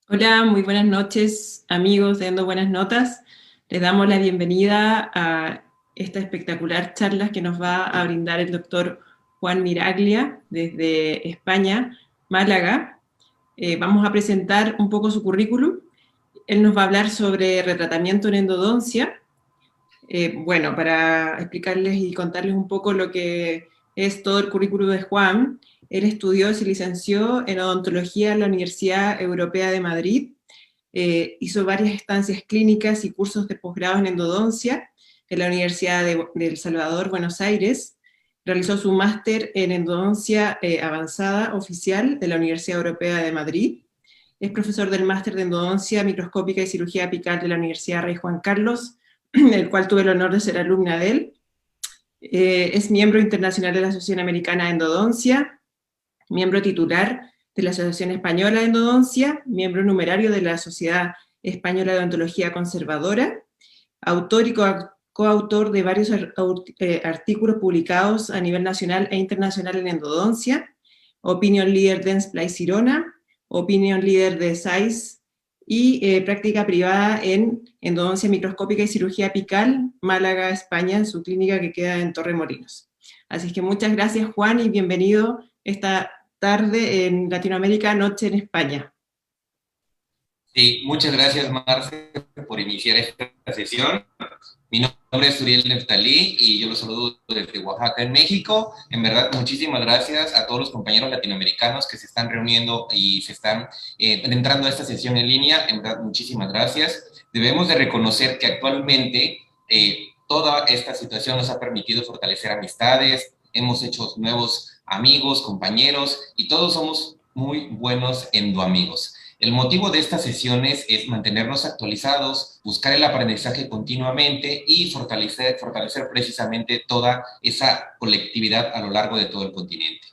Hola, muy buenas noches, amigos de Endo Buenas Notas. Les damos la bienvenida a esta espectacular charla que nos va a brindar el doctor Juan Miraglia desde España, Málaga. Vamos a presentar un poco su currículum. Él nos va a hablar sobre retratamiento en endodoncia. Bueno, para explicarles y contarles un poco lo que es todo el currículum de Juan, él estudió y se licenció en odontología en la Universidad Europea de Madrid. Hizo varias estancias clínicas y cursos de posgrado en endodoncia en la Universidad de El Salvador, Buenos Aires. Realizó su máster en endodoncia avanzada oficial de la Universidad Europea de Madrid. Es profesor del máster de endodoncia microscópica y cirugía apical de la Universidad Rey Juan Carlos, del cual tuve el honor de ser alumna de él. Es miembro internacional de la Asociación Americana de Endodoncia, miembro titular de la Asociación Española de Endodoncia, miembro numerario de la Sociedad Española de Odontología Conservadora, autor y coautor de varios artículos publicados a nivel nacional e internacional en endodoncia, opinion leader de Dentsply Sirona, opinion leader de SAIS y práctica privada en endodoncia microscópica y cirugía apical, Málaga, España, en su clínica que queda en Torremolinos. Así que muchas gracias, Juan, y bienvenido esta tarde en Latinoamérica, noche en España. Sí, muchas gracias, Marce, por iniciar esta sesión. Mi nombre es Uriel Neftalí y yo los saludo desde Oaxaca, en México. En verdad, muchísimas gracias a todos los compañeros latinoamericanos que se están reuniendo y se están entrando a esta sesión en línea. En verdad, muchísimas gracias. Debemos de reconocer que actualmente toda esta situación nos ha permitido fortalecer amistades, hemos hecho nuevos amigos, compañeros y todos somos muy buenos endoamigos. El motivo de estas sesiones es mantenernos actualizados, buscar el aprendizaje continuamente y fortalecer precisamente toda esa colectividad a lo largo de todo el continente.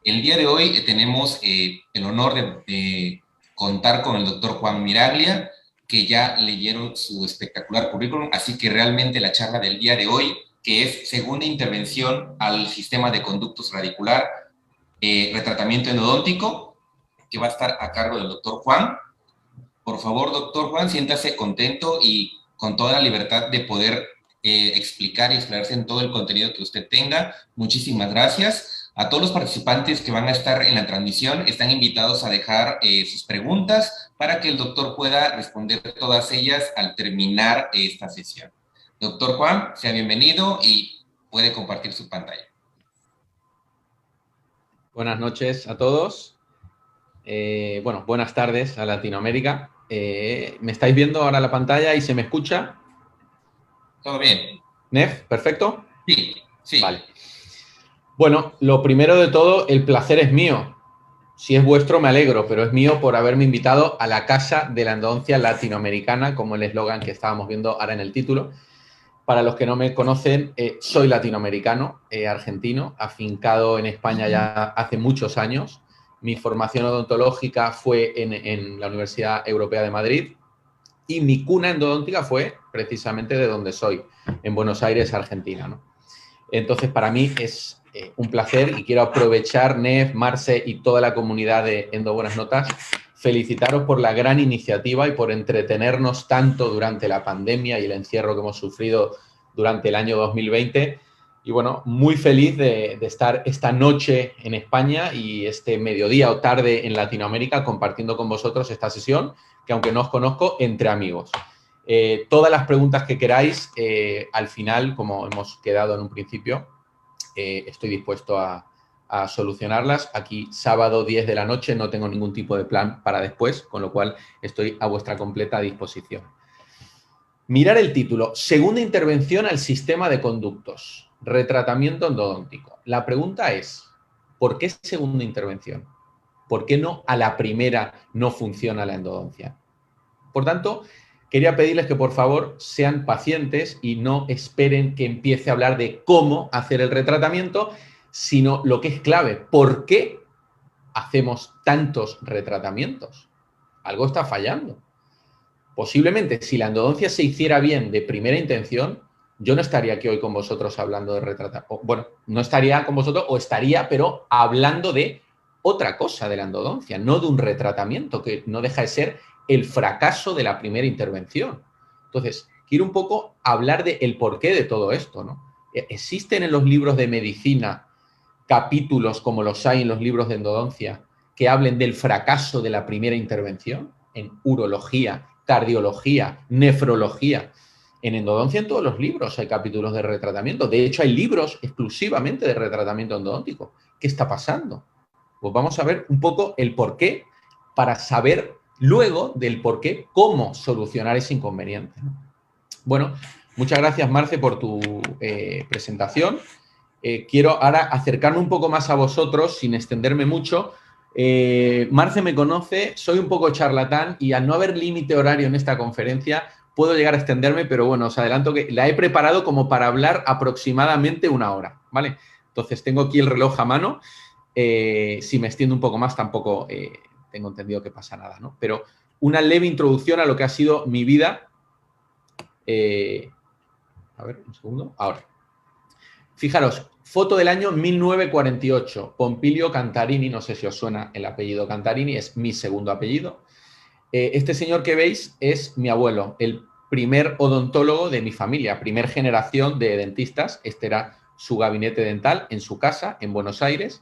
El día de hoy tenemos el honor de contar con el doctor Juan Miraglia, que ya leyeron su espectacular currículum, así que realmente la charla del día de hoy, que es segunda intervención al sistema de conductos radicular, retratamiento endodóntico, que va a estar a cargo del doctor Juan. Por favor, doctor Juan, siéntase contento y con toda la libertad de poder explicar y explayarse en todo el contenido que usted tenga. Muchísimas gracias. A todos los participantes que van a estar en la transmisión, están invitados a dejar sus preguntas para que el doctor pueda responder todas ellas al terminar esta sesión. Doctor Juan, sea bienvenido y puede compartir su pantalla. Buenas noches a todos. Bueno, buenas tardes a Latinoamérica. ¿Me estáis viendo ahora la pantalla y se me escucha? ¿Todo bien? ¿Nef? ¿Perfecto? Sí, sí. Vale. Bueno, lo primero de todo, el placer es mío. Si es vuestro, me alegro, pero es mío por haberme invitado a la Casa de la Endodoncia Latinoamericana, como el eslogan que estábamos viendo ahora en el título. Para los que no me conocen, soy latinoamericano, argentino, afincado en España ya hace muchos años. Mi formación odontológica fue en la Universidad Europea de Madrid y mi cuna endodóntica fue precisamente de donde soy, en Buenos Aires, Argentina, ¿no? Entonces, para mí es un placer y quiero aprovechar, Nef, Marce y toda la comunidad de Endo Buenas Notas, felicitaros por la gran iniciativa y por entretenernos tanto durante la pandemia y el encierro que hemos sufrido durante el año 2020. Y bueno, muy feliz de estar esta noche en España y este mediodía o tarde en Latinoamérica compartiendo con vosotros esta sesión, que aunque no os conozco, entre amigos. Todas las preguntas que queráis, al final, como hemos quedado en un principio, estoy dispuesto a solucionarlas. Aquí, sábado 10 de la noche, no tengo ningún tipo de plan para después, con lo cual estoy a vuestra completa disposición. Mirar el título, segunda intervención al sistema de conductos, retratamiento endodóntico. La pregunta es, ¿por qué segunda intervención? ¿Por qué no a la primera no funciona la endodoncia? Por tanto, quería pedirles que por favor sean pacientes y no esperen que empiece a hablar de cómo hacer el retratamiento, sino lo que es clave, ¿por qué hacemos tantos retratamientos? Algo está fallando. Posiblemente, si la endodoncia se hiciera bien de primera intención, yo no estaría aquí hoy con vosotros hablando de retratamiento. Bueno, no estaría con vosotros o estaría, pero hablando de otra cosa de la endodoncia, no de un retratamiento, que no deja de ser el fracaso de la primera intervención. Entonces, quiero un poco hablar del porqué de todo esto, ¿no? ¿Existen en los libros de medicina capítulos, como los hay en los libros de endodoncia, que hablen del fracaso de la primera intervención? En urología, cardiología, nefrología. En endodoncia, en todos los libros hay capítulos de retratamiento. De hecho, hay libros exclusivamente de retratamiento endodóntico. ¿Qué está pasando? Pues vamos a ver un poco el porqué para saber luego del porqué cómo solucionar ese inconveniente, ¿no? Bueno, muchas gracias, Marce, por tu presentación. Quiero ahora acercarme un poco más a vosotros, sin extenderme mucho. Marce me conoce, soy un poco charlatán y al no haber límite horario en esta conferencia, puedo llegar a extenderme, pero bueno, os adelanto que la he preparado como para hablar aproximadamente 1 hora, ¿vale? Entonces tengo aquí el reloj a mano. Si me extiendo un poco más, tampoco tengo entendido que pasa nada, ¿no? Pero una leve introducción a lo que ha sido mi vida. A ver, un segundo. Ahora. Fijaros, foto del año 1948. Pompilio Cantarini, no sé si os suena el apellido Cantarini, es mi segundo apellido. Este señor que veis es mi abuelo, el primer odontólogo de mi familia, primer generación de dentistas. Este era su gabinete dental en su casa, en Buenos Aires.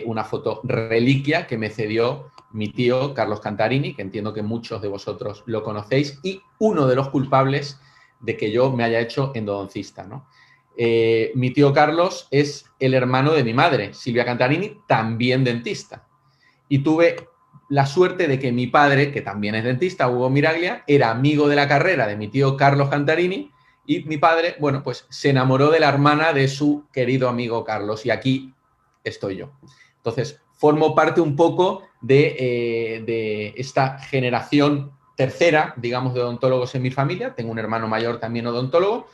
Una foto reliquia que me cedió mi tío Carlos Cantarini, que entiendo que muchos de vosotros lo conocéis, y uno de los culpables de que yo me haya hecho endodoncista, ¿no? Mi tío Carlos es el hermano de mi madre, Silvia Cantarini, también dentista. Y tuve la suerte de que mi padre, que también es dentista, Hugo Miraglia, era amigo de la carrera de mi tío Carlos Cantarini, y mi padre, bueno, pues se enamoró de la hermana de su querido amigo Carlos, y aquí estoy yo. Entonces, formo parte un poco de esta generación tercera, digamos, de odontólogos en mi familia. Tengo un hermano mayor también odontólogo.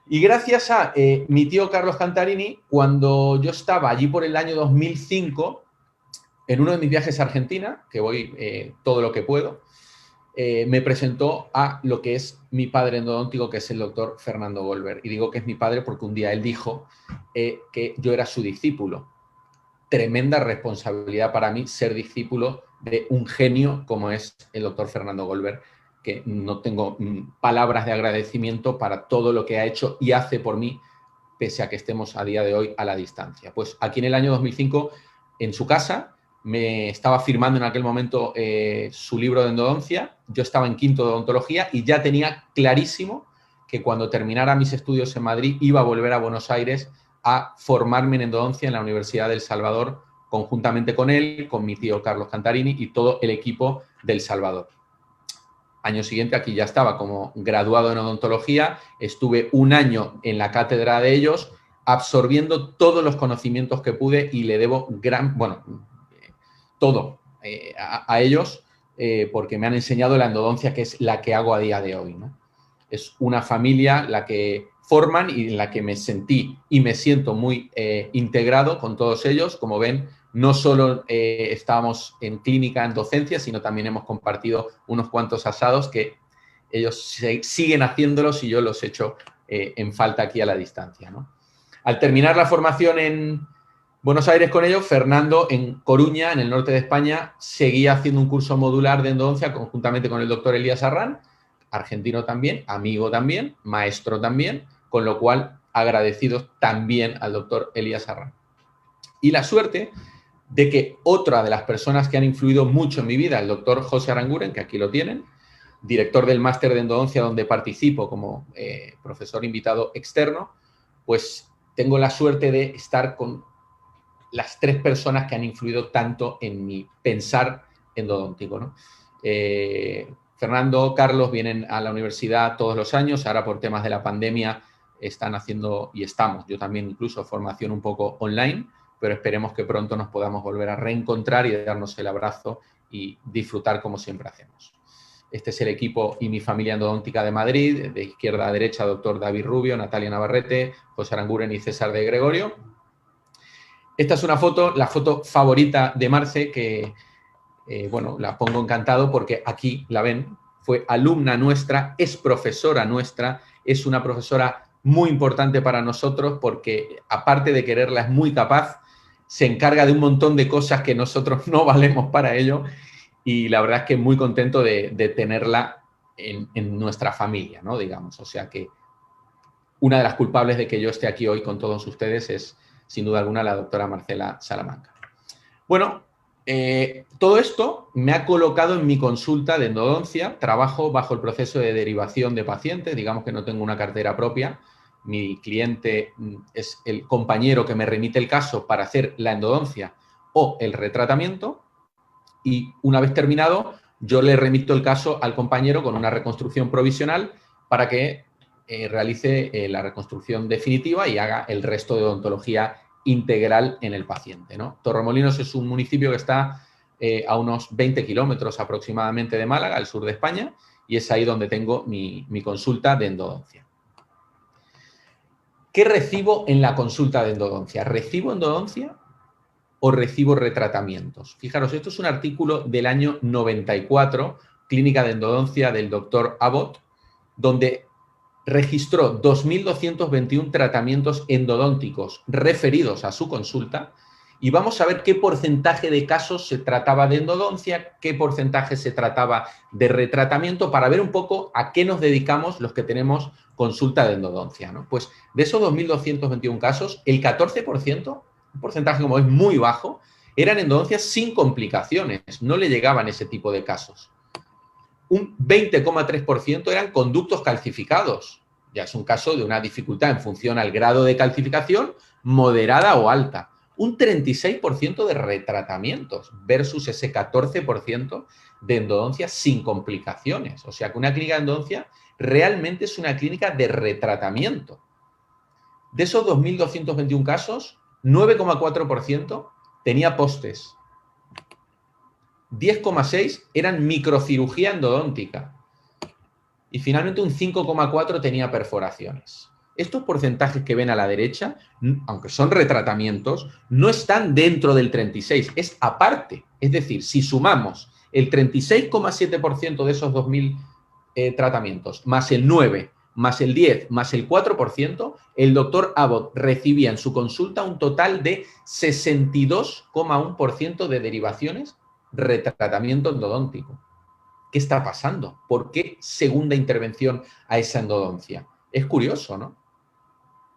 Y gracias a mi tío Carlos Cantarini, cuando yo estaba allí por el año 2005, en uno de mis viajes a Argentina, que voy todo lo que puedo, me presentó a lo que es mi padre endodóntico, que es el doctor Fernando Goldberg. Y digo que es mi padre porque un día él dijo que yo era su discípulo. Tremenda responsabilidad para mí ser discípulo de un genio como es el doctor Fernando Goldberg, que no tengo palabras de agradecimiento para todo lo que ha hecho y hace por mí, pese a que estemos a día de hoy a la distancia. Pues aquí en el año 2005, en su casa, me estaba firmando en aquel momento su libro de endodoncia. Yo estaba en quinto de odontología y ya tenía clarísimo que cuando terminara mis estudios en Madrid iba a volver a Buenos Aires a formarme en endodoncia en la Universidad del Salvador, conjuntamente con él, con mi tío Carlos Cantarini y todo el equipo del Salvador. Año siguiente aquí ya estaba como graduado en odontología, estuve 1 año en la cátedra de ellos, absorbiendo todos los conocimientos que pude y le debo todo a ellos porque me han enseñado la endodoncia, que es la que hago a día de hoy, ¿no? Es una familia la que forman y en la que me sentí y me siento muy integrado con todos ellos. Como ven, no solo estábamos en clínica, en docencia, sino también hemos compartido unos cuantos asados que ellos siguen haciéndolos y yo los echo en falta aquí a la distancia, ¿no? Al terminar la formación en Buenos Aires con ellos, Fernando en Coruña, en el norte de España, seguía haciendo un curso modular de endodoncia conjuntamente con el doctor Elías Arran, argentino también, amigo también, maestro también, con lo cual agradecidos también al doctor Elías Arran. Y la suerte de que otra de las personas que han influido mucho en mi vida, el doctor José Aranguren, que aquí lo tienen, director del máster de endodoncia donde participo como profesor invitado externo, pues tengo la suerte de estar con las 3 personas que han influido tanto en mi pensar endodóntico, ¿no? Fernando, Carlos vienen a la universidad todos los años, ahora por temas de la pandemia están haciendo, y estamos, yo también incluso, formación un poco online, pero esperemos que pronto nos podamos volver a reencontrar y darnos el abrazo y disfrutar como siempre hacemos. Este es el equipo y mi familia endodóntica de Madrid, de izquierda a derecha, doctor David Rubio, Natalia Navarrete, José Aranguren y César de Gregorio. Esta es una foto, la foto favorita de Marce, que bueno, la pongo encantado porque aquí la ven, fue alumna nuestra, es profesora nuestra, es una profesora muy importante para nosotros porque aparte de quererla es muy capaz, se encarga de un montón de cosas que nosotros no valemos para ello, y la verdad es que muy contento de tenerla en nuestra familia, ¿no? Digamos, o sea que una de las culpables de que yo esté aquí hoy con todos ustedes es, sin duda alguna, la doctora Marcela Salamanca. Bueno, todo esto me ha colocado en mi consulta de endodoncia. Trabajo bajo el proceso de derivación de pacientes, digamos que no tengo una cartera propia. Mi cliente es el compañero que me remite el caso para hacer la endodoncia o el retratamiento, y una vez terminado yo le remito el caso al compañero con una reconstrucción provisional para que realice la reconstrucción definitiva y haga el resto de odontología integral en el paciente, ¿no? Torremolinos es un municipio que está a unos 20 kilómetros aproximadamente de Málaga, al sur de España, y es ahí donde tengo mi consulta de endodoncia. ¿Qué recibo en la consulta de endodoncia? ¿Recibo endodoncia o recibo retratamientos? Fijaros, esto es un artículo del año 94, Clínica de Endodoncia del doctor Abbott, donde registró 2.221 tratamientos endodónticos referidos a su consulta, y vamos a ver qué porcentaje de casos se trataba de endodoncia, qué porcentaje se trataba de retratamiento, para ver un poco a qué nos dedicamos los que tenemos consulta de endodoncia, ¿no? Pues de esos 2.221 casos, el 14%, un porcentaje como es muy bajo, eran endodoncias sin complicaciones, no le llegaban ese tipo de casos. Un 20,3% eran conductos calcificados. Ya es un caso de una dificultad en función al grado de calcificación, moderada o alta. Un 36% de retratamientos versus ese 14% de endodoncia sin complicaciones. O sea que una clínica de endodoncia realmente es una clínica de retratamiento. De esos 2.221 casos, 9,4% tenía postes. 10,6 eran microcirugía endodóntica. Y finalmente un 5,4 tenía perforaciones. Estos porcentajes que ven a la derecha, aunque son retratamientos, no están dentro del 36, es aparte. Es decir, si sumamos el 36,7% de esos 2.000 tratamientos, más el 9, más el 10, más el 4%, el doctor Abbott recibía en su consulta un total de 62,1% de derivaciones retratamiento endodóntico. ¿Qué está pasando? ¿Por qué segunda intervención a esa endodoncia? Es curioso, ¿no?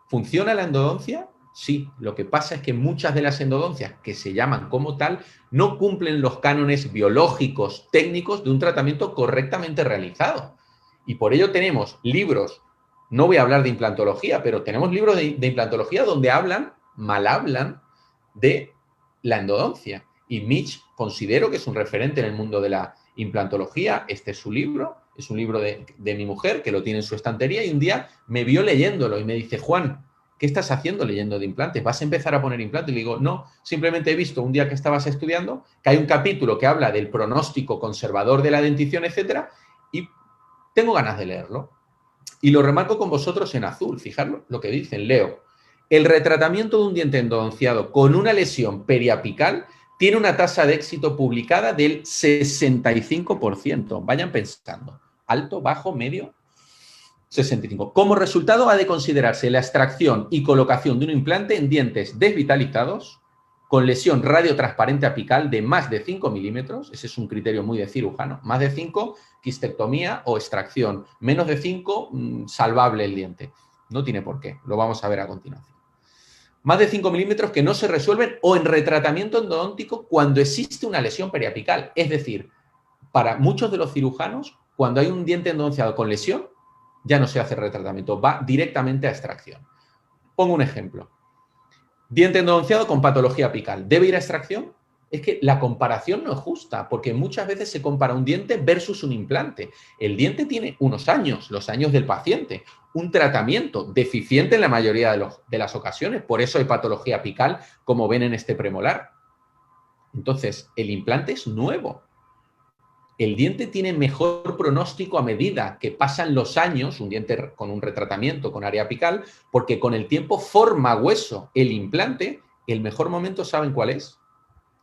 ¿Funciona la endodoncia? Sí. Lo que pasa es que muchas de las endodoncias que se llaman como tal no cumplen los cánones biológicos, técnicos de un tratamiento correctamente realizado. Y por ello tenemos libros, no voy a hablar de implantología, pero tenemos libros de implantología donde mal hablan de la endodoncia. Y Mitch considero que es un referente en el mundo de la implantología. Este es su libro, es un libro de mi mujer que lo tiene en su estantería, y un día me vio leyéndolo y me dice: Juan, ¿qué estás haciendo leyendo de implantes? ¿Vas a empezar a poner implantes? Y le digo: no, simplemente he visto un día que estabas estudiando que hay un capítulo que habla del pronóstico conservador de la dentición, etcétera, y tengo ganas de leerlo. Y lo remarco con vosotros en azul, fijaros lo que dicen, leo: el retratamiento de un diente endodonciado con una lesión periapical tiene una tasa de éxito publicada del 65%. Vayan pensando. Alto, bajo, medio, 65. Como resultado, ha de considerarse la extracción y colocación de un implante en dientes desvitalizados con lesión radiotransparente apical de más de 5 milímetros. Ese es un criterio muy de cirujano. Más de 5, quistectomía o extracción. Menos de 5, salvable el diente. No tiene por qué. Lo vamos a ver a continuación. Más de 5 milímetros que no se resuelven o en retratamiento endodóntico cuando existe una lesión periapical. Es decir, para muchos de los cirujanos, cuando hay un diente endodonciado con lesión, ya no se hace retratamiento, va directamente a extracción. Pongo un ejemplo. Diente endodonciado con patología apical, ¿debe ir a extracción? Es que la comparación no es justa, porque muchas veces se compara un diente versus un implante. El diente tiene unos años, los años del paciente, un tratamiento deficiente en la mayoría de las ocasiones, por eso hay patología apical, como ven en este premolar. Entonces, el implante es nuevo. El diente tiene mejor pronóstico a medida que pasan los años, un diente con un retratamiento con área apical, porque con el tiempo forma hueso. El implante, el mejor momento, ¿saben cuál es?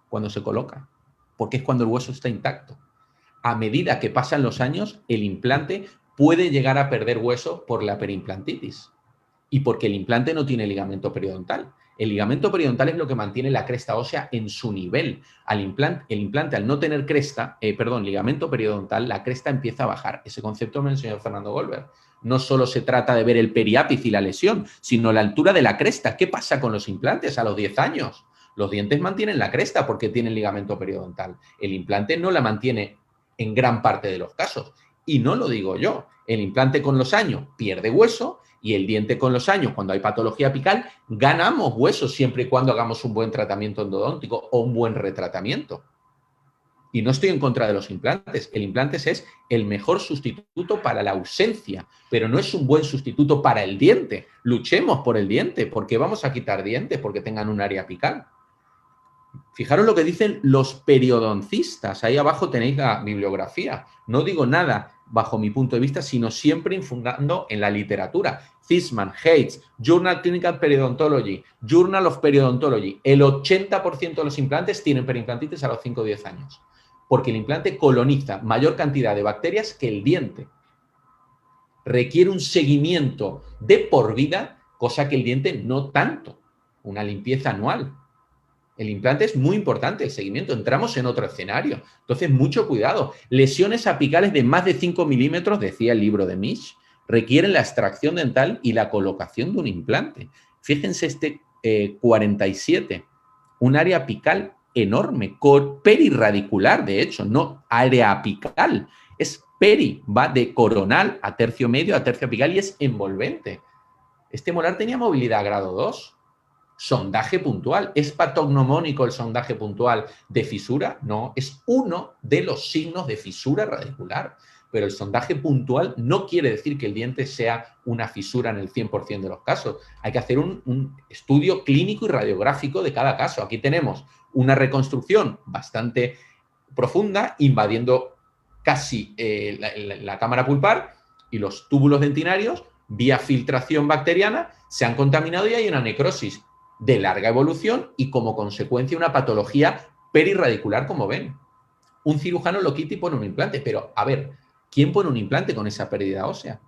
Cuando se coloca, porque es cuando el hueso está intacto. A medida que pasan los años, el implante puede llegar a perder hueso por la periimplantitis y porque el implante no tiene ligamento periodontal. El ligamento periodontal es lo que mantiene la cresta ósea en su nivel. El implante, al no tener ligamento periodontal, la cresta empieza a bajar. Ese concepto me enseñó Fernando Goldberg. No solo se trata de ver el periápice y la lesión, sino la altura de la cresta. ¿Qué pasa con los implantes a los 10 años? Los dientes mantienen la cresta porque tienen ligamento periodontal. El implante no la mantiene en gran parte de los casos. Y no lo digo yo. El implante con los años pierde hueso y el diente con los años, cuando hay patología apical, ganamos hueso siempre y cuando hagamos un buen tratamiento endodóntico o un buen retratamiento. Y no estoy en contra de los implantes. El implante es el mejor sustituto para la ausencia, pero no es un buen sustituto para el diente. Luchemos por el diente. ¿Por qué vamos a quitar dientes? Porque tengan un área apical. Fijaros lo que dicen los periodoncistas. Ahí abajo tenéis la bibliografía. No digo nada bajo mi punto de vista, sino siempre infundando en la literatura. Zisman, Hayes, Journal Clinical Periodontology, Journal of Periodontology. El 80% de los implantes tienen periimplantitis a los 5 o 10 años. Porque el implante coloniza mayor cantidad de bacterias que el diente. Requiere un seguimiento de por vida, cosa que el diente no tanto. Una limpieza anual. El implante es muy importante, el seguimiento. Entramos en otro escenario. Entonces, mucho cuidado. Lesiones apicales de más de 5 milímetros, decía el libro de Misch, requieren la extracción dental y la colocación de un implante. Fíjense este 47, un área apical enorme, perirradicular, de hecho, no área apical. Es peri, va de coronal a tercio medio a tercio apical y es envolvente. Este molar tenía movilidad grado 2. Sondaje puntual. ¿Es patognomónico el sondaje puntual de fisura? No, es uno de los signos de fisura radicular. Pero el sondaje puntual no quiere decir que el diente sea una fisura en el 100% de los casos. Hay que hacer un estudio clínico y radiográfico de cada caso. Aquí tenemos una reconstrucción bastante profunda, invadiendo casi la cámara pulpar y los túbulos dentinarios, vía filtración bacteriana, se han contaminado y hay una necrosis de larga evolución y como consecuencia una patología perirradicular, como ven. Un cirujano lo quita y pone un implante, pero a ver, ¿quién pone un implante con esa pérdida ósea?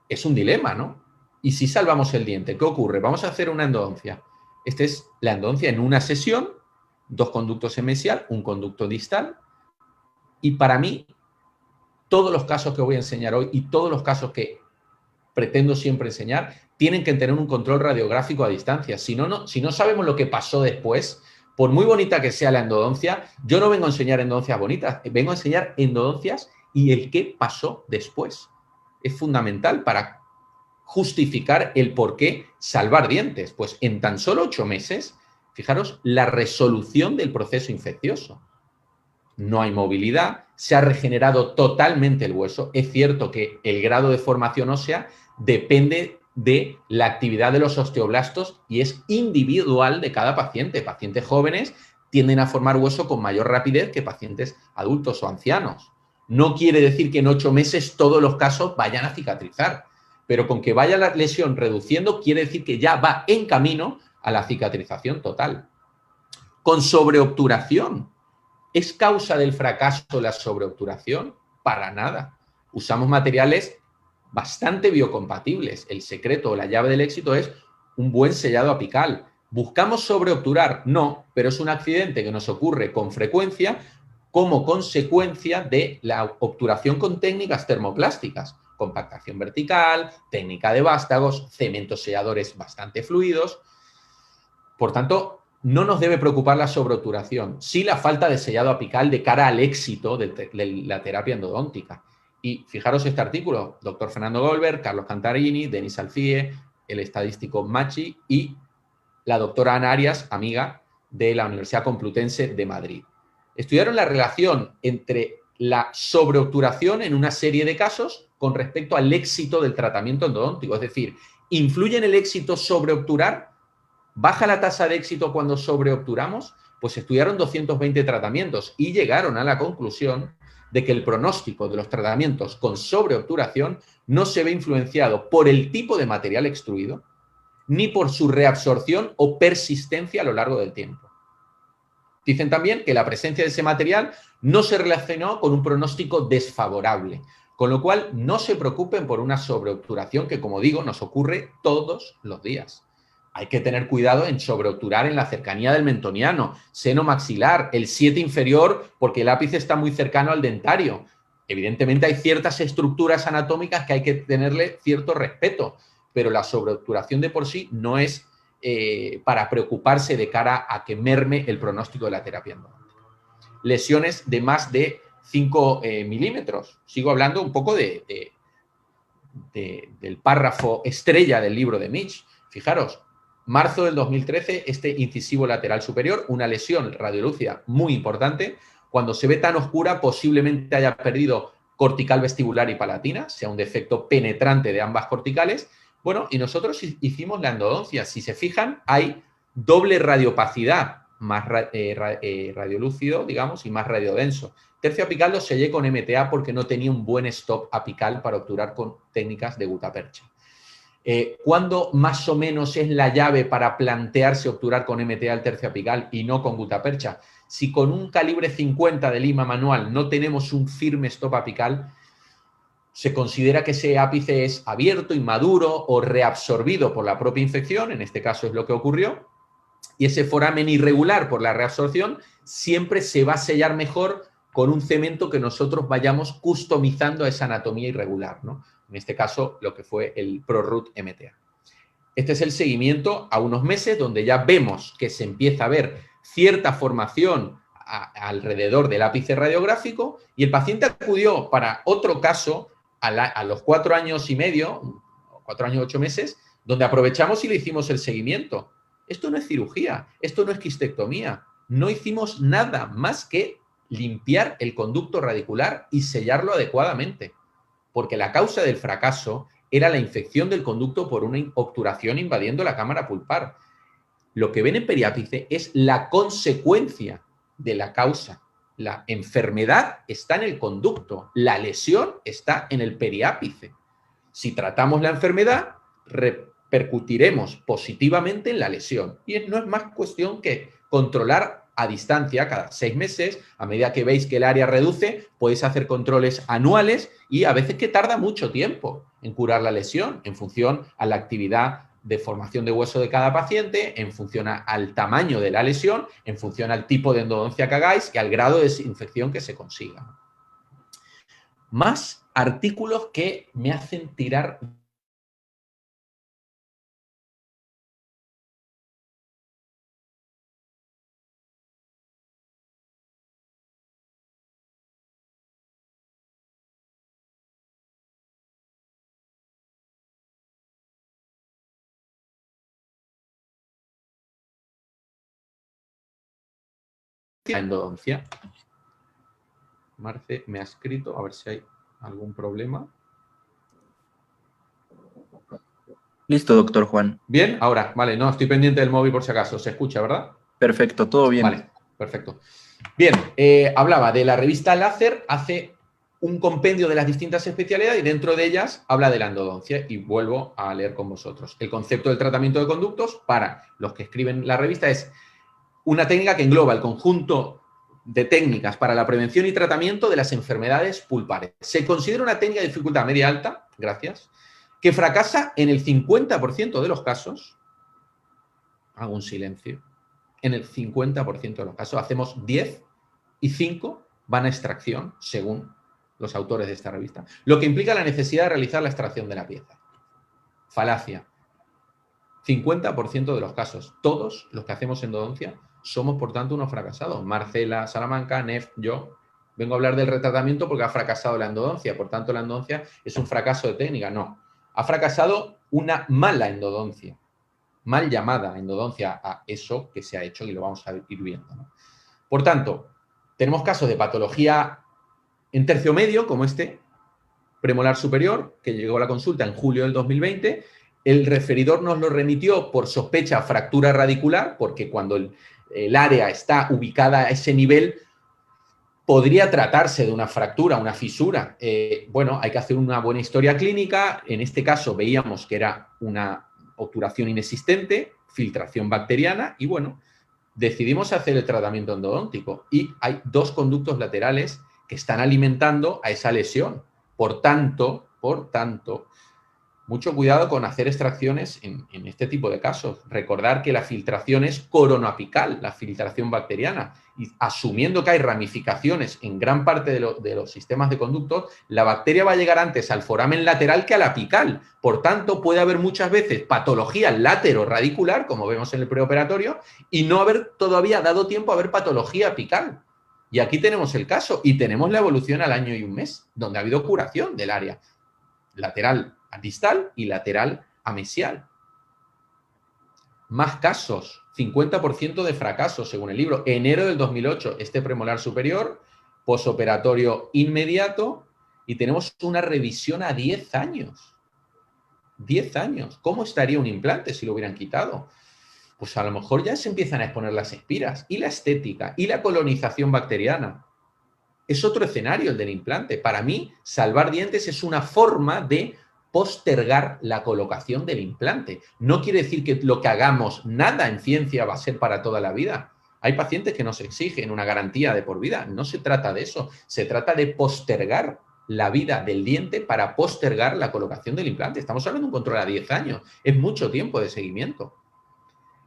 Es un dilema, ¿no? Y si salvamos el diente, ¿qué ocurre? Vamos a hacer una endodoncia. Esta es la endodoncia en una sesión, 2 conductos en mesial, un conducto distal, y para mí, todos los casos que voy a enseñar hoy y todos los casos que pretendo siempre enseñar, tienen que tener un control radiográfico a distancia. Si no sabemos lo que pasó después, por muy bonita que sea la endodoncia, yo no vengo a enseñar endodoncias bonitas, vengo a enseñar endodoncias y el qué pasó después. Es fundamental para justificar el por qué salvar dientes. Pues en tan solo 8 meses, fijaros, la resolución del proceso infeccioso. No hay movilidad, se ha regenerado totalmente el hueso. Es cierto que el grado de formación ósea depende de la actividad de los osteoblastos y es individual de cada paciente. Pacientes jóvenes tienden a formar hueso con mayor rapidez que pacientes adultos o ancianos. No quiere decir que en 8 meses todos los casos vayan a cicatrizar, pero con que vaya la lesión reduciendo quiere decir que ya va en camino a la cicatrización total. Con sobreobturación. ¿Es causa del fracaso la sobreobturación? Para nada. Usamos materiales bastante biocompatibles. El secreto o la llave del éxito es un buen sellado apical. ¿Buscamos sobreobturar? No, pero es un accidente que nos ocurre con frecuencia como consecuencia de la obturación con técnicas termoplásticas. Compactación vertical, técnica de vástagos, cementos selladores bastante fluidos. Por tanto, no nos debe preocupar la sobreobturación, sí la falta de sellado apical de cara al éxito de la terapia endodóntica. Y fijaros este artículo, doctor Fernando Goldberg, Carlos Cantarini, Denis Alfie, el estadístico Machi y la doctora Ana Arias, amiga de la Universidad Complutense de Madrid. Estudiaron la relación entre la sobreobturación en una serie de casos con respecto al éxito del tratamiento endodóntico. Es decir, ¿influye en el éxito sobreobturar? ¿Baja la tasa de éxito cuando sobreobturamos? Pues estudiaron 220 tratamientos y llegaron a la conclusión de que el pronóstico de los tratamientos con sobreobturación no se ve influenciado por el tipo de material extruido ni por su reabsorción o persistencia a lo largo del tiempo. Dicen también que la presencia de ese material no se relacionó con un pronóstico desfavorable, Con lo cual, no se preocupen por una sobreobturación que, como digo, nos ocurre todos los días. Hay que tener cuidado en sobreobturar en la cercanía del mentoniano, seno maxilar, el 7 inferior, porque el ápice está muy cercano al dentario. Evidentemente hay ciertas estructuras anatómicas que hay que tenerle cierto respeto, pero la sobreobturación de por sí no es para preocuparse de cara a que merme el pronóstico de la terapia endodóntica. Lesiones de más de 5 milímetros. Sigo hablando un poco del párrafo estrella del libro de Mitch. Fijaros, marzo del 2013, este incisivo lateral superior, una lesión radiolúcida muy importante. Cuando se ve tan oscura, posiblemente haya perdido cortical vestibular y palatina, sea un defecto penetrante de ambas corticales. Bueno, y nosotros hicimos la endodoncia. Si se fijan, hay doble radiopacidad, más radiolúcido, digamos, y más radiodenso. Tercio apical lo sellé con MTA porque no tenía un buen stop apical para obturar con técnicas de gutapercha. ¿Cuándo más o menos es la llave para plantearse obturar con MTA el tercio apical y no con gutapercha? Si con un calibre 50 de lima manual no tenemos un firme stop apical, se considera que ese ápice es abierto, inmaduro o reabsorbido por la propia infección, en este caso es lo que ocurrió, y ese foramen irregular por la reabsorción siempre se va a sellar mejor con un cemento que nosotros vayamos customizando a esa anatomía irregular, ¿no? En este caso, lo que fue el ProRoot MTA. Este es el seguimiento a unos meses donde ya vemos que se empieza a ver cierta formación alrededor del ápice radiográfico y el paciente acudió para otro caso a los 4 años y medio, 4 años y 8 meses, donde aprovechamos y le hicimos el seguimiento. Esto no es cirugía, esto no es quistectomía, no hicimos nada más que limpiar el conducto radicular y sellarlo adecuadamente, porque la causa del fracaso era la infección del conducto por una obturación invadiendo la cámara pulpar. Lo que ven en periápice es la consecuencia de la causa. La enfermedad está en el conducto, la lesión está en el periápice. Si tratamos la enfermedad, repercutiremos positivamente en la lesión. Y no es más cuestión que controlar a distancia cada 6 meses. A medida que veis que el área reduce, podéis hacer controles anuales y a veces que tarda mucho tiempo en curar la lesión en función a la actividad de formación de hueso de cada paciente, en función al tamaño de la lesión, en función al tipo de endodoncia que hagáis y al grado de desinfección que se consiga. Más artículos que me hacen tirar la endodoncia. Marce me ha escrito, a ver si hay algún problema. Listo, doctor Juan. Bien, ahora, vale, no, estoy pendiente del móvil por si acaso. ¿Se escucha, verdad? Perfecto, todo bien. Vale, perfecto. Bien, hablaba de la revista Láser, hace un compendio de las distintas especialidades y dentro de ellas habla de la endodoncia y vuelvo a leer con vosotros. El concepto del tratamiento de conductos para los que escriben la revista es una técnica que engloba el conjunto de técnicas para la prevención y tratamiento de las enfermedades pulpares. Se considera una técnica de dificultad media-alta, gracias, que fracasa en el 50% de los casos. Hago un silencio. En el 50% de los casos hacemos 10 y 5 van a extracción, según los autores de esta revista. Lo que implica la necesidad de realizar la extracción de la pieza. Falacia. 50% de los casos. Todos los que hacemos endodoncia somos, por tanto, unos fracasados. Marcela Salamanca, Nef, yo. Vengo a hablar del retratamiento porque ha fracasado la endodoncia. Por tanto, la endodoncia es un fracaso de técnica. No. Ha fracasado una mala endodoncia. Mal llamada endodoncia a eso que se ha hecho y lo vamos a ir viendo, ¿no? Por tanto, tenemos casos de patología en tercio medio, como este, premolar superior, que llegó a la consulta en julio del 2020. El referidor nos lo remitió por sospecha fractura radicular, porque cuando el área está ubicada a ese nivel, podría tratarse de una fractura, una fisura. Bueno, hay que hacer una buena historia clínica. En este caso veíamos que era una obturación inexistente, filtración bacteriana y, bueno, decidimos hacer el tratamiento endodóntico y hay 2 conductos laterales que están alimentando a esa lesión. Por tanto, mucho cuidado con hacer extracciones en este tipo de casos. Recordar que la filtración es coronoapical, la filtración bacteriana. Y asumiendo que hay ramificaciones en gran parte de los sistemas de conductos, la bacteria va a llegar antes al foramen lateral que al apical. Por tanto, puede haber muchas veces patología lateroradicular, como vemos en el preoperatorio, y no haber todavía dado tiempo a ver patología apical. Y aquí tenemos el caso, y tenemos la evolución al año y un mes, donde ha habido curación del área lateral distal y lateral amesial. Más casos, 50% de fracasos según el libro. Enero del 2008, este premolar superior, posoperatorio inmediato, y tenemos una revisión a 10 años. 10 años. ¿Cómo estaría un implante si lo hubieran quitado? Pues a lo mejor ya se empiezan a exponer las espiras, y la estética, y la colonización bacteriana. Es otro escenario el del implante. Para mí, salvar dientes es una forma de postergar la colocación del implante. No quiere decir que lo que hagamos, nada en ciencia va a ser para toda la vida. Hay pacientes que nos exigen una garantía de por vida. No se trata de eso. Se trata de postergar la vida del diente para postergar la colocación del implante. Estamos hablando de un control a 10 años. Es mucho tiempo de seguimiento.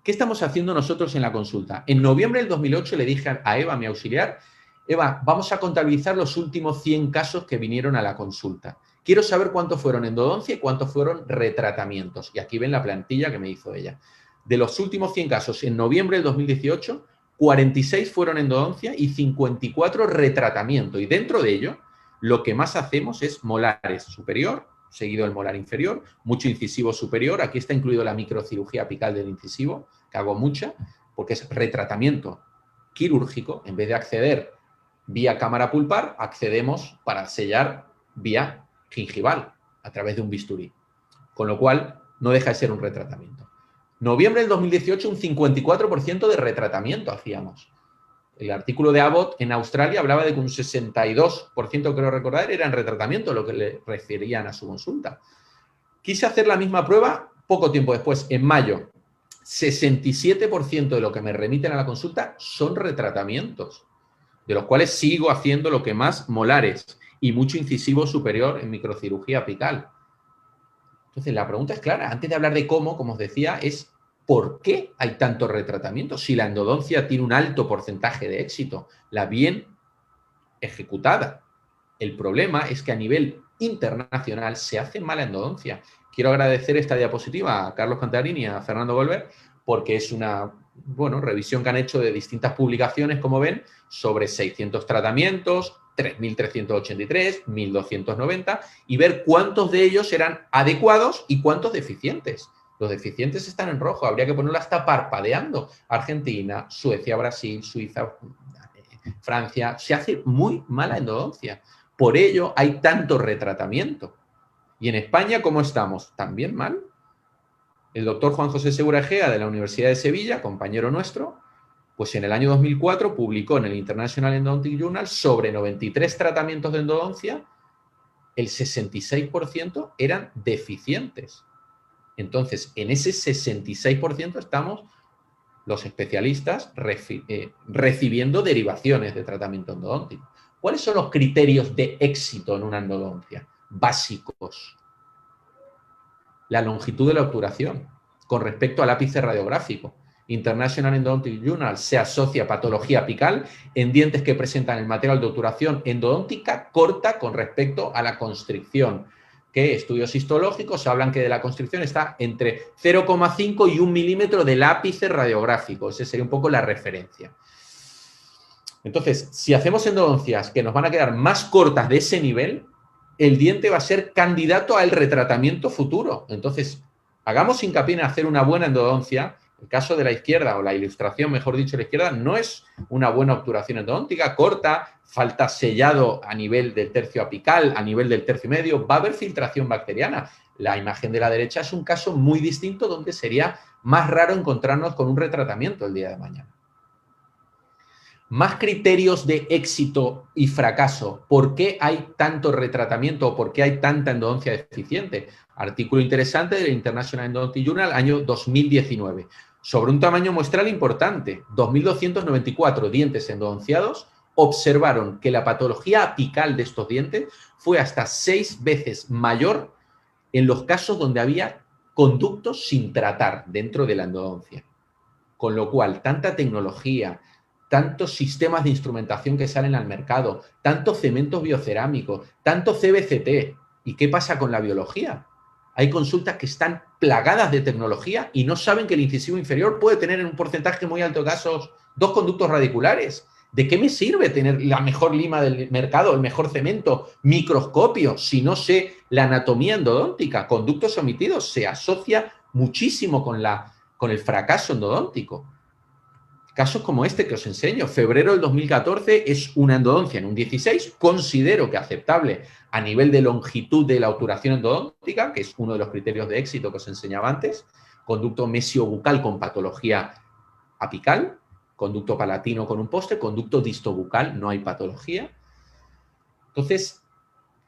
¿Qué estamos haciendo nosotros en la consulta? En noviembre del 2008 le dije a Eva, mi auxiliar, Eva, vamos a contabilizar los últimos 100 casos que vinieron a la consulta. Quiero saber cuántos fueron endodoncia y cuántos fueron retratamientos. Y aquí ven la plantilla que me hizo ella. De los últimos 100 casos, en noviembre del 2018, 46 fueron endodoncia y 54 retratamiento. Y dentro de ello, lo que más hacemos es molares superior, seguido del molar inferior, mucho incisivo superior. Aquí está incluido la microcirugía apical del incisivo, que hago mucha, porque es retratamiento quirúrgico. En vez de acceder vía cámara pulpar, accedemos para sellar vía gingival, a través de un bisturí. Con lo cual, no deja de ser un retratamiento. Noviembre del 2018, un 54% de retratamiento hacíamos. El artículo de Abbott en Australia hablaba de que un 62%, creo recordar, era en retratamiento, lo que le referían a su consulta. Quise hacer la misma prueba poco tiempo después, en mayo. 67% de lo que me remiten a la consulta son retratamientos, de los cuales sigo haciendo lo que más, molares y mucho incisivo superior en microcirugía apical. Entonces, la pregunta es clara. Antes de hablar de cómo, como os decía, es ¿por qué hay tanto retratamiento? Si la endodoncia tiene un alto porcentaje de éxito, la bien ejecutada. El problema es que a nivel internacional se hace mala endodoncia. Quiero agradecer esta diapositiva a Carlos Cantarini y a Fernando Golver, porque es una revisión que han hecho de distintas publicaciones, como ven, sobre 600 tratamientos, 3.383, 1.290, y ver cuántos de ellos eran adecuados y cuántos deficientes. Los deficientes están en rojo, habría que ponerlo hasta parpadeando. Argentina, Suecia, Brasil, Suiza, Francia, se hace muy mala endodoncia. Por ello hay tanto retratamiento. ¿Y en España cómo estamos? ¿También mal? El doctor Juan José Segura Egea, de la Universidad de Sevilla, compañero nuestro, pues en el año 2004 publicó en el International Endodontic Journal sobre 93 tratamientos de endodoncia, el 66% eran deficientes. Entonces, en ese 66% estamos los especialistas recibiendo derivaciones de tratamiento endodóntico. ¿Cuáles son los criterios de éxito en una endodoncia? Básicos. La longitud de la obturación con respecto al ápice radiográfico. International Endodontic Journal se asocia a patología apical en dientes que presentan el material de obturación endodóntica corta con respecto a la constricción, que estudios histológicos hablan que de la constricción está entre 0,5 y 1 milímetro del ápice radiográfico. Esa sería un poco la referencia. Entonces, si hacemos endodoncias que nos van a quedar más cortas de ese nivel, el diente va a ser candidato al retratamiento futuro. Entonces, hagamos hincapié en hacer una buena endodoncia. El caso de la izquierda, o la ilustración, mejor dicho, de la izquierda, no es una buena obturación endodóntica, corta, falta sellado a nivel del tercio apical, a nivel del tercio medio, va a haber filtración bacteriana. La imagen de la derecha es un caso muy distinto donde sería más raro encontrarnos con un retratamiento el día de mañana. Más criterios de éxito y fracaso. ¿Por qué hay tanto retratamiento o por qué hay tanta endodoncia deficiente? Artículo interesante del International Endodontic Journal, año 2019. Sobre un tamaño muestral importante, 2.294 dientes endodonciados, observaron que la patología apical de estos dientes fue hasta 6 veces mayor en los casos donde había conductos sin tratar dentro de la endodoncia. Con lo cual, tanta tecnología, tantos sistemas de instrumentación que salen al mercado, tantos cementos biocerámicos, tanto CBCT. ¿Y qué pasa con la biología? Hay consultas que están plagadas de tecnología y no saben que el incisivo inferior puede tener en un porcentaje muy alto de casos 2 conductos radiculares. ¿De qué me sirve tener la mejor lima del mercado, el mejor cemento, microscopio, si no sé la anatomía endodóntica? Conductos omitidos se asocia muchísimo con el fracaso endodóntico. Casos como este que os enseño, febrero del 2014 es una endodoncia en un 16, considero que aceptable a nivel de longitud de la obturación endodóntica, que es uno de los criterios de éxito que os enseñaba antes, conducto mesiobucal con patología apical, conducto palatino con un poste, conducto distobucal, no hay patología. Entonces,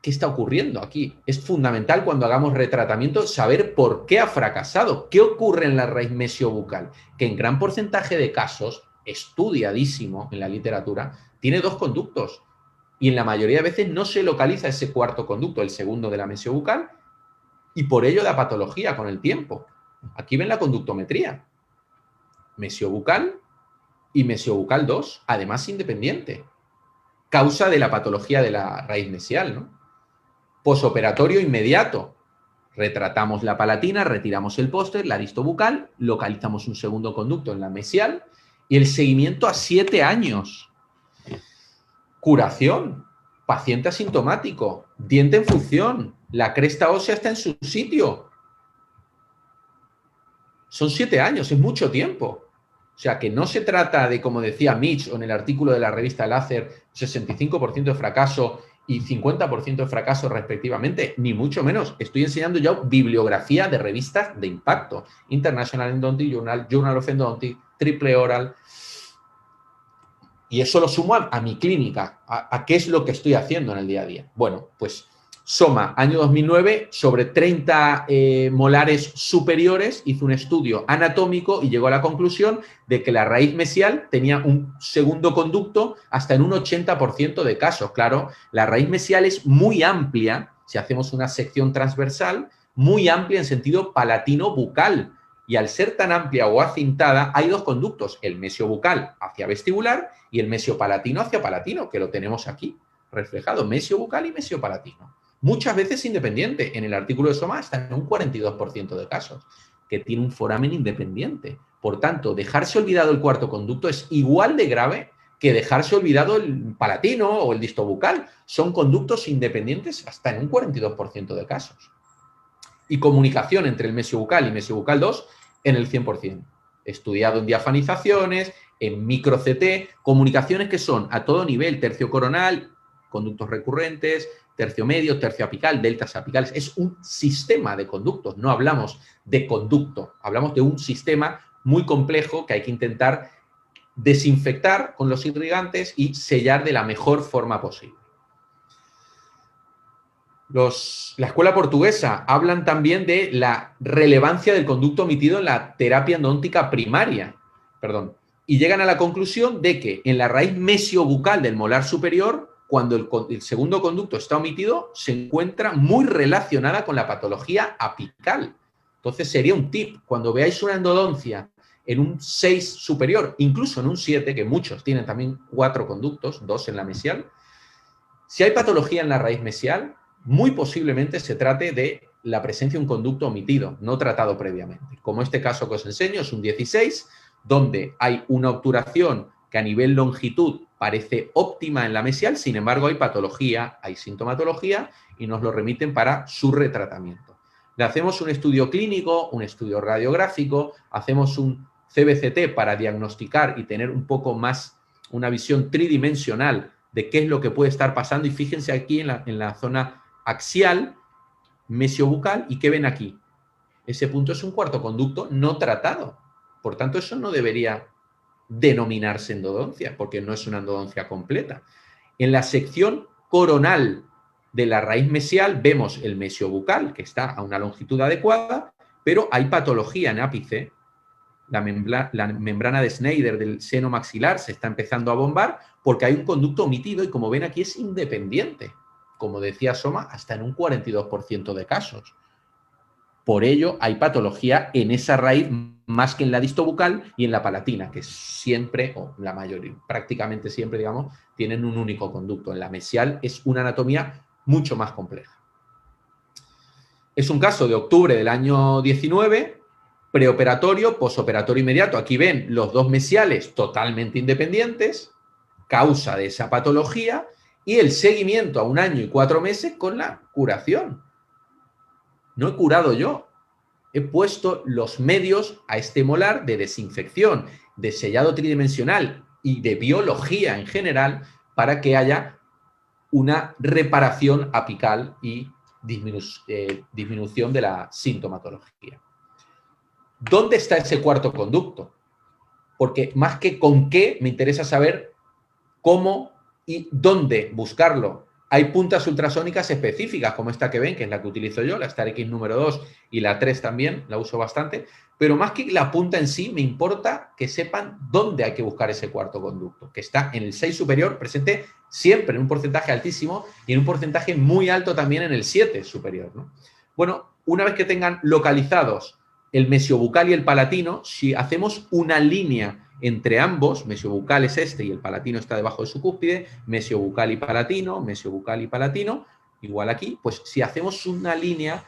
¿qué está ocurriendo aquí? Es fundamental cuando hagamos retratamiento saber por qué ha fracasado, qué ocurre en la raíz mesiobucal, que en gran porcentaje de casos, estudiadísimo en la literatura, tiene 2 conductos y en la mayoría de veces no se localiza ese cuarto conducto, el segundo de la mesiobucal, y por ello da patología con el tiempo. Aquí ven la conductometría, mesiobucal y mesiobucal 2, además independiente, causa de la patología de la raíz mesial, ¿no? Posoperatorio inmediato. Retratamos la palatina, retiramos el póster, la distobucal, localizamos un segundo conducto en la mesial y el seguimiento a 7 años. Curación. Paciente asintomático. Diente en función. La cresta ósea está en su sitio. Son 7 años, es mucho tiempo. O sea, que no se trata de, como decía Mitch o en el artículo de la revista Láser, 65% de fracaso y 50% de fracaso respectivamente, ni mucho menos. Estoy enseñando ya bibliografía de revistas de impacto. International Endodontic Journal, Journal of Endodontics, Triple Oral. Y eso lo sumo a mi clínica, a qué es lo que estoy haciendo en el día a día. Bueno, pues Soma, año 2009, sobre 30 molares superiores, hizo un estudio anatómico y llegó a la conclusión de que la raíz mesial tenía un segundo conducto hasta en un 80% de casos. Claro, la raíz mesial es muy amplia, si hacemos una sección transversal, muy amplia en sentido palatino-bucal. Y al ser tan amplia o acintada, hay 2 conductos, el mesiobucal hacia vestibular y el mesiopalatino hacia palatino, que lo tenemos aquí reflejado, mesiobucal y mesiopalatino. Muchas veces independiente. En el artículo de Soma está en un 42% de casos, que tiene un foramen independiente. Por tanto, dejarse olvidado el cuarto conducto es igual de grave que dejarse olvidado el palatino o el distobucal. Son conductos independientes hasta en un 42% de casos. Y comunicación entre el mesiobucal y mesiobucal 2 en el 100%. Estudiado en diafanizaciones, en micro-CT, comunicaciones que son a todo nivel, tercio coronal, conductos recurrentes, tercio medio, tercio apical, deltas apicales. Es un sistema de conductos, no hablamos de conducto, hablamos de un sistema muy complejo que hay que intentar desinfectar con los irrigantes y sellar de la mejor forma posible. La escuela portuguesa hablan también de la relevancia del conducto omitido en la terapia endodóntica primaria, y llegan a la conclusión de que en la raíz mesiobucal del molar superior, cuando el segundo conducto está omitido, se encuentra muy relacionada con la patología apical. Entonces sería un tip, cuando veáis una endodoncia en un 6 superior, incluso en un 7, que muchos tienen también 4 conductos, 2 en la mesial, si hay patología en la raíz mesial, muy posiblemente se trate de la presencia de un conducto omitido, no tratado previamente. Como este caso que os enseño, es un 16, donde hay una obturación que a nivel longitud parece óptima en la mesial, sin embargo hay patología, hay sintomatología y nos lo remiten para su retratamiento. Le hacemos un estudio clínico, un estudio radiográfico, hacemos un CBCT para diagnosticar y tener un poco más una visión tridimensional de qué es lo que puede estar pasando y fíjense aquí en la zona axial, mesiobucal, y ¿qué ven aquí? Ese punto es un cuarto conducto no tratado. Por tanto, eso no debería denominarse endodoncia, porque no es una endodoncia completa. En la sección coronal de la raíz mesial vemos el mesiobucal, que está a una longitud adecuada, pero hay patología en ápice la membrana de Schneider del seno maxilar se está empezando a bombar porque hay un conducto omitido y, como ven aquí, es independiente. Como decía Soma, hasta en un 42% de casos. Por ello, hay patología en esa raíz más que en la distobucal y en la palatina, que siempre, o la mayoría, prácticamente siempre, digamos, tienen un único conducto. En la mesial es una anatomía mucho más compleja. Es un caso de octubre del año 19, preoperatorio, posoperatorio inmediato. Aquí ven los dos mesiales totalmente independientes, causa de esa patología, y el seguimiento a 1 año y 4 meses con la curación. No he curado yo, he puesto los medios a este molar de desinfección, de sellado tridimensional y de biología en general para que haya una reparación apical y disminución de la sintomatología. ¿Dónde está ese cuarto conducto? Porque más que con qué, me interesa saber cómo y dónde buscarlo. Hay puntas ultrasónicas específicas, como esta que ven, que es la que utilizo yo, la Star X número 2 y la 3 también, la uso bastante, pero más que la punta en sí, me importa que sepan dónde hay que buscar ese cuarto conducto, que está en el 6 superior, presente siempre en un porcentaje altísimo y en un porcentaje muy alto también en el 7 superior, ¿no? Bueno, una vez que tengan localizados el mesiobucal y el palatino, si hacemos una línea entre ambos, mesiobucal es este y el palatino está debajo de su cúspide, mesiobucal y palatino, igual aquí, pues si hacemos una línea,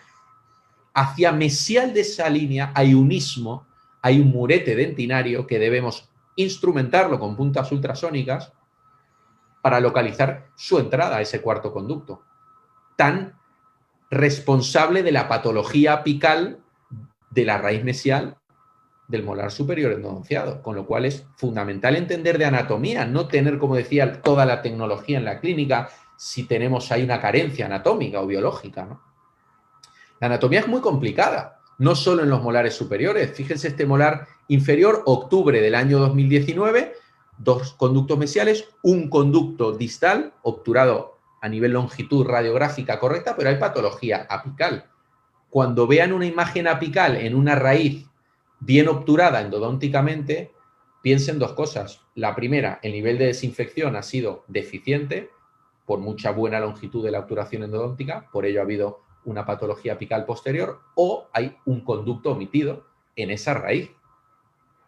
hacia mesial de esa línea hay un istmo, hay un murete dentinario que debemos instrumentarlo con puntas ultrasónicas para localizar su entrada a ese cuarto conducto, tan responsable de la patología apical de la raíz mesial del molar superior endodonciado, con lo cual es fundamental entender de anatomía, no tener, como decía, toda la tecnología en la clínica si tenemos ahí una carencia anatómica o biológica, ¿no? La anatomía es muy complicada, no solo en los molares superiores. Fíjense este molar inferior, octubre del año 2019, 2 conductos mesiales, un conducto distal, obturado a nivel longitud radiográfica correcta, pero hay patología apical. Cuando vean una imagen apical en una raíz bien obturada endodónticamente, piensen 2 cosas. La primera, el nivel de desinfección ha sido deficiente por mucha buena longitud de la obturación endodóntica, por ello ha habido una patología apical posterior, o hay un conducto omitido en esa raíz.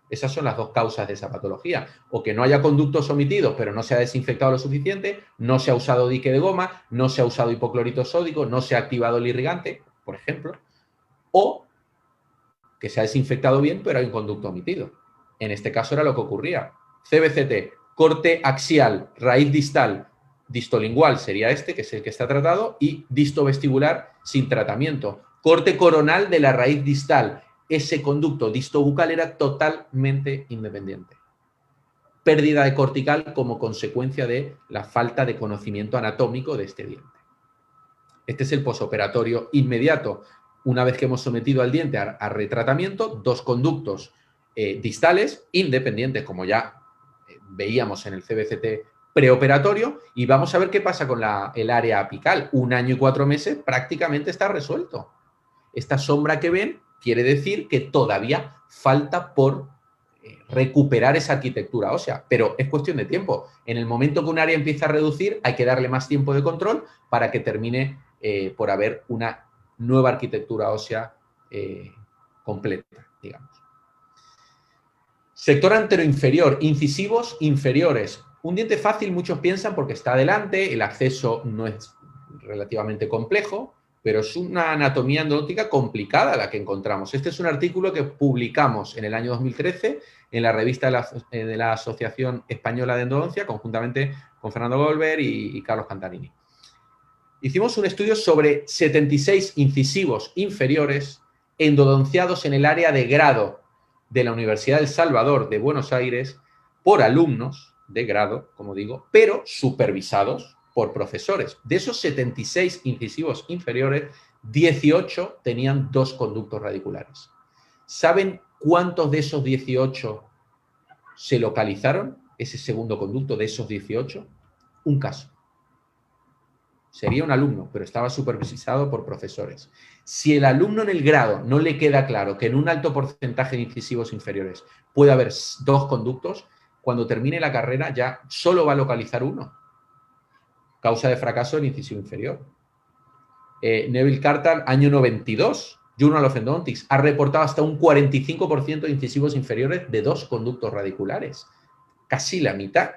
Esas son las 2 causas de esa patología. O que no haya conductos omitidos, pero no se ha desinfectado lo suficiente, no se ha usado dique de goma, no se ha usado hipoclorito sódico, no se ha activado el irrigante, por ejemplo, o que se ha desinfectado bien, pero hay un conducto omitido. En este caso era lo que ocurría. CBCT, corte axial, raíz distal, distolingual sería este, que es el que está tratado, y distovestibular sin tratamiento. Corte coronal de la raíz distal. Ese conducto distobucal era totalmente independiente. Pérdida de cortical como consecuencia de la falta de conocimiento anatómico de este diente. Este es el posoperatorio inmediato. Una vez que hemos sometido al diente a retratamiento, 2 conductos distales independientes, como ya veíamos en el CBCT preoperatorio, y vamos a ver qué pasa con el área apical. 1 año y 4 meses prácticamente está resuelto. Esta sombra que ven quiere decir que todavía falta por recuperar esa arquitectura ósea, pero es cuestión de tiempo. En el momento que un área empieza a reducir, hay que darle más tiempo de control para que termine por haber una nueva arquitectura ósea completa, digamos. Sector anteroinferior, incisivos inferiores. Un diente fácil, muchos piensan, porque está adelante, el acceso no es relativamente complejo, pero es una anatomía endodóntica complicada la que encontramos. Este es un artículo que publicamos en el año 2013 en la revista de la Asociación Española de Endodoncia, conjuntamente con Fernando Goldberg y Carlos Cantarini. Hicimos un estudio sobre 76 incisivos inferiores endodonciados en el área de grado de la Universidad del Salvador de Buenos Aires por alumnos de grado, como digo, pero supervisados por profesores. De esos 76 incisivos inferiores, 18 tenían 2 conductos radiculares. ¿Saben cuántos de esos 18 se localizaron? Ese segundo conducto de esos 18, un caso. sería un alumno, pero estaba supervisado por profesores. Si el alumno en el grado no le queda claro que en un alto porcentaje de incisivos inferiores puede haber 2 conductos, cuando termine la carrera ya solo va a localizar uno. Causa de fracaso del incisivo inferior. Neville Carter, año 92, Journal of Endodontics, ha reportado hasta un 45% de incisivos inferiores de 2 conductos radiculares. Casi la mitad.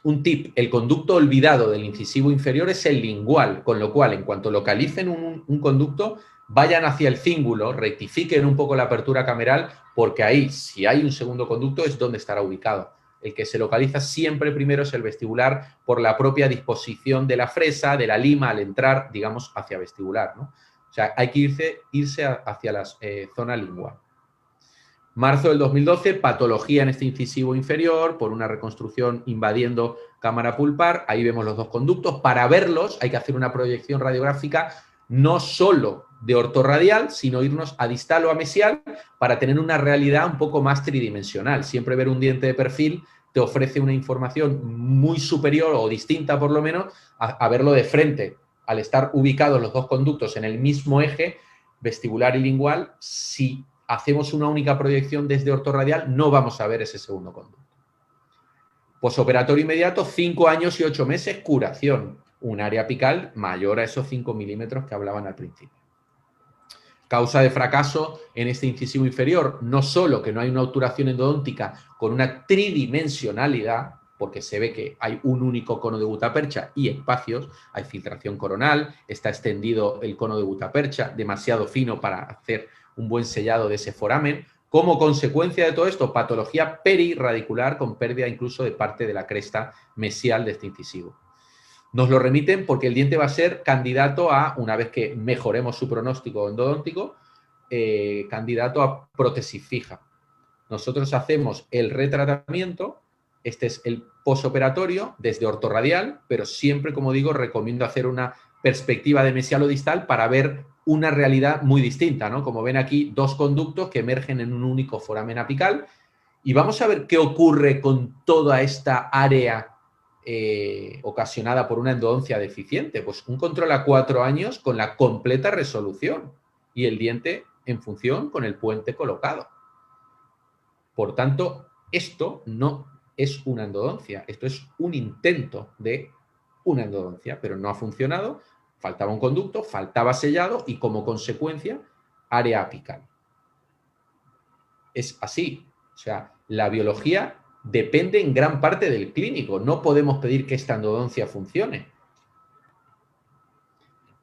Un tip, el conducto olvidado del incisivo inferior es el lingual, con lo cual, en cuanto localicen un conducto, vayan hacia el cíngulo, rectifiquen un poco la apertura cameral, porque ahí, si hay un segundo conducto, es donde estará ubicado. El que se localiza siempre primero es el vestibular por la propia disposición de la fresa, de la lima al entrar, digamos, hacia vestibular, ¿no? O sea, hay que irse hacia la zona lingual. Marzo del 2012, patología en este incisivo inferior por una reconstrucción invadiendo cámara pulpar. Ahí vemos los 2 conductos. Para verlos hay que hacer una proyección radiográfica no solo de ortorradial, sino irnos a distal o a mesial para tener una realidad un poco más tridimensional. Siempre ver un diente de perfil te ofrece una información muy superior o distinta por lo menos a verlo de frente. Al estar ubicados los 2 conductos en el mismo eje, vestibular y lingual, si hacemos una única proyección desde ortorradial, no vamos a ver ese segundo conducto. Posoperatorio inmediato, 5 años y 8 meses, curación. Un área apical mayor a esos 5 milímetros que hablaban al principio. Causa de fracaso en este incisivo inferior, no solo que no hay una obturación endodóntica con una tridimensionalidad, porque se ve que hay un único cono de gutapercha y espacios, hay filtración coronal, está extendido el cono de gutapercha, demasiado fino para hacer un buen sellado de ese foramen. Como consecuencia de todo esto, patología perirradicular con pérdida incluso de parte de la cresta mesial de este incisivo. Nos lo remiten porque el diente va a ser candidato a, una vez que mejoremos su pronóstico endodóntico, candidato a prótesis fija. Nosotros hacemos el retratamiento, este es el posoperatorio desde ortorradial, pero siempre, como digo, recomiendo hacer una perspectiva de mesial o distal para ver una realidad muy distinta, ¿no? Como ven aquí, 2 conductos que emergen en un único foramen apical. Y vamos a ver qué ocurre con toda esta área ocasionada por una endodoncia deficiente. Pues un control a 4 años con la completa resolución y el diente en función con el puente colocado. Por tanto, esto no es una endodoncia, esto es un intento de una endodoncia, pero no ha funcionado, faltaba un conducto, faltaba sellado y como consecuencia, área apical. Es así, o sea, la biología depende en gran parte del clínico, no podemos pedir que esta endodoncia funcione.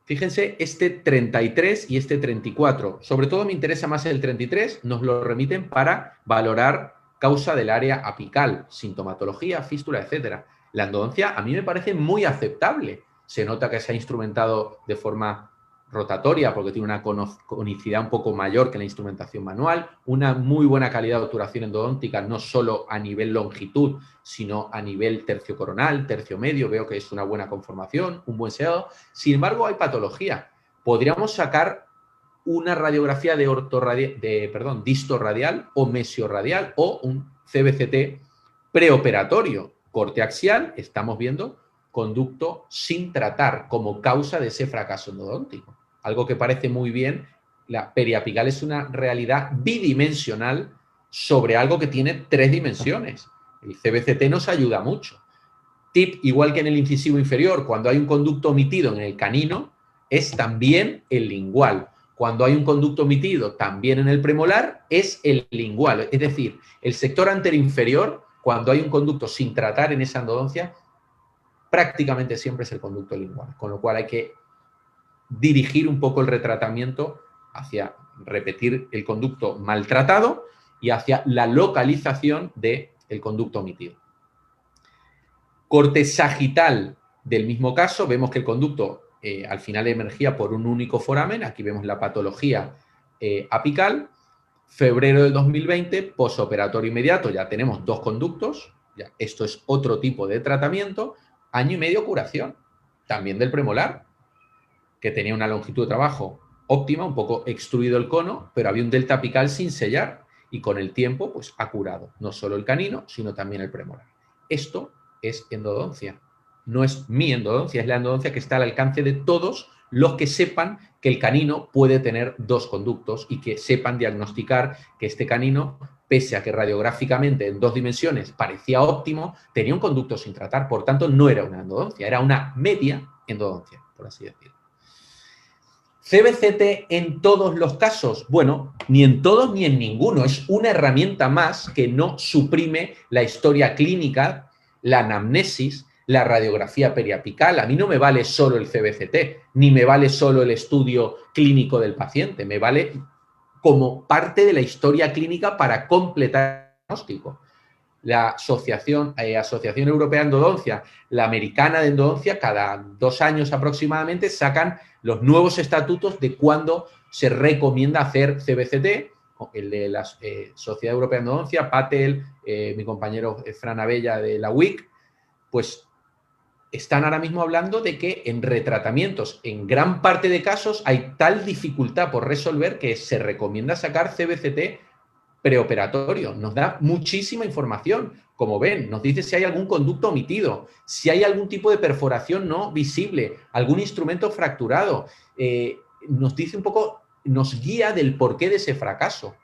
Fíjense, este 33 y este 34, sobre todo me interesa más el 33, nos lo remiten para valorar causa del área apical, sintomatología, fístula, etc. La endodoncia a mí me parece muy aceptable. Se nota que se ha instrumentado de forma rotatoria porque tiene una conicidad un poco mayor que la instrumentación manual, una muy buena calidad de obturación endodóntica, no solo a nivel longitud, sino a nivel tercio coronal, tercio medio, veo que es una buena conformación, un buen sellado. Sin embargo, hay patología. Podríamos sacar una radiografía de distorradial o mesiorradial o un CBCT preoperatorio. Corte axial, estamos viendo conducto sin tratar como causa de ese fracaso endodóntico. Algo que parece muy bien, la periapical es una realidad bidimensional sobre algo que tiene 3 dimensiones. El CBCT nos ayuda mucho. Tip, igual que en el incisivo inferior, cuando hay un conducto omitido en el canino, es también el lingual. Cuando hay un conducto omitido también en el premolar, es el lingual. Es decir, el sector anteroinferior, cuando hay un conducto sin tratar en esa endodoncia, prácticamente siempre es el conducto lingual. Con lo cual hay que dirigir un poco el retratamiento hacia repetir el conducto maltratado y hacia la localización del conducto omitido. Corte sagital del mismo caso, vemos que el conducto al final emergía por un único foramen, aquí vemos la patología apical. Febrero del 2020, posoperatorio inmediato, ya tenemos 2 conductos, ya, esto es otro tipo de tratamiento, año y medio curación, también del premolar, que tenía una longitud de trabajo óptima, un poco extruido el cono, pero había un delta apical sin sellar y con el tiempo pues ha curado no solo el canino, sino también el premolar. Esto es endodoncia. No es mi endodoncia, es la endodoncia que está al alcance de todos los que sepan que el canino puede tener dos conductos y que sepan diagnosticar que este canino, pese a que radiográficamente en 2 dimensiones parecía óptimo, tenía un conducto sin tratar. Por tanto, no era una endodoncia, era una media endodoncia, por así decirlo. ¿CBCT en todos los casos? Bueno, ni en todos ni en ninguno. Es una herramienta más que no suprime la historia clínica, la anamnesis, la radiografía periapical. A mí no me vale solo el CBCT, ni me vale solo el estudio clínico del paciente. Me vale como parte de la historia clínica para completar el diagnóstico. La Asociación Europea de Endodoncia, la Americana de Endodoncia, cada 2 años aproximadamente sacan los nuevos estatutos de cuándo se recomienda hacer CBCT. El de la Sociedad Europea de Endodoncia, Patel, mi compañero Fran Abella de la UIC, pues están ahora mismo hablando de que en retratamientos, en gran parte de casos, hay tal dificultad por resolver que se recomienda sacar CBCT preoperatorio. Nos da muchísima información. Como ven, nos dice si hay algún conducto omitido, si hay algún tipo de perforación no visible, algún instrumento fracturado. Nos dice un poco, nos guía del porqué de ese fracaso,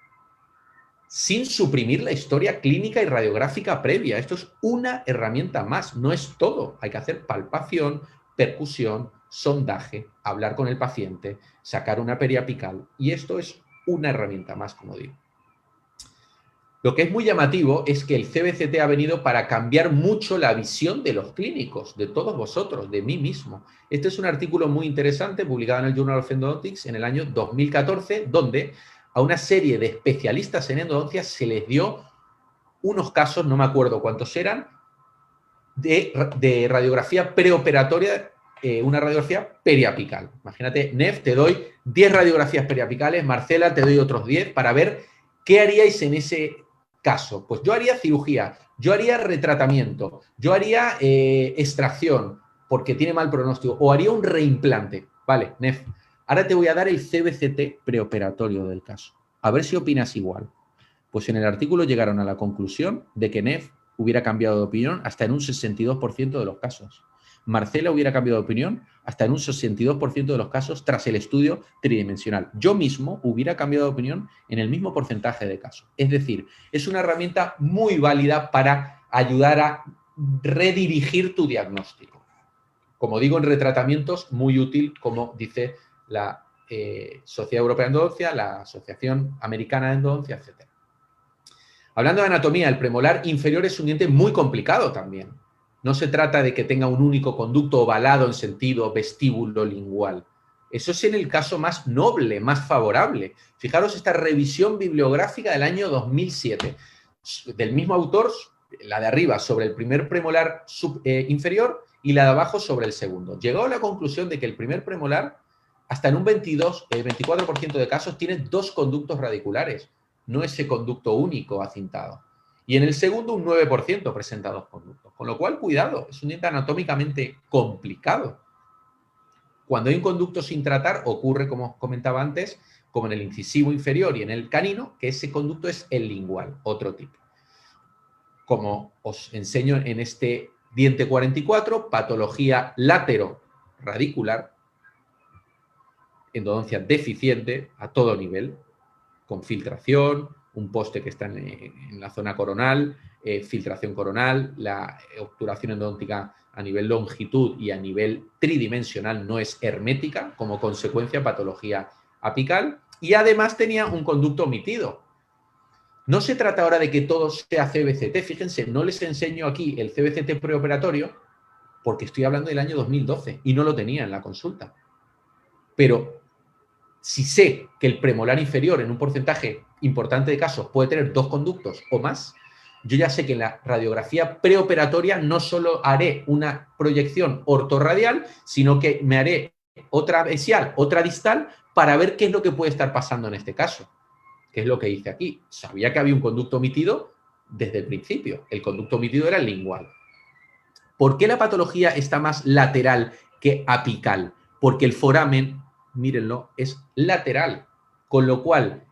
sin suprimir la historia clínica y radiográfica previa. Esto es una herramienta más, no es todo. Hay que hacer palpación, percusión, sondaje, hablar con el paciente, sacar una periapical, y esto es una herramienta más, como digo. Lo que es muy llamativo es que el CBCT ha venido para cambiar mucho la visión de los clínicos, de todos vosotros, de mí mismo. Este es un artículo muy interesante publicado en el Journal of Endodontics en el año 2014, donde a una serie de especialistas en endodoncia se les dio unos casos, no me acuerdo cuántos eran, de radiografía preoperatoria, una radiografía periapical. Imagínate, Nef, te doy 10 radiografías periapicales, Marcela, te doy otros 10 para ver qué haríais en ese caso. Pues yo haría cirugía, yo haría retratamiento, yo haría extracción porque tiene mal pronóstico, o haría un reimplante. Vale, Nef, ahora te voy a dar el CBCT preoperatorio del caso. A ver si opinas igual. Pues en el artículo llegaron a la conclusión de que Nef hubiera cambiado de opinión hasta en un 62% de los casos. Marcela hubiera cambiado de opinión hasta en un 62% de los casos tras el estudio tridimensional. Yo mismo hubiera cambiado de opinión en el mismo porcentaje de casos. Es decir, es una herramienta muy válida para ayudar a redirigir tu diagnóstico. Como digo, en retratamientos, muy útil, como dice la Sociedad Europea de Endodoncia, la Asociación Americana de Endodoncia, etc. Hablando de anatomía, el premolar inferior es un diente muy complicado también. No se trata de que tenga un único conducto ovalado en sentido vestíbulo-lingual. Eso es en el caso más noble, más favorable. Fijaros esta revisión bibliográfica del año 2007, del mismo autor, la de arriba sobre el primer premolar inferior y la de abajo sobre el segundo. Llegó a la conclusión de que el primer premolar, hasta en un 24% de casos, tiene 2 conductos radiculares, no ese conducto único acintado. Y en el segundo un 9% presenta 2 conductos. Con lo cual, cuidado, es un diente anatómicamente complicado. Cuando hay un conducto sin tratar, ocurre, como os comentaba antes, como en el incisivo inferior y en el canino, que ese conducto es el lingual, otro tipo. Como os enseño en este diente 44, patología látero-radicular, endodoncia deficiente a todo nivel, con filtración, un poste que está en la zona coronal, filtración coronal, la obturación endodóntica a nivel longitud y a nivel tridimensional no es hermética, como consecuencia patología apical, y además tenía un conducto omitido. No se trata ahora de que todo sea CBCT, fíjense, no les enseño aquí el CBCT preoperatorio porque estoy hablando del año 2012 y no lo tenía en la consulta. Pero si sé que el premolar inferior en un porcentaje importante de casos puede tener 2 conductos o más, yo ya sé que en la radiografía preoperatoria no solo haré una proyección ortorradial, sino que me haré otra mesial, otra distal, para ver qué es lo que puede estar pasando en este caso. ¿Qué es lo que hice aquí? Sabía que había un conducto omitido desde el principio. El conducto omitido era el lingual. ¿Por qué la patología está más lateral que apical? Porque el foramen, mírenlo, es lateral, con lo cual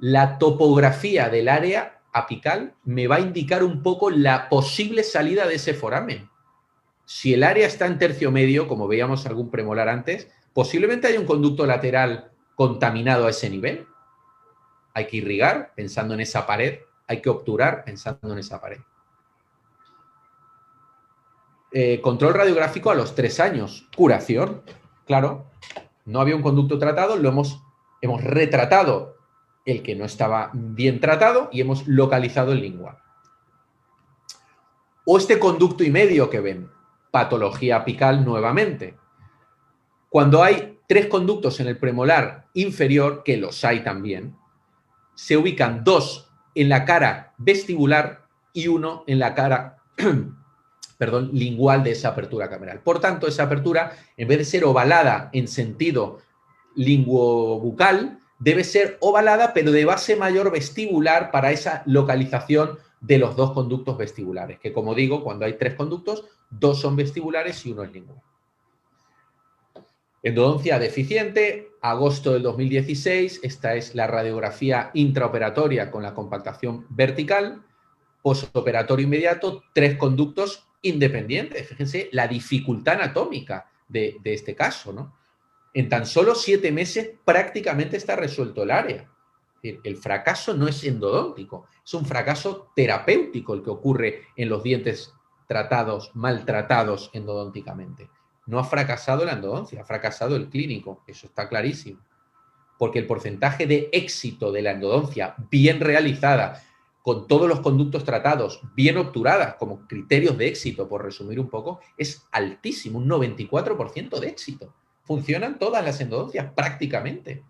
la topografía del área apical me va a indicar un poco la posible salida de ese foramen. Si el área está en tercio medio, como veíamos algún premolar antes, posiblemente haya un conducto lateral contaminado a ese nivel. Hay que irrigar pensando en esa pared, hay que obturar pensando en esa pared. Control radiográfico a los 3 años. Curación, claro. No había un conducto tratado, hemos retratado el que no estaba bien tratado y hemos localizado el lingual. O este conducto y medio que ven, patología apical nuevamente. Cuando hay 3 conductos en el premolar inferior, que los hay también, se ubican 2 en la cara vestibular y 1 en la cara lingual de esa apertura cameral. Por tanto, esa apertura, en vez de ser ovalada en sentido linguobucal, debe ser ovalada, pero de base mayor vestibular para esa localización de los 2 conductos vestibulares, que como digo, cuando hay 3 conductos, 2 son vestibulares y 1 es lingual. Endodoncia deficiente, agosto del 2016, esta es la radiografía intraoperatoria con la compactación vertical, postoperatorio inmediato, 3 conductos independientes. Fíjense la dificultad anatómica de este caso, ¿no? En tan solo 7 meses prácticamente está resuelto el área. El fracaso no es endodóntico, es un fracaso terapéutico el que ocurre en los dientes tratados, maltratados endodónticamente. No ha fracasado la endodoncia, ha fracasado el clínico, eso está clarísimo. Porque el porcentaje de éxito de la endodoncia bien realizada, con todos los conductos tratados, bien obturadas como criterios de éxito, por resumir un poco, es altísimo, un 94% de éxito. Funcionan todas las endodoncias prácticamente.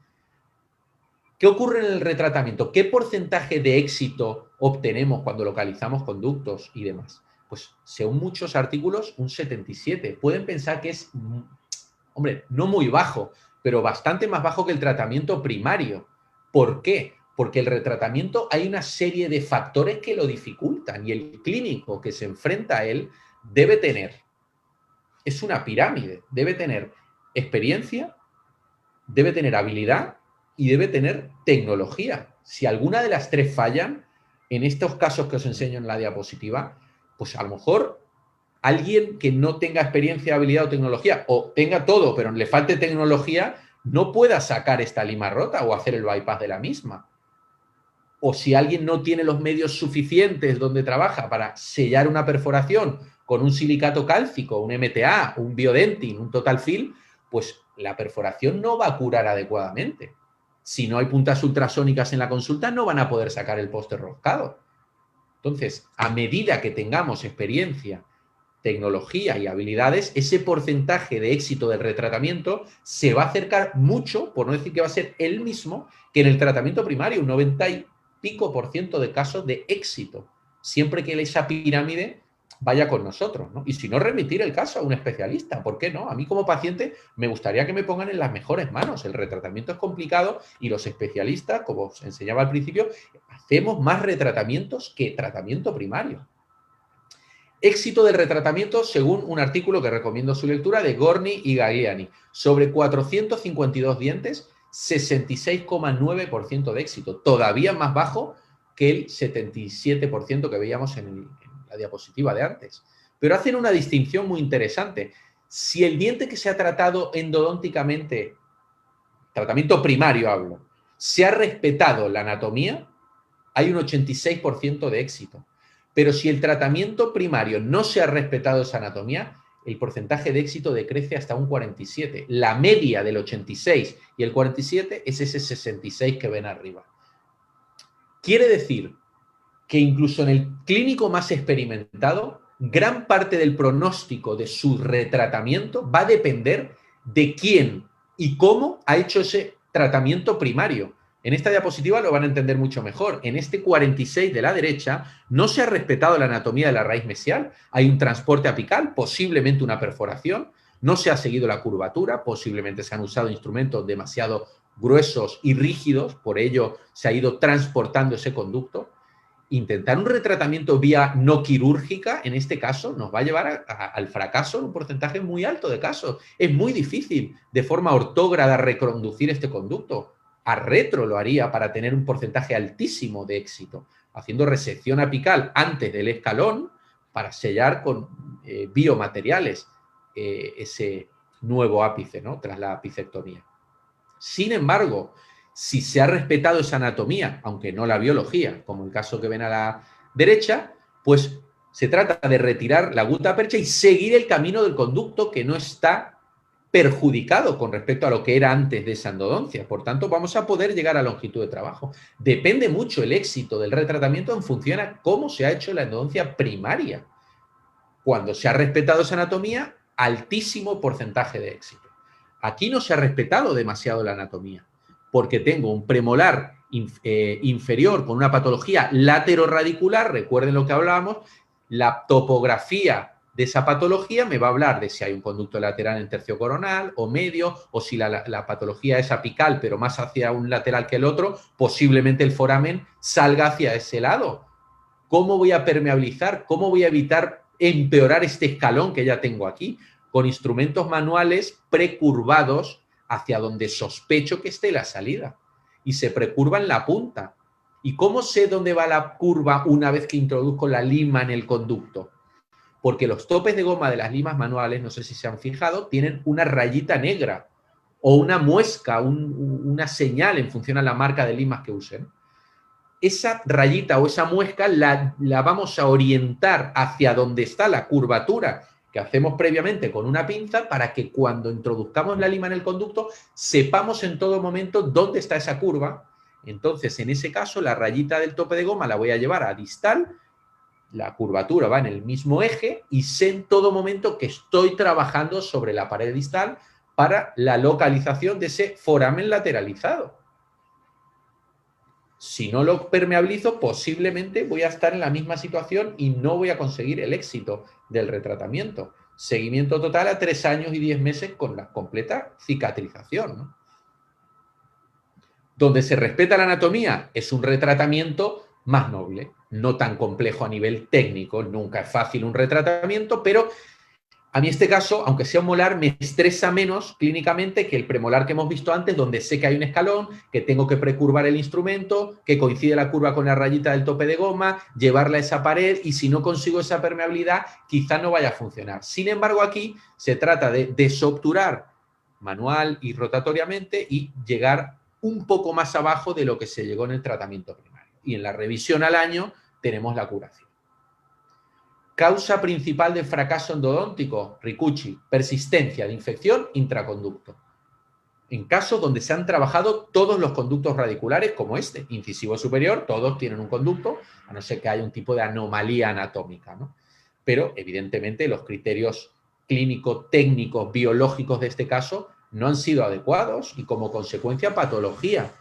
¿Qué ocurre en el retratamiento? ¿Qué porcentaje de éxito obtenemos cuando localizamos conductos y demás? Pues según muchos artículos, un 77. Pueden pensar que es, hombre, no muy bajo, pero bastante más bajo que el tratamiento primario. ¿Por qué? Porque el retratamiento hay una serie de factores que lo dificultan y el clínico que se enfrenta a él debe tener, es una pirámide, debe tener experiencia, debe tener habilidad y debe tener tecnología. Si alguna de las 3 fallan, en estos casos que os enseño en la diapositiva, pues a lo mejor alguien que no tenga experiencia, habilidad o tecnología, o tenga todo, pero le falte tecnología, no pueda sacar esta lima rota o hacer el bypass de la misma. O si alguien no tiene los medios suficientes donde trabaja para sellar una perforación con un silicato cálcico, un MTA, un biodentin, un total fill, pues la perforación no va a curar adecuadamente. Si no hay puntas ultrasónicas en la consulta, no van a poder sacar el póster roscado. Entonces, a medida que tengamos experiencia, tecnología y habilidades, ese porcentaje de éxito del retratamiento se va a acercar mucho, por no decir que va a ser el mismo, que en el tratamiento primario, un 90 y pico % de casos de éxito, siempre que esa pirámide vaya con nosotros, ¿no? Y si no, remitir el caso a un especialista, ¿por qué no? A mí como paciente me gustaría que me pongan en las mejores manos. El retratamiento es complicado y los especialistas, como os enseñaba al principio, hacemos más retratamientos que tratamiento primario. Éxito del retratamiento según un artículo que recomiendo su lectura de Gorni y Gagliani. Sobre 452 dientes, 66,9% de éxito. Todavía más bajo que el 77% que veíamos en la diapositiva de antes. Pero hacen una distinción muy interesante. Si el diente que se ha tratado endodónticamente, tratamiento primario hablo, se ha respetado la anatomía, hay un 86% de éxito. Pero si el tratamiento primario no se ha respetado esa anatomía, el porcentaje de éxito decrece hasta un 47. La media del 86 y el 47 es ese 66 que ven arriba. Quiere decir que incluso en el clínico más experimentado, gran parte del pronóstico de su retratamiento va a depender de quién y cómo ha hecho ese tratamiento primario. En esta diapositiva lo van a entender mucho mejor. En este 46 de la derecha no se ha respetado la anatomía de la raíz mesial. Hay un transporte apical, posiblemente una perforación. No se ha seguido la curvatura, posiblemente se han usado instrumentos demasiado gruesos y rígidos, por ello se ha ido transportando ese conducto. Intentar un retratamiento vía no quirúrgica, en este caso, nos va a llevar al fracaso en un porcentaje muy alto de casos. Es muy difícil de forma ortógrada reconducir este conducto. A retro lo haría para tener un porcentaje altísimo de éxito, haciendo resección apical antes del escalón, para sellar con biomateriales ese nuevo ápice, ¿no? Tras la apicectomía. Sin embargo, si se ha respetado esa anatomía, aunque no la biología, como el caso que ven a la derecha, pues se trata de retirar la gutapercha y seguir el camino del conducto que no está perjudicado con respecto a lo que era antes de esa endodoncia. Por tanto, vamos a poder llegar a longitud de trabajo. Depende mucho el éxito del retratamiento en función a cómo se ha hecho la endodoncia primaria. Cuando se ha respetado esa anatomía, altísimo porcentaje de éxito. Aquí no se ha respetado demasiado la anatomía, porque tengo un premolar inferior con una patología lateroradicular, recuerden lo que hablábamos, la topografía de esa patología me va a hablar de si hay un conducto lateral en tercio coronal o medio, o si la patología es apical, pero más hacia un lateral que el otro, posiblemente el foramen salga hacia ese lado. ¿Cómo voy a permeabilizar? ¿Cómo voy a evitar empeorar este escalón que ya tengo aquí? Con instrumentos manuales precurvados hacia donde sospecho que esté la salida. Y se precurva en la punta. ¿Y cómo sé dónde va la curva una vez que introduzco la lima en el conducto? Porque los topes de goma de las limas manuales, no sé si se han fijado, tienen una rayita negra o una muesca, una señal en función a la marca de limas que usen. Esa rayita o esa muesca la vamos a orientar hacia donde está la curvatura que hacemos previamente con una pinza para que cuando introduzcamos la lima en el conducto sepamos en todo momento dónde está esa curva. Entonces, en ese caso, la rayita del tope de goma la voy a llevar a distal, la curvatura va en el mismo eje y sé en todo momento que estoy trabajando sobre la pared distal para la localización de ese foramen lateralizado. Si no lo permeabilizo, posiblemente voy a estar en la misma situación y no voy a conseguir el éxito del retratamiento. Seguimiento total a 3 años y 10 meses con la completa cicatrización, ¿no? Donde se respeta la anatomía es un retratamiento más noble, no tan complejo a nivel técnico. Nunca es fácil un retratamiento, pero a mí este caso, aunque sea un molar, me estresa menos clínicamente que el premolar que hemos visto antes, donde sé que hay un escalón, que tengo que precurvar el instrumento, que coincide la curva con la rayita del tope de goma, llevarla a esa pared y si no consigo esa permeabilidad, quizá no vaya a funcionar. Sin embargo, aquí se trata de desobturar manual y rotatoriamente y llegar un poco más abajo de lo que se llegó en el tratamiento primario. Y en la revisión al año tenemos la curación. Causa principal de fracaso endodóntico, Ricucci, persistencia de infección intraconducto. En casos donde se han trabajado todos los conductos radiculares, como este, incisivo superior, todos tienen un conducto, a no ser que haya un tipo de anomalía anatómica, ¿no? Pero, evidentemente, los criterios clínicos, técnicos, biológicos de este caso no han sido adecuados y, como consecuencia, patología.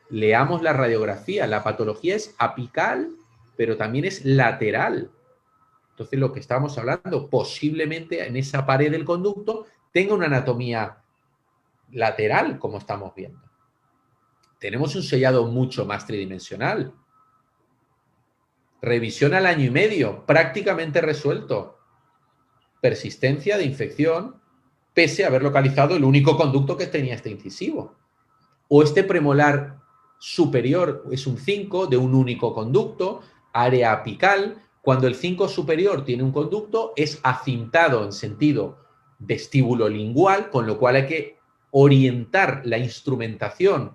Leamos la radiografía. La patología es apical, pero también es lateral. Entonces, lo que estamos hablando, posiblemente en esa pared del conducto tenga una anatomía lateral, como estamos viendo. Tenemos un sellado mucho más tridimensional. Revisión al año y medio, prácticamente resuelto. Persistencia de infección, pese a haber localizado el único conducto que tenía este incisivo. O este premolar superior es un 5 de un único conducto, área apical. Cuando el 5 superior tiene un conducto, es acintado en sentido vestíbulo-lingual, con lo cual hay que orientar la instrumentación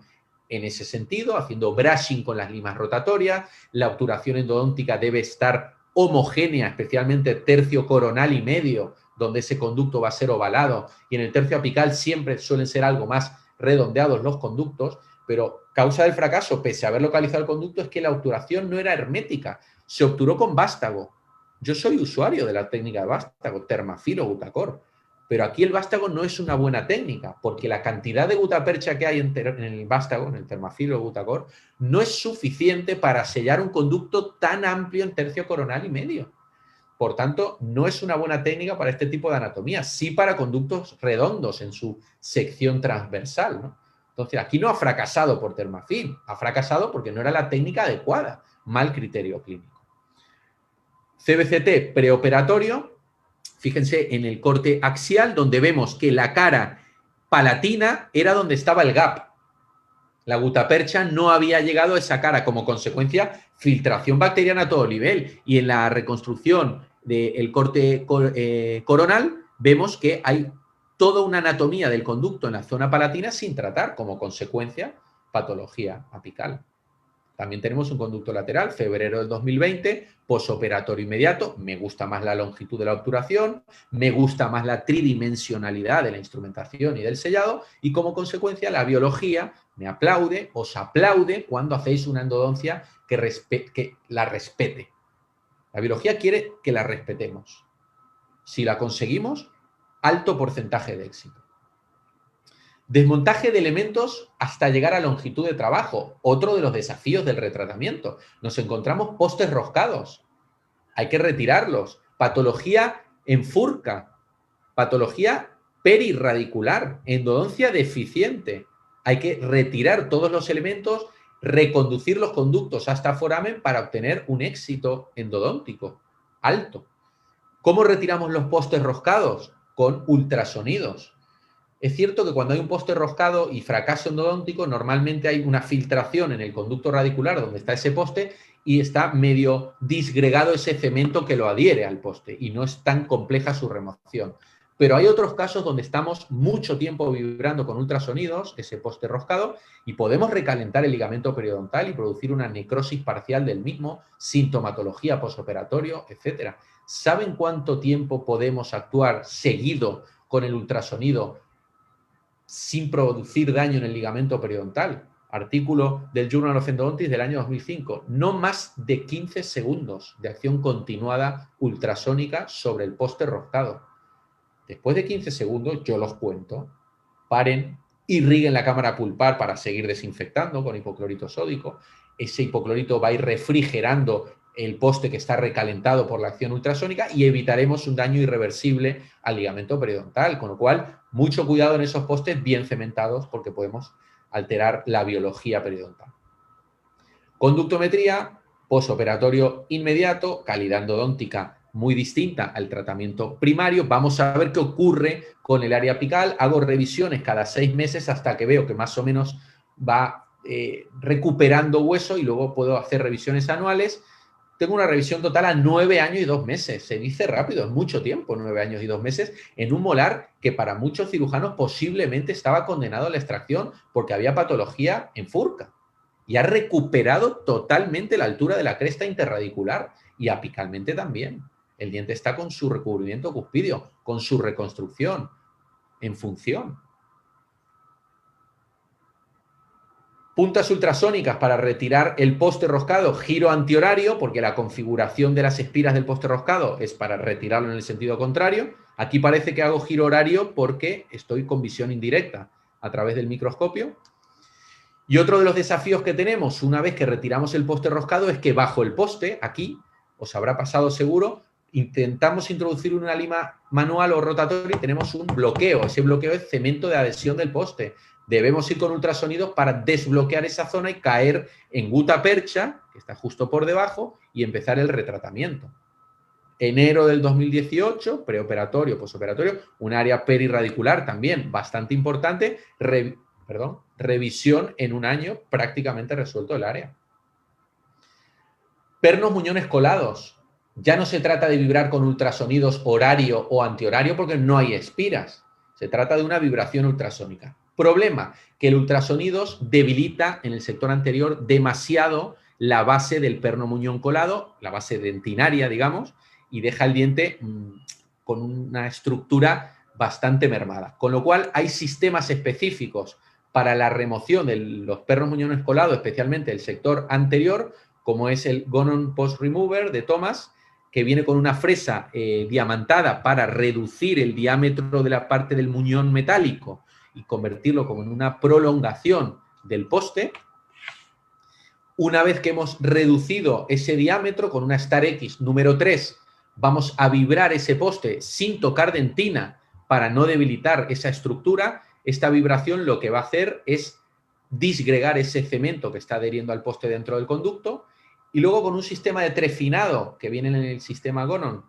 en ese sentido, haciendo brushing con las limas rotatorias. La obturación endodóntica debe estar homogénea, especialmente tercio coronal y medio, donde ese conducto va a ser ovalado, y en el tercio apical siempre suelen ser algo más redondeados los conductos, pero causa del fracaso, pese a haber localizado el conducto, es que la obturación no era hermética. Se obturó con vástago. Yo soy usuario de la técnica de vástago, Thermafil o Gutacor, pero aquí el vástago no es una buena técnica, porque la cantidad de gutapercha que hay en el vástago, en el Thermafil o Gutacor, no es suficiente para sellar un conducto tan amplio en tercio coronal y medio. Por tanto, no es una buena técnica para este tipo de anatomía, sí para conductos redondos en su sección transversal, ¿no? Entonces, aquí no ha fracasado por Thermafil, ha fracasado porque no era la técnica adecuada, mal criterio clínico. CBCT preoperatorio, fíjense en el corte axial, donde vemos que la cara palatina era donde estaba el gap. La gutapercha no había llegado a esa cara, como consecuencia, filtración bacteriana a todo nivel. Y en la reconstrucción del corte coronal, vemos que hay toda una anatomía del conducto en la zona palatina sin tratar, como consecuencia, patología apical. También tenemos un conducto lateral, febrero del 2020, posoperatorio inmediato. Me gusta más la longitud de la obturación, me gusta más la tridimensionalidad de la instrumentación y del sellado, y como consecuencia la biología me aplaude, os aplaude cuando hacéis una endodoncia que la respete. La biología quiere que la respetemos. Si la conseguimos, alto porcentaje de éxito. Desmontaje de elementos hasta llegar a longitud de trabajo. Otro de los desafíos del retratamiento. Nos encontramos postes roscados. Hay que retirarlos. Patología en furca. Patología perirradicular. Endodoncia deficiente. Hay que retirar todos los elementos, reconducir los conductos hasta foramen para obtener un éxito endodóntico alto. ¿Cómo retiramos los postes roscados? Con ultrasonidos. Es cierto que cuando hay un poste roscado y fracaso endodóntico, normalmente hay una filtración en el conducto radicular donde está ese poste y está medio disgregado ese cemento que lo adhiere al poste y no es tan compleja su remoción. Pero hay otros casos donde estamos mucho tiempo vibrando con ultrasonidos, ese poste roscado, y podemos recalentar el ligamento periodontal y producir una necrosis parcial del mismo, sintomatología posoperatorio, etc. ¿Saben cuánto tiempo podemos actuar seguido con el ultrasonido sin producir daño en el ligamento periodontal? Artículo del Journal of Endodontics del año 2005. No más de 15 segundos de acción continuada ultrasónica sobre el poste roscado. Después de 15 segundos, yo los cuento, paren, irriguen la cámara pulpar para seguir desinfectando con hipoclorito sódico. Ese hipoclorito va a ir refrigerando el poste que está recalentado por la acción ultrasónica y evitaremos un daño irreversible al ligamento periodontal, con lo cual mucho cuidado en esos postes bien cementados porque podemos alterar la biología periodontal. Conductometría, posoperatorio inmediato, calidad endodóntica muy distinta al tratamiento primario. Vamos a ver qué ocurre con el área apical. Hago revisiones cada 6 meses hasta que veo que más o menos va recuperando hueso y luego puedo hacer revisiones anuales. Tengo una revisión total a 9 años y 2 meses. Se dice rápido, es mucho tiempo, 9 años y 2 meses, en un molar que para muchos cirujanos posiblemente estaba condenado a la extracción porque había patología en furca. Y ha recuperado totalmente la altura de la cresta interradicular y apicalmente también. El diente está con su recubrimiento cuspidio, con su reconstrucción, en función. Puntas ultrasónicas para retirar el poste roscado, giro antihorario, porque la configuración de las espiras del poste roscado es para retirarlo en el sentido contrario. Aquí parece que hago giro horario porque estoy con visión indirecta a través del microscopio. Y otro de los desafíos que tenemos una vez que retiramos el poste roscado es que bajo el poste, aquí, os habrá pasado seguro, intentamos introducir una lima manual o rotatoria y tenemos un bloqueo. Ese bloqueo es cemento de adhesión del poste. Debemos ir con ultrasonidos para desbloquear esa zona y caer en gutta percha, que está justo por debajo, y empezar el retratamiento. Enero del 2018, preoperatorio, posoperatorio, un área perirradicular también bastante importante, revisión en un año, prácticamente resuelto el área. Pernos muñones colados. Ya no se trata de vibrar con ultrasonidos horario o antihorario porque no hay espiras. Se trata de una vibración ultrasónica. Problema, que el ultrasonidos debilita en el sector anterior demasiado la base del perno muñón colado, la base dentinaria, digamos, y deja el diente con una estructura bastante mermada. Con lo cual hay sistemas específicos para la remoción de los pernos muñones colados, especialmente el sector anterior, como es el Gonon Post Remover de Thomas, que viene con una fresa diamantada para reducir el diámetro de la parte del muñón metálico y convertirlo como en una prolongación del poste. Una vez que hemos reducido ese diámetro con una Star X número 3, vamos a vibrar ese poste sin tocar dentina para no debilitar esa estructura. Esta vibración lo que va a hacer es disgregar ese cemento que está adheriendo al poste dentro del conducto y luego con un sistema de trefinado que viene en el sistema Gonon,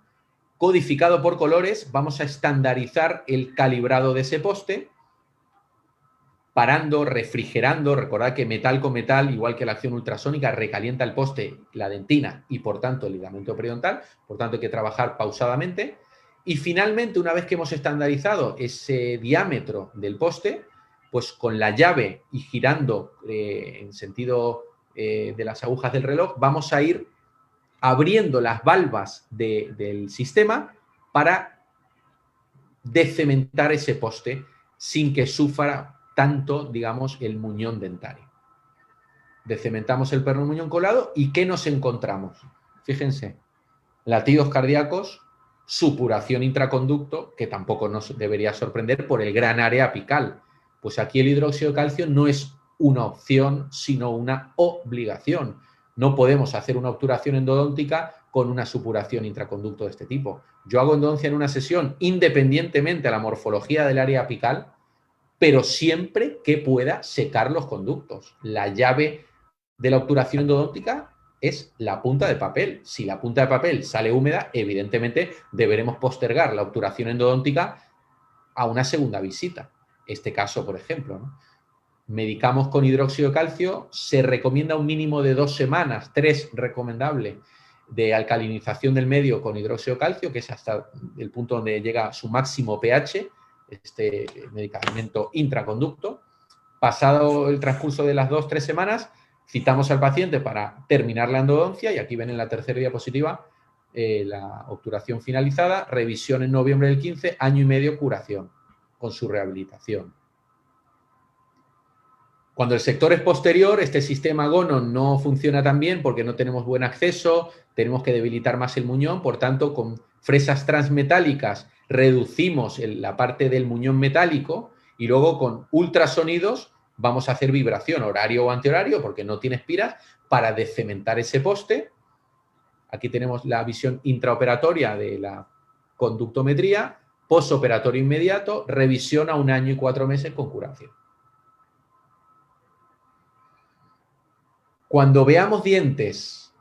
codificado por colores, vamos a estandarizar el calibrado de ese poste parando, refrigerando. Recordad que metal con metal, igual que la acción ultrasónica, recalienta el poste, la dentina y por tanto el ligamento periodontal. Por tanto hay que trabajar pausadamente. Y finalmente, una vez que hemos estandarizado ese diámetro del poste, pues con la llave y girando en sentido de las agujas del reloj, vamos a ir abriendo las valvas del sistema para descementar ese poste sin que sufra tanto, digamos, el muñón dentario. Descementamos el perno muñón colado y ¿qué nos encontramos? Fíjense, latidos cardíacos, supuración intraconducto, que tampoco nos debería sorprender por el gran área apical. Pues aquí el hidróxido de calcio no es una opción, sino una obligación. No podemos hacer una obturación endodóntica con una supuración intraconducto de este tipo. Yo hago endodoncia en una sesión independientemente a la morfología del área apical, pero siempre que pueda secar los conductos. La llave de la obturación endodóntica es la punta de papel. Si la punta de papel sale húmeda, evidentemente deberemos postergar la obturación endodóntica a una segunda visita. Este caso, por ejemplo, ¿no? Medicamos con hidróxido de calcio, se recomienda un mínimo de 2 semanas, 3 recomendable, de alcalinización del medio con hidróxido de calcio, que es hasta el punto donde llega su máximo pH, este medicamento intraconducto. Pasado el transcurso de las 2-3 semanas, citamos al paciente para terminar la endodoncia, y aquí ven en la tercera diapositiva la obturación finalizada, revisión en noviembre del 15, año y medio curación, con su rehabilitación. Cuando el sector es posterior, este sistema gono no funciona tan bien porque no tenemos buen acceso, tenemos que debilitar más el muñón, por tanto, con fresas transmetálicas reducimos la parte del muñón metálico y luego con ultrasonidos vamos a hacer vibración horario o antihorario porque no tiene espiras para descementar ese poste. Aquí tenemos la visión intraoperatoria de la conductometría, postoperatorio inmediato, revisión a 1 año y 4 meses con curación. Cuando veamos dientes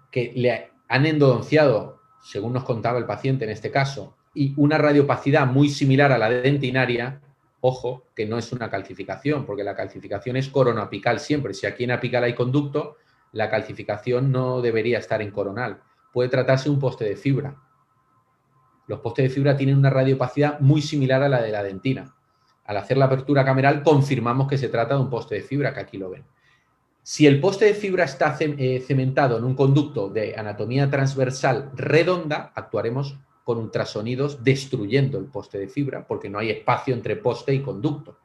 que le han endodonciado, según nos contaba el paciente en este caso, y una radiopacidad muy similar a la dentinaria, ojo, que no es una calcificación, porque la calcificación es coronoapical siempre. Si aquí en apical hay conducto, la calcificación no debería estar en coronal. Puede tratarse de un poste de fibra. Los postes de fibra tienen una radiopacidad muy similar a la de la dentina. Al hacer la apertura cameral confirmamos que se trata de un poste de fibra, que aquí lo ven. Si el poste de fibra está cementado en un conducto de anatomía transversal redonda, actuaremos con ultrasonidos destruyendo el poste de fibra porque no hay espacio entre poste y conducto.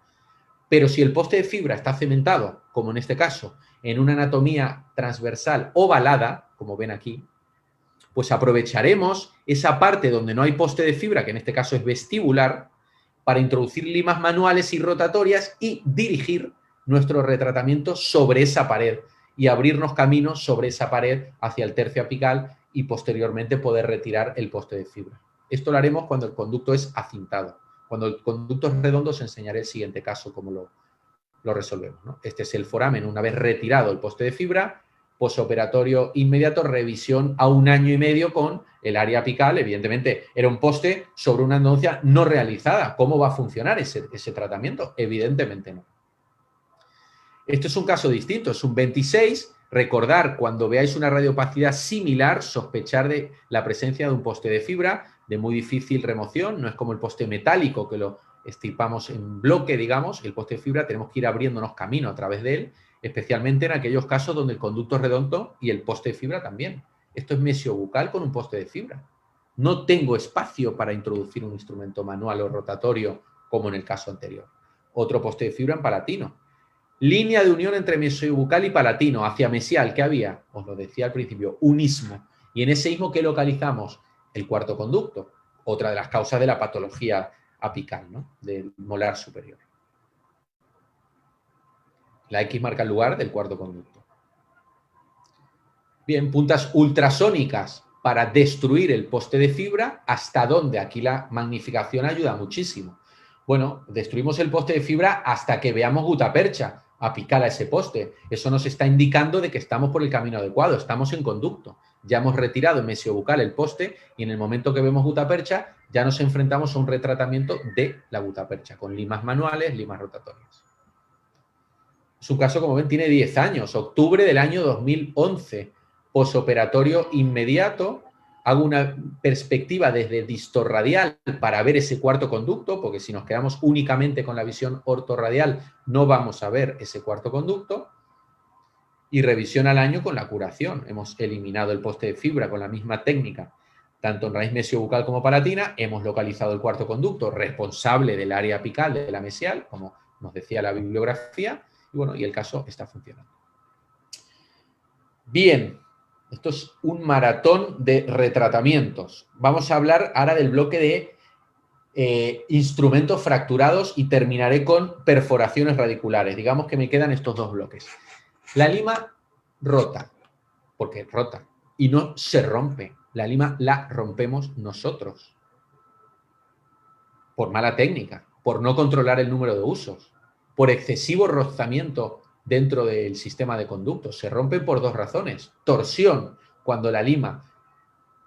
Pero si el poste de fibra está cementado, como en este caso, en una anatomía transversal ovalada, como ven aquí, pues aprovecharemos esa parte donde no hay poste de fibra, que en este caso es vestibular, para introducir limas manuales y rotatorias y dirigir nuestro retratamiento sobre esa pared y abrirnos caminos sobre esa pared hacia el tercio apical y posteriormente poder retirar el poste de fibra. Esto lo haremos cuando el conducto es acintado. Cuando el conducto es redondo os enseñaré el siguiente caso, cómo lo resolvemos, ¿no? Este es el foramen una vez retirado el poste de fibra, posoperatorio inmediato, revisión a 1 año y medio con el área apical. Evidentemente era un poste sobre una endodoncia no realizada. ¿Cómo va a funcionar ese tratamiento? Evidentemente no. Esto es un caso distinto, es un 26. Recordar, cuando veáis una radiopacidad similar, sospechar de la presencia de un poste de fibra de muy difícil remoción. No es como el poste metálico que lo estirpamos en bloque, digamos. El poste de fibra tenemos que ir abriéndonos camino a través de él, especialmente en aquellos casos donde el conducto es redondo y el poste de fibra también. Esto es mesiobucal con un poste de fibra. No tengo espacio para introducir un instrumento manual o rotatorio como en el caso anterior. Otro poste de fibra en palatino. Línea de unión entre mesiobucal y palatino, hacia mesial, ¿qué había? Os lo decía al principio, un istmo. Y en ese istmo, ¿qué localizamos? El cuarto conducto, otra de las causas de la patología apical, ¿no? Del molar superior. La X marca el lugar del cuarto conducto. Bien, puntas ultrasónicas para destruir el poste de fibra. ¿Hasta dónde? Aquí la magnificación ayuda muchísimo. Bueno, destruimos el poste de fibra hasta que veamos gutapercha. apical a ese poste. Eso nos está indicando de que estamos por el camino adecuado, estamos en conducto. Ya hemos retirado en mesiobucal el poste y en el momento que vemos gutapercha ya nos enfrentamos a un retratamiento de la gutapercha, con limas manuales, limas rotatorias. Su caso, como ven, tiene 10 años, octubre del año 2011, posoperatorio inmediato. Hago una perspectiva desde distorradial para ver ese cuarto conducto, porque si nos quedamos únicamente con la visión ortorradial no vamos a ver ese cuarto conducto. Y revisión al año con la curación. Hemos eliminado el poste de fibra con la misma técnica, tanto en raíz mesiobucal como palatina. Hemos localizado el cuarto conducto responsable del área apical de la mesial, como nos decía la bibliografía, y bueno, y el caso está funcionando. Bien. Esto es un maratón de retratamientos. Vamos a hablar ahora del bloque de instrumentos fracturados y terminaré con perforaciones radiculares. Digamos que me quedan estos dos bloques. La lima rota, porque rota, y no se rompe. La lima la rompemos nosotros. Por mala técnica, por no controlar el número de usos, por excesivo rozamiento dentro del sistema de conductos. Se rompe por dos razones. Torsión, cuando la lima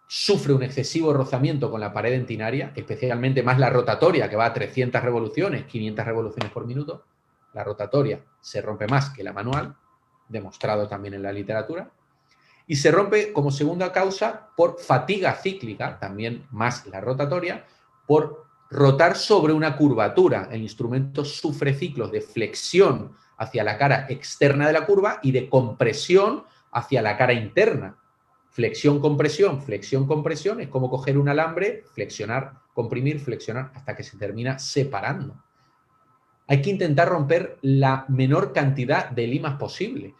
sufre un excesivo rozamiento con la pared dentinaria, especialmente más la rotatoria, que va a 300 revoluciones, 500 revoluciones por minuto. La rotatoria se rompe más que la manual, demostrado también en la literatura. Y se rompe como segunda causa por fatiga cíclica, también más la rotatoria, por rotar sobre una curvatura. El instrumento sufre ciclos de flexión hacia la cara externa de la curva y de compresión hacia la cara interna. Flexión, compresión, es como coger un alambre, flexionar, comprimir, flexionar, hasta que se termina separando. Hay que intentar romper la menor cantidad de limas posible,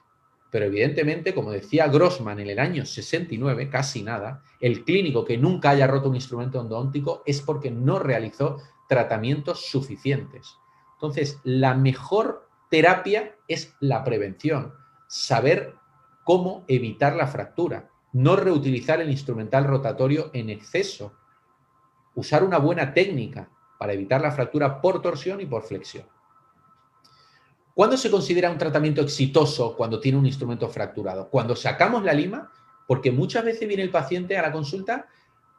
pero evidentemente, como decía Grossman en el año 69, casi nada, el clínico que nunca haya roto un instrumento endodóntico es porque no realizó tratamientos suficientes. Entonces, la mejor terapia es la prevención, saber cómo evitar la fractura, no reutilizar el instrumental rotatorio en exceso, usar una buena técnica para evitar la fractura por torsión y por flexión. ¿Cuándo se considera un tratamiento exitoso cuando tiene un instrumento fracturado? Cuando sacamos la lima, porque muchas veces viene el paciente a la consulta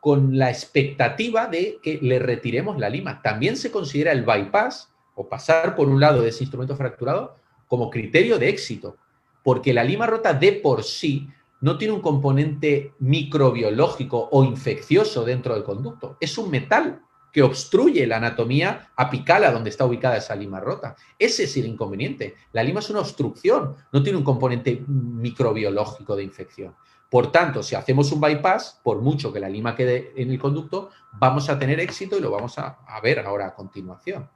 con la expectativa de que le retiremos la lima. También se considera el bypass, o pasar por un lado de ese instrumento fracturado, como criterio de éxito, porque la lima rota de por sí no tiene un componente microbiológico o infeccioso dentro del conducto. Es un metal que obstruye la anatomía apical a donde está ubicada esa lima rota. Ese es el inconveniente. La lima es una obstrucción, no tiene un componente microbiológico de infección. Por tanto, si hacemos un bypass, por mucho que la lima quede en el conducto, vamos a tener éxito y lo vamos a ver ahora a continuación.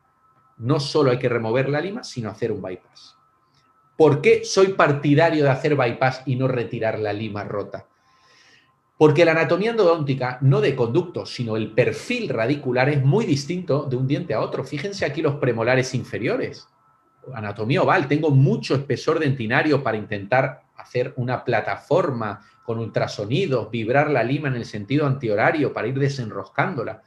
No solo hay que remover la lima, sino hacer un bypass. ¿Por qué soy partidario de hacer bypass y no retirar la lima rota? Porque la anatomía endodóntica, no de conducto, sino el perfil radicular es muy distinto de un diente a otro. Fíjense aquí los premolares inferiores. Anatomía oval, tengo mucho espesor dentinario para intentar hacer una plataforma con ultrasonidos, vibrar la lima en el sentido antihorario para ir desenroscándola.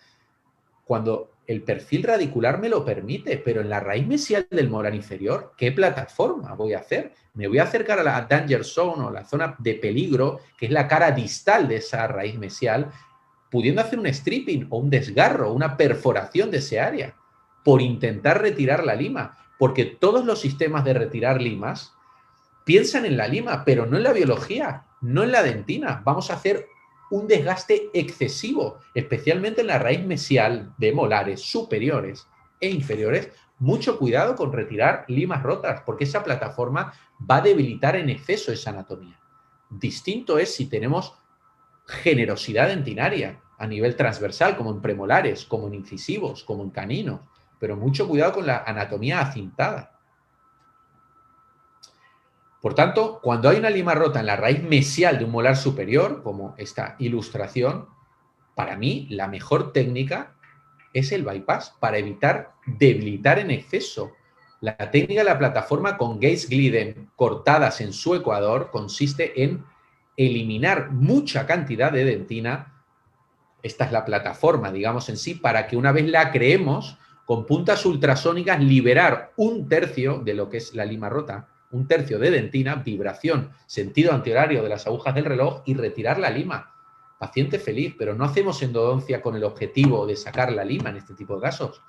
Cuando el perfil radicular me lo permite, pero en la raíz mesial del molar inferior, ¿qué plataforma voy a hacer? Me voy a acercar a la danger zone o la zona de peligro, que es la cara distal de esa raíz mesial, pudiendo hacer un stripping o un desgarro, una perforación de ese área, por intentar retirar la lima, porque todos los sistemas de retirar limas piensan en la lima, pero no en la biología, no en la dentina. Vamos a hacer un desgaste excesivo, especialmente en la raíz mesial de molares superiores e inferiores. Mucho cuidado con retirar limas rotas, porque esa plataforma va a debilitar en exceso esa anatomía. Distinto es si tenemos generosidad dentinaria a nivel transversal, como en premolares, como en incisivos, como en caninos, pero mucho cuidado con la anatomía acintada. Por tanto, cuando hay una lima rota en la raíz mesial de un molar superior, como esta ilustración, para mí la mejor técnica es el bypass para evitar debilitar en exceso. La técnica de la plataforma con Gates-Glidden cortadas en su ecuador consiste en eliminar mucha cantidad de dentina. Esta es la plataforma, digamos, en sí, para que una vez la creemos con puntas ultrasónicas liberar un tercio de lo que es la lima rota, un tercio de dentina, vibración, sentido antihorario de las agujas del reloj y retirar la lima. Paciente feliz, pero no hacemos endodoncia con el objetivo de sacar la lima en este tipo de casos.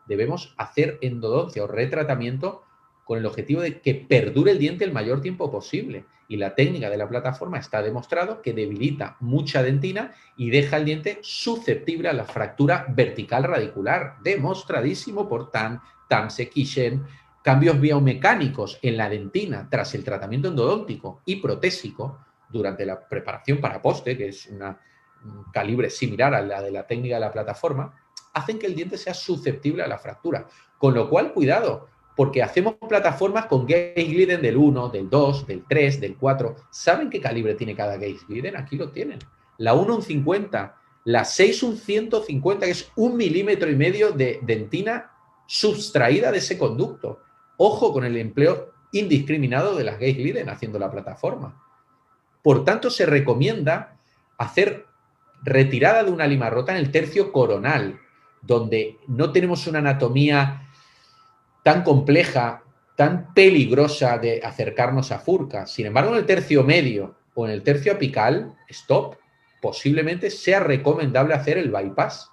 Debemos hacer endodoncia o retratamiento con el objetivo de que perdure el diente el mayor tiempo posible. Y la técnica de la plataforma está demostrado que debilita mucha dentina y deja el diente susceptible a la fractura vertical radicular. Demostradísimo por Tan, Tamse, Kishen. Cambios biomecánicos en la dentina tras el tratamiento endodóntico y protésico durante la preparación para poste, que es un calibre similar a la de la técnica de la plataforma, hacen que el diente sea susceptible a la fractura. Con lo cual, cuidado, porque hacemos plataformas con Gaze Glidden del 1, del 2, del 3, del 4. ¿Saben qué calibre tiene cada Gaze Glidden? Aquí lo tienen. La 1 un 50, la 6 un 150, que es 1,5 milímetros de dentina sustraída de ese conducto. Ojo con el empleo indiscriminado de las Gaze Glidden haciendo la plataforma. Por tanto, se recomienda hacer retirada de una lima rota en el tercio coronal, donde no tenemos una anatomía tan compleja, tan peligrosa de acercarnos a furca. Sin embargo, en el tercio medio o en el tercio apical, stop, posiblemente sea recomendable hacer el bypass.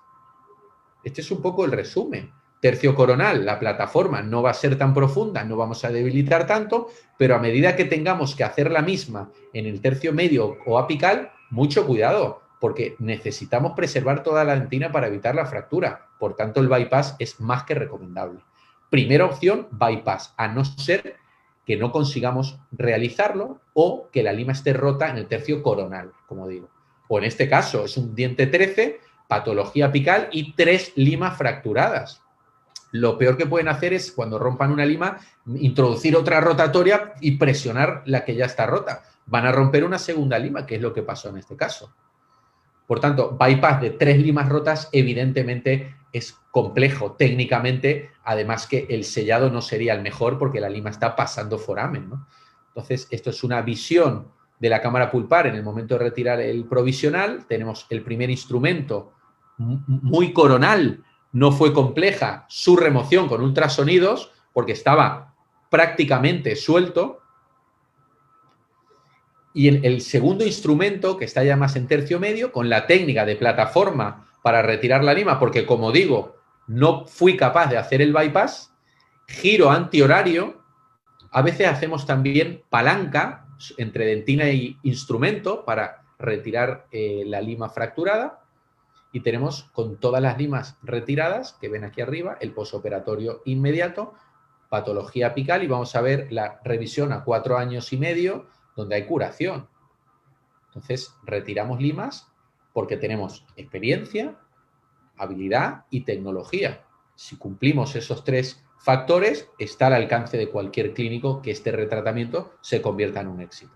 Este es un poco el resumen. Tercio coronal, la plataforma no va a ser tan profunda, no vamos a debilitar tanto, pero a medida que tengamos que hacer la misma en el tercio medio o apical, mucho cuidado, porque necesitamos preservar toda la dentina para evitar la fractura. Por tanto, el bypass es más que recomendable. Primera opción, bypass, a no ser que no consigamos realizarlo o que la lima esté rota en el tercio coronal, como digo. O en este caso, es un diente 13, patología apical y 3 limas fracturadas. Lo peor que pueden hacer es, cuando rompan una lima, introducir otra rotatoria y presionar la que ya está rota. Van a romper una segunda lima, que es lo que pasó en este caso. Por tanto, bypass de 3 limas rotas evidentemente es complejo técnicamente, además que el sellado no sería el mejor porque la lima está pasando foramen, ¿no? Entonces, esto es una visión de la cámara pulpar en el momento de retirar el provisional. Tenemos el primer instrumento muy coronal, no fue compleja su remoción con ultrasonidos porque estaba prácticamente suelto. Y el segundo instrumento, que está ya más en tercio medio, con la técnica de plataforma para retirar la lima, porque como digo, no fui capaz de hacer el bypass, giro antihorario, a veces hacemos también palanca entre dentina y instrumento para retirar la lima fracturada, y tenemos con todas las limas retiradas, que ven aquí arriba, el posoperatorio inmediato, patología apical, y vamos a ver la revisión a 4 años y medio, donde hay curación. Entonces, retiramos limas porque tenemos experiencia, habilidad y tecnología. Si cumplimos esos 3 factores, está al alcance de cualquier clínico que este retratamiento se convierta en un éxito.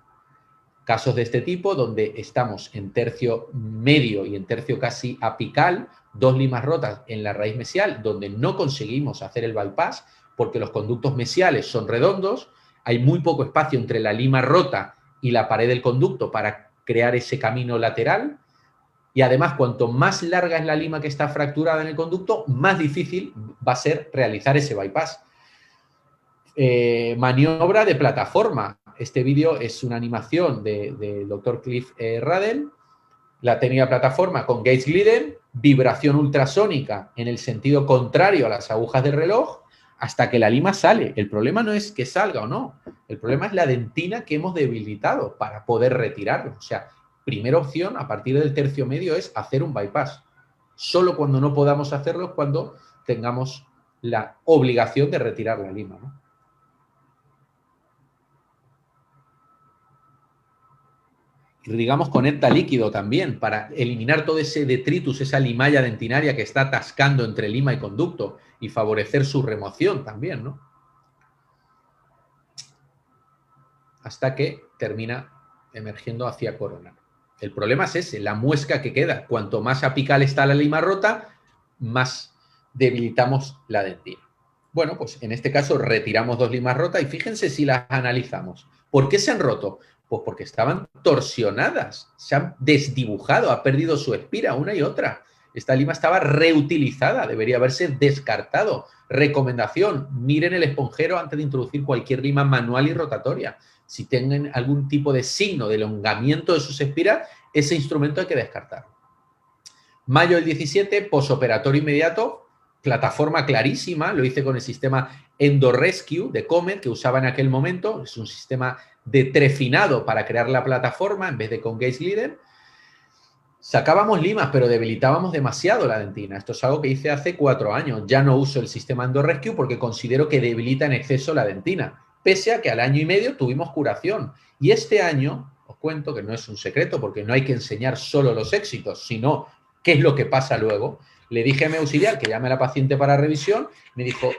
Casos de este tipo, donde estamos en tercio medio y en tercio casi apical, 2 limas rotas en la raíz mesial, donde no conseguimos hacer el bypass porque los conductos mesiales son redondos, hay muy poco espacio entre la lima rota y la pared del conducto para crear ese camino lateral, y además cuanto más larga es la lima que está fracturada en el conducto, más difícil va a ser realizar ese bypass. Maniobra de plataforma. Este vídeo es una animación del doctor Cliff Radel. La técnica de plataforma con Gaze Glidden, vibración ultrasónica en el sentido contrario a las agujas del reloj, hasta que la lima sale. El problema no es que salga o no, el problema es la dentina que hemos debilitado para poder retirarlo. O sea, primera opción a partir del tercio medio es hacer un bypass. Solo cuando no podamos hacerlo es cuando tengamos la obligación de retirar la lima, ¿no? Irrigamos con EPTA líquido también para eliminar todo ese detritus, esa limalla dentinaria que está atascando entre lima y conducto y favorecer su remoción también, ¿no? Hasta que termina emergiendo hacia coronal. El problema es ese, la muesca que queda. Cuanto más apical está la lima rota, más debilitamos la dentina. Bueno, pues en este caso retiramos 2 limas rotas y fíjense si las analizamos. ¿Por qué se han roto? Pues porque estaban torsionadas, se han desdibujado, ha perdido su espira una y otra. Esta lima estaba reutilizada, debería haberse descartado. Recomendación, miren el esponjero antes de introducir cualquier lima manual y rotatoria. Si tienen algún tipo de signo de elongamiento de sus espiras, ese instrumento hay que descartarlo. Mayo del 17, posoperatorio inmediato, plataforma clarísima, lo hice con el sistema EndoRescue de Comet que usaba en aquel momento, es un sistema de trefinado para crear la plataforma en vez de con Gaze Glidden. Sacábamos limas, pero debilitábamos demasiado la dentina. Esto es algo que hice hace 4 años. Ya no uso el sistema EndoRescue porque considero que debilita en exceso la dentina, pese a que al año y medio tuvimos curación. Y este año, os cuento que no es un secreto porque no hay que enseñar solo los éxitos, sino qué es lo que pasa luego. Le dije a mi auxiliar que llame a la paciente para revisión, me dijo,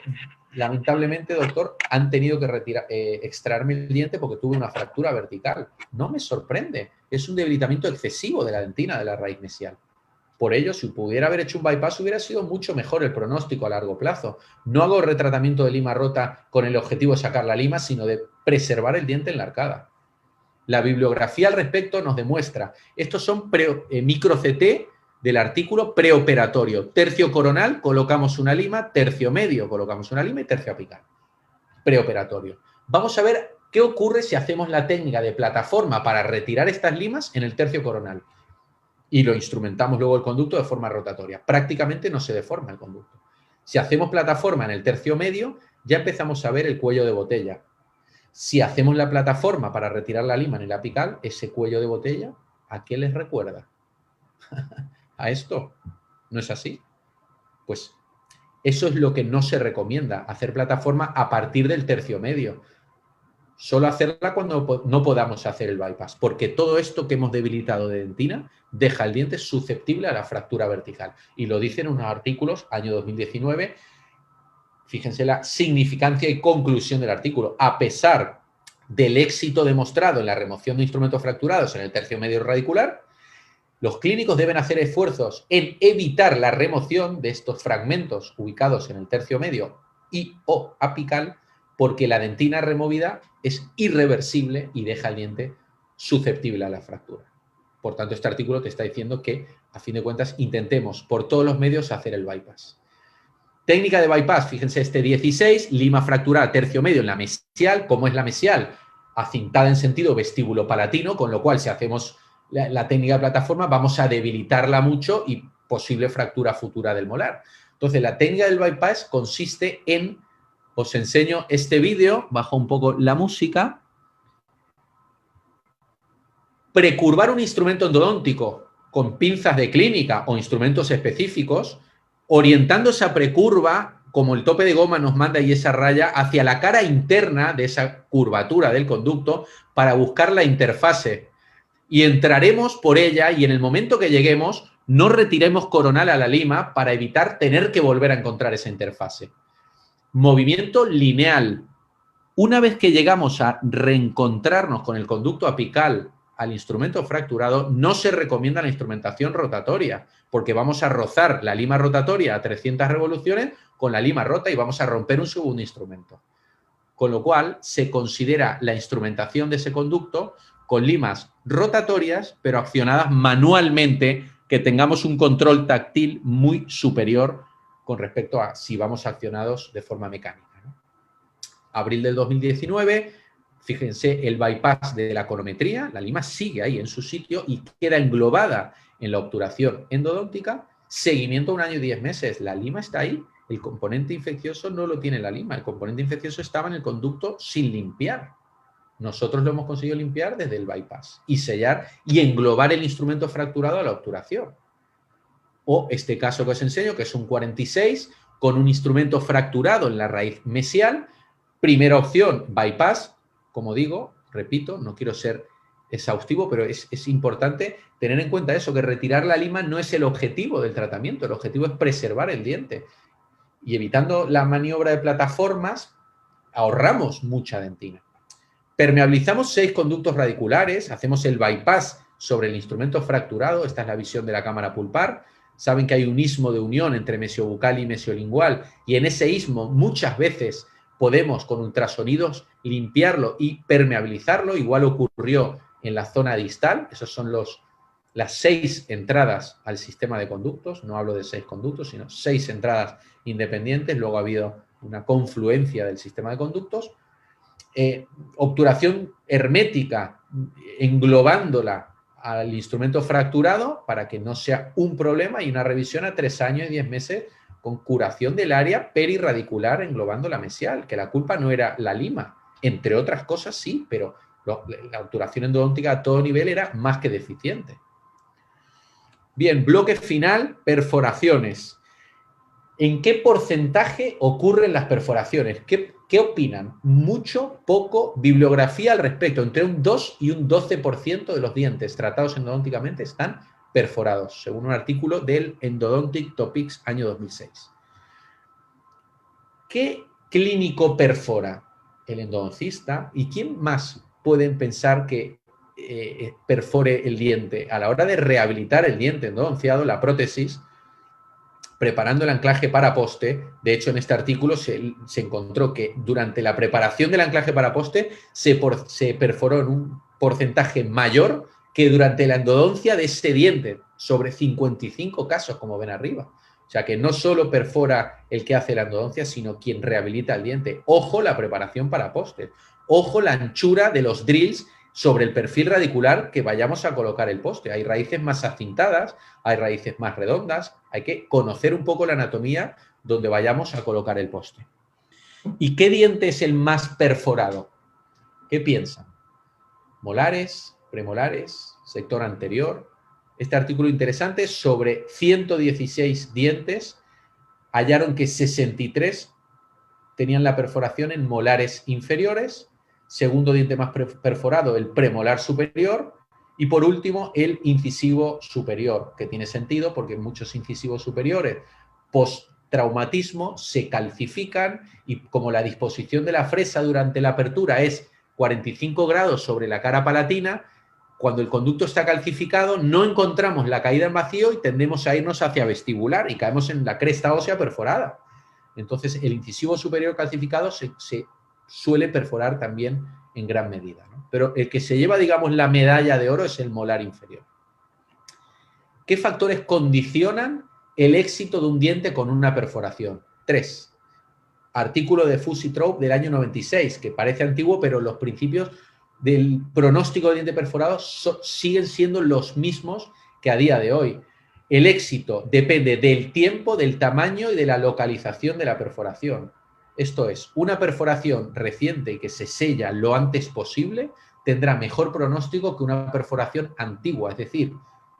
lamentablemente, doctor, han tenido que extraerme el diente porque tuve una fractura vertical. No me sorprende, es un debilitamiento excesivo de la dentina de la raíz mesial. Por ello, si pudiera haber hecho un bypass, hubiera sido mucho mejor el pronóstico a largo plazo. No hago retratamiento de lima rota con el objetivo de sacar la lima, sino de preservar el diente en la arcada. La bibliografía al respecto nos demuestra, estos son micro-CT del artículo preoperatorio. Tercio coronal, colocamos una lima, tercio medio, colocamos una lima y tercio apical. Preoperatorio. Vamos a ver qué ocurre si hacemos la técnica de plataforma para retirar estas limas en el tercio coronal. Y lo instrumentamos luego el conducto de forma rotatoria. Prácticamente no se deforma el conducto. Si hacemos plataforma en el tercio medio, ya empezamos a ver el cuello de botella. Si hacemos la plataforma para retirar la lima en el apical, ese cuello de botella, ¿a qué les recuerda? ¿A esto? ¿No es así? Pues eso es lo que no se recomienda, hacer plataforma a partir del tercio medio. Solo hacerla cuando no podamos hacer el bypass, porque todo esto que hemos debilitado de dentina deja el diente susceptible a la fractura vertical. Y lo dicen unos artículos, año 2019, fíjense la significancia y conclusión del artículo. A pesar del éxito demostrado en la remoción de instrumentos fracturados en el tercio medio radicular, los clínicos deben hacer esfuerzos en evitar la remoción de estos fragmentos ubicados en el tercio medio y o apical, porque la dentina removida es irreversible y deja el diente susceptible a la fractura. Por tanto, este artículo te está diciendo que, a fin de cuentas, intentemos por todos los medios hacer el bypass. Técnica de bypass, fíjense, este 16, lima fracturada tercio medio en la mesial. ¿Cómo es la mesial? Acintada en sentido vestíbulo-palatino, con lo cual, si hacemos la técnica de plataforma, vamos a debilitarla mucho y posible fractura futura del molar. Entonces, la técnica del bypass consiste en, os enseño este vídeo, bajo un poco la música, precurvar un instrumento endodóntico con pinzas de clínica o instrumentos específicos, orientando esa precurva, como el tope de goma nos manda y esa raya, hacia la cara interna de esa curvatura del conducto para buscar la interfase. Y entraremos por ella y en el momento que lleguemos no retiremos coronal a la lima para evitar tener que volver a encontrar esa interfase. Movimiento lineal. Una vez que llegamos a reencontrarnos con el conducto apical al instrumento fracturado, no se recomienda la instrumentación rotatoria, porque vamos a rozar la lima rotatoria a 300 revoluciones con la lima rota y vamos a romper un segundo instrumento. Con lo cual, se considera la instrumentación de ese conducto con limas rotatorias, pero accionadas manualmente, que tengamos un control táctil muy superior con respecto a si vamos accionados de forma mecánica, ¿no? Abril del 2019, fíjense el bypass de la conometría, la lima sigue ahí en su sitio y queda englobada en la obturación endodóntica, seguimiento 1 año y 10 meses, la lima está ahí, el componente infeccioso no lo tiene la lima, el componente infeccioso estaba en el conducto sin limpiar. Nosotros lo hemos conseguido limpiar desde el bypass y sellar y englobar el instrumento fracturado a la obturación. O este caso que os enseño, que es un 46, con un instrumento fracturado en la raíz mesial. Primera opción, bypass. Como digo, repito, no quiero ser exhaustivo, pero es importante tener en cuenta eso, que retirar la lima no es el objetivo del tratamiento, el objetivo es preservar el diente. Y evitando la maniobra de plataformas, ahorramos mucha dentina. Permeabilizamos 6 conductos radiculares, hacemos el bypass sobre el instrumento fracturado, esta es la visión de la cámara pulpar. Saben que hay un istmo de unión entre mesiobucal y mesiolingual, y en ese istmo muchas veces podemos con ultrasonidos limpiarlo y permeabilizarlo. Igual ocurrió en la zona distal, esos son los las 6 entradas al sistema de conductos, no hablo de 6 conductos, sino 6 entradas independientes, luego ha habido una confluencia del sistema de conductos, obturación hermética englobándola al instrumento fracturado para que no sea un problema, y una revisión a 3 años y 10 meses con curación del área perirradicular englobando la mesial, que la culpa no era la lima, entre otras cosas sí, pero la obturación endodóntica a todo nivel era más que deficiente. Bien, bloque final, perforaciones. ¿En qué porcentaje ocurren las perforaciones? ¿Qué opinan? Mucho, poco, bibliografía al respecto. Entre un 2 y un 12% de los dientes tratados endodónticamente están perforados, según un artículo del Endodontic Topics, año 2006. ¿Qué clínico perfora? El endodoncista. ¿Y quién más pueden pensar que perfore el diente? A la hora de rehabilitar el diente endodonciado, la prótesis, preparando el anclaje para poste, de hecho en este artículo se encontró que durante la preparación del anclaje para poste se perforó en un porcentaje mayor que durante la endodoncia de ese diente, sobre 55 casos, como ven arriba. O sea que no solo perfora el que hace la endodoncia, sino quien rehabilita el diente. Ojo la preparación para poste, ojo la anchura de los drills sobre el perfil radicular que vayamos a colocar el poste. Hay raíces más acintadas, hay raíces más redondas, hay que conocer un poco la anatomía donde vayamos a colocar el poste. ¿Y qué diente es el más perforado? ¿Qué piensan? ¿Molares, premolares, sector anterior? Este artículo interesante, sobre 116 dientes, hallaron que 63 tenían la perforación en molares inferiores, segundo diente más perforado, el premolar superior, y por último, el incisivo superior, que tiene sentido porque muchos incisivos superiores post-traumatismo se calcifican, y como la disposición de la fresa durante la apertura es 45 grados sobre la cara palatina, cuando el conducto está calcificado no encontramos la caída en vacío y tendemos a irnos hacia vestibular y caemos en la cresta ósea perforada. Entonces, el incisivo superior calcificado se suele perforar también en gran medida, ¿no? Pero el que se lleva, digamos, la medalla de oro es el molar inferior. ¿Qué factores condicionan el éxito de un diente con una perforación? 3. Artículo de Fusitrope del año 96, que parece antiguo, pero los principios del pronóstico de diente perforado siguen siendo los mismos que a día de hoy. El éxito depende del tiempo, del tamaño y de la localización de la perforación. Esto es, una perforación reciente que se sella lo antes posible tendrá mejor pronóstico que una perforación antigua. Es decir,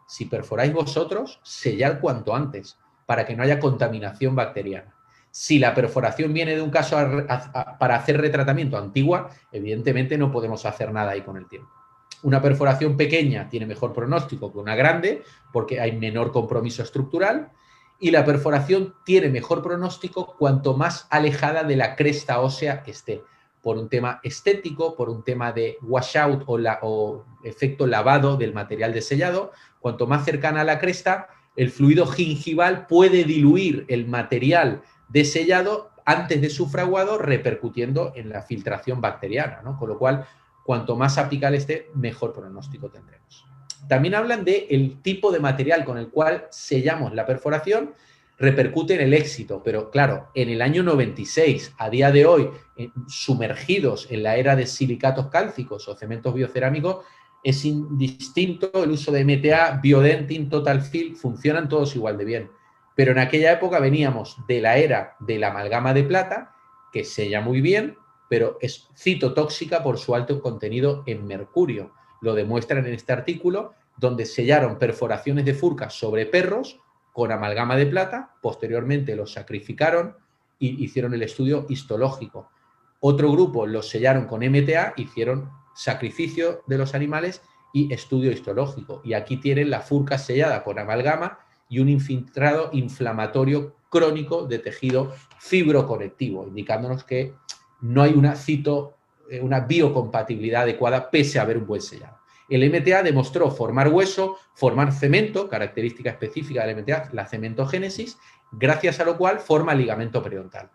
si perforáis vosotros, sellar cuanto antes para que no haya contaminación bacteriana. Si la perforación viene de un caso para hacer retratamiento antigua, evidentemente no podemos hacer nada ahí con el tiempo. Una perforación pequeña tiene mejor pronóstico que una grande porque hay menor compromiso estructural, y la perforación tiene mejor pronóstico cuanto más alejada de la cresta ósea esté, por un tema estético, por un tema de washout o efecto lavado del material de sellado. Cuanto más cercana a la cresta, el fluido gingival puede diluir el material de sellado antes de su fraguado, repercutiendo en la filtración bacteriana, ¿no? Con lo cual, cuanto más apical esté, mejor pronóstico tendremos. También hablan del tipo de material con el cual sellamos la perforación, repercute en el éxito, pero claro, en el año 96, a día de hoy, sumergidos en la era de silicatos cálcicos o cementos biocerámicos, es indistinto el uso de MTA, Biodentin, Total Fill, funcionan todos igual de bien. Pero en aquella época veníamos de la era de la amalgama de plata, que sella muy bien, pero es citotóxica por su alto contenido en mercurio. Lo demuestran en este artículo, donde sellaron perforaciones de furca sobre perros con amalgama de plata, posteriormente los sacrificaron y hicieron el estudio histológico. Otro grupo los sellaron con MTA, hicieron sacrificio de los animales y estudio histológico. Y aquí tienen la furca sellada con amalgama y un infiltrado inflamatorio crónico de tejido fibroconectivo, indicándonos que no hay una biocompatibilidad adecuada pese a haber un buen sellado. El MTA demostró formar hueso, formar cemento, característica específica del MTA, la cementogénesis, gracias a lo cual forma ligamento periodontal.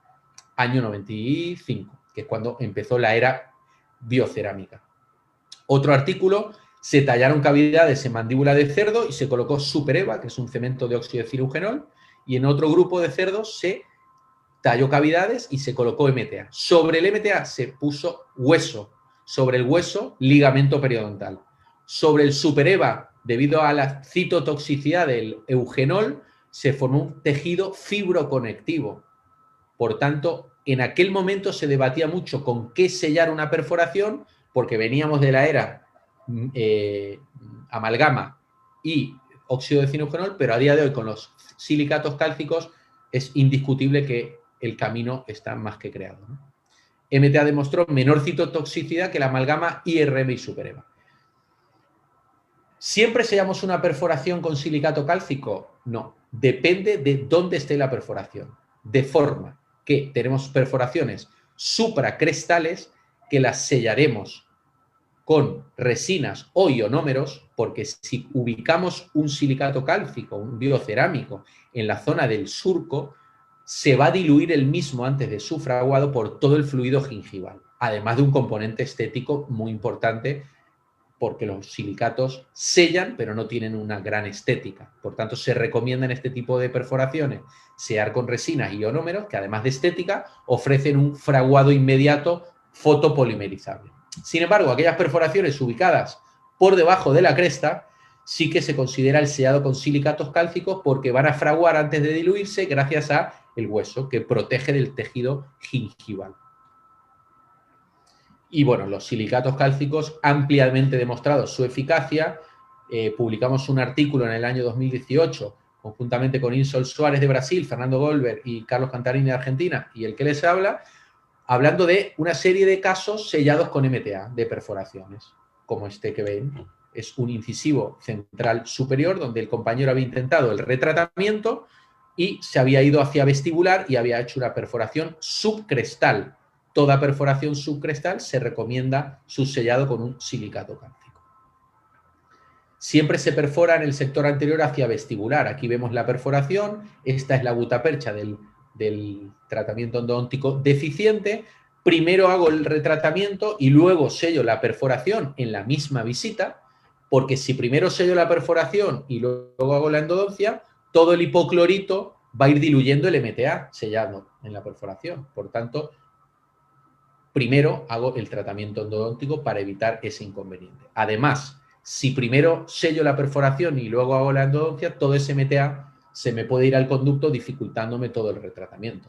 Año 95, que es cuando empezó la era biocerámica. Otro artículo, Se tallaron cavidades en mandíbula de cerdo y se colocó Super-EVA, que es un cemento de óxido de cirugenol, y en otro grupo de cerdos se talló cavidades y se colocó MTA. Sobre el MTA se puso hueso, sobre el hueso ligamento periodontal. Sobre el Super-EVA, debido a la citotoxicidad del eugenol, se formó un tejido fibroconectivo. Por tanto, en aquel momento se debatía mucho con qué sellar una perforación, porque veníamos de la era amalgama y óxido de cirugenol, pero a día de hoy con los silicatos cálcicos es indiscutible que el camino está más que creado, ¿no? MTA demostró menor citotoxicidad que la amalgama IRM y Super-EVA. ¿Siempre sellamos una perforación con silicato cálcico? No, depende de dónde esté la perforación. De forma que tenemos perforaciones supracrestales que las sellaremos con resinas o ionómeros, porque si ubicamos un silicato cálcico, un biocerámico, en la zona del surco, se va a diluir el mismo antes de su fraguado por todo el fluido gingival, además de un componente estético muy importante, porque los silicatos sellan, pero no tienen una gran estética. Por tanto, se recomienda en este tipo de perforaciones sellar con resinas y ionómeros, que además de estética, ofrecen un fraguado inmediato fotopolimerizable. Sin embargo, aquellas perforaciones ubicadas por debajo de la cresta sí que se considera el sellado con silicatos cálcicos porque van a fraguar antes de diluirse gracias a el hueso, que protege del tejido gingival. Y bueno, los silicatos cálcicos ampliamente demostrado su eficacia. Publicamos un artículo en el año 2018 conjuntamente con Insol Suárez de Brasil, Fernando Goldberg y Carlos Cantarini de Argentina, y el que les habla, hablando de una serie de casos sellados con MTA de perforaciones, como este que ven. Es un incisivo central superior donde el compañero había intentado el retratamiento y se había ido hacia vestibular y había hecho una perforación subcrestal. Toda perforación subcrestal se recomienda su sellado con un silicato cálcico. Siempre se perfora en el sector anterior hacia vestibular. Aquí vemos la perforación. Esta es la gutapercha del tratamiento endodóntico deficiente. Primero hago el retratamiento y luego sello la perforación en la misma visita, porque si primero sello la perforación y luego hago la endodoncia, todo el hipoclorito va a ir diluyendo el MTA sellado en la perforación. Por tanto, primero hago el tratamiento endodóntico para evitar ese inconveniente. Además, si primero sello la perforación y luego hago la endodoncia, todo ese MTA se me puede ir al conducto dificultándome todo el retratamiento.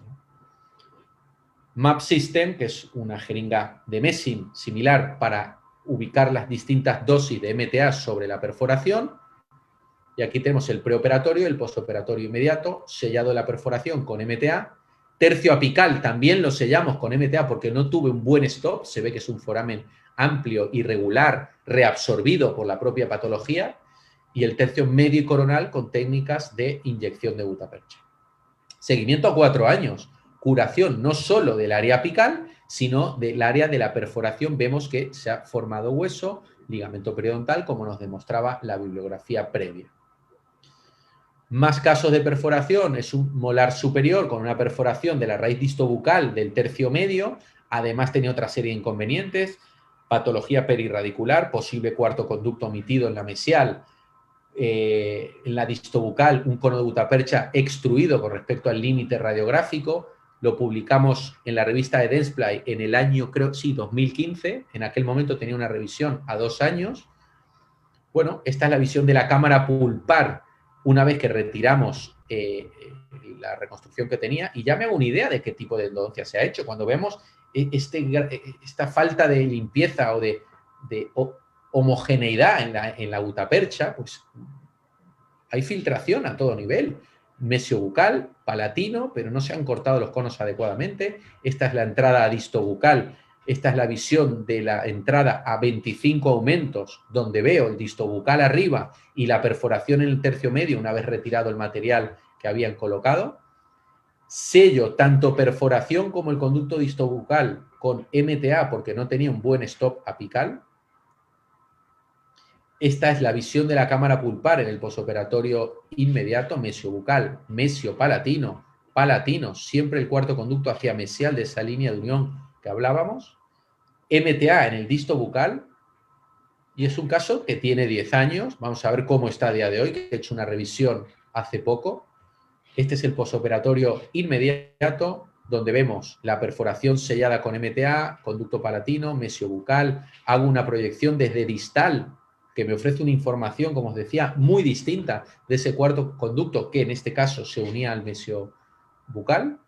MAP System, que es una jeringa de Messin similar para ubicar las distintas dosis de MTA sobre la perforación. Y aquí tenemos el preoperatorio y el postoperatorio inmediato, sellado la perforación con MTA. Tercio apical también lo sellamos con MTA porque no tuve un buen stop. Se ve que es un foramen amplio, irregular, reabsorbido por la propia patología. Y el tercio medio y coronal con técnicas de inyección de gutapercha. Seguimiento a 4 años. Curación no solo del área apical, sino del área de la perforación. Vemos que se ha formado hueso, ligamento periodontal, como nos demostraba la bibliografía previa. Más casos de perforación, es un molar superior con una perforación de la raíz distobucal del tercio medio. Además tenía otra serie de inconvenientes, patología perirradicular, posible cuarto conducto omitido en la mesial, en la distobucal un cono de gutapercha extruido con respecto al límite radiográfico. Lo publicamos en la revista de Dentsply en el año, creo, sí, 2015. En aquel momento tenía una revisión a 2 años. Bueno, esta es la visión de la cámara pulpar una vez que retiramos la reconstrucción que tenía, y ya me hago una idea de qué tipo de endodoncia se ha hecho. Cuando vemos esta falta de limpieza o de homogeneidad en la gutapercha, pues hay filtración a todo nivel. Mesiobucal, palatino, pero no se han cortado los conos adecuadamente. Esta es la entrada distobucal. Esta es la visión de la entrada a 25 aumentos, donde veo el distobucal arriba y la perforación en el tercio medio una vez retirado el material que habían colocado. Sello tanto perforación como el conducto distobucal con MTA porque no tenía un buen stop apical. Esta es la visión de la cámara pulpar en el posoperatorio inmediato, mesiobucal, mesio-palatino, palatino, siempre el cuarto conducto hacia mesial de esa línea de unión que hablábamos. MTA en el distobucal, y es un caso que tiene 10 años. Vamos a ver cómo está a día de hoy, que he hecho una revisión hace poco. Este es el posoperatorio inmediato, donde vemos la perforación sellada con MTA, conducto palatino, mesiobucal. Hago una proyección desde distal, que me ofrece una información, como os decía, muy distinta de ese cuarto conducto, que en este caso se unía al mesiobucal.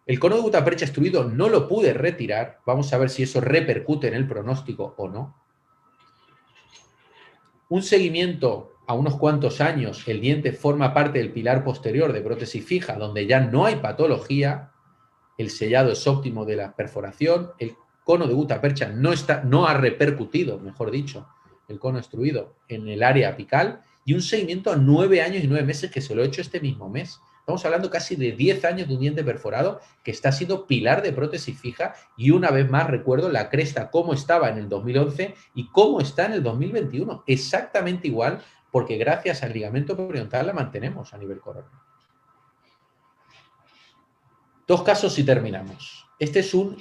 El cono de gutapercha extruido no lo pude retirar. Vamos a ver si eso repercute en el pronóstico o no. Un seguimiento a unos cuantos años, el diente forma parte del pilar posterior de prótesis fija, donde ya no hay patología, el sellado es óptimo de la perforación, el cono de gutapercha no ha repercutido, mejor dicho, el cono extruido en el área apical, y un seguimiento a 9 años y 9 meses que se lo he hecho este mismo mes. Estamos hablando casi de 10 años de un diente perforado que está siendo pilar de prótesis fija, y una vez más recuerdo la cresta cómo estaba en el 2011 y cómo está en el 2021. Exactamente igual, porque gracias al ligamento periodontal la mantenemos a nivel corona. 2 casos y terminamos. Este es un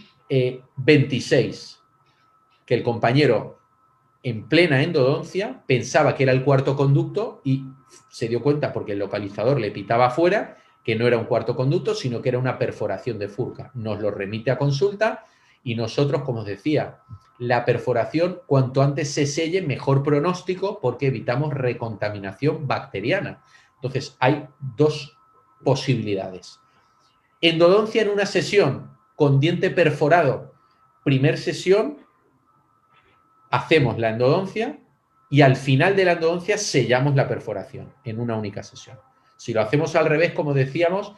26, que el compañero en plena endodoncia pensaba que era el cuarto conducto y se dio cuenta, porque el localizador le pitaba afuera, que no era un cuarto conducto, sino que era una perforación de furca. Nos lo remite a consulta y nosotros, como os decía, la perforación, cuanto antes se selle, mejor pronóstico, porque evitamos recontaminación bacteriana. Entonces, hay 2 posibilidades. Endodoncia en una sesión con diente perforado, primer sesión, hacemos la endodoncia y al final de la endodoncia sellamos la perforación en una única sesión. Si lo hacemos al revés, como decíamos,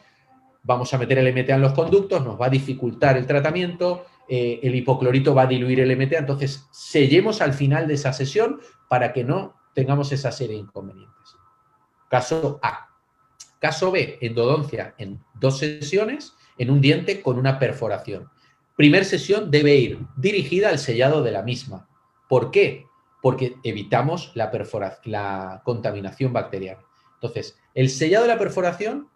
vamos a meter el MTA en los conductos, nos va a dificultar el tratamiento, el hipoclorito va a diluir el MTA, entonces sellemos al final de esa sesión para que no tengamos esa serie de inconvenientes. Caso A. Caso B, endodoncia en 2 sesiones en un diente con una perforación. Primer sesión debe ir dirigida al sellado de la misma. ¿Por qué? Porque evitamos la contaminación bacteriana. Entonces, el sellado de la perforación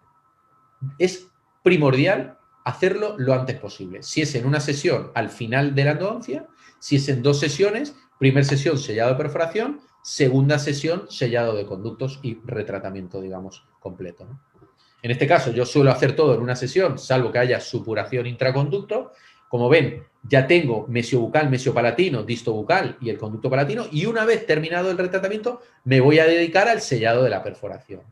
es primordial hacerlo lo antes posible. Si es en una sesión al final de la endodoncia, si es en 2 sesiones, primera sesión sellado de perforación, segunda sesión sellado de conductos y retratamiento, digamos, completo, ¿no? En este caso, yo suelo hacer todo en una sesión, salvo que haya supuración intraconducto. Como ven, ya tengo mesiobucal, mesiopalatino, distobucal y el conducto palatino, y una vez terminado el retratamiento, me voy a dedicar al sellado de la perforación.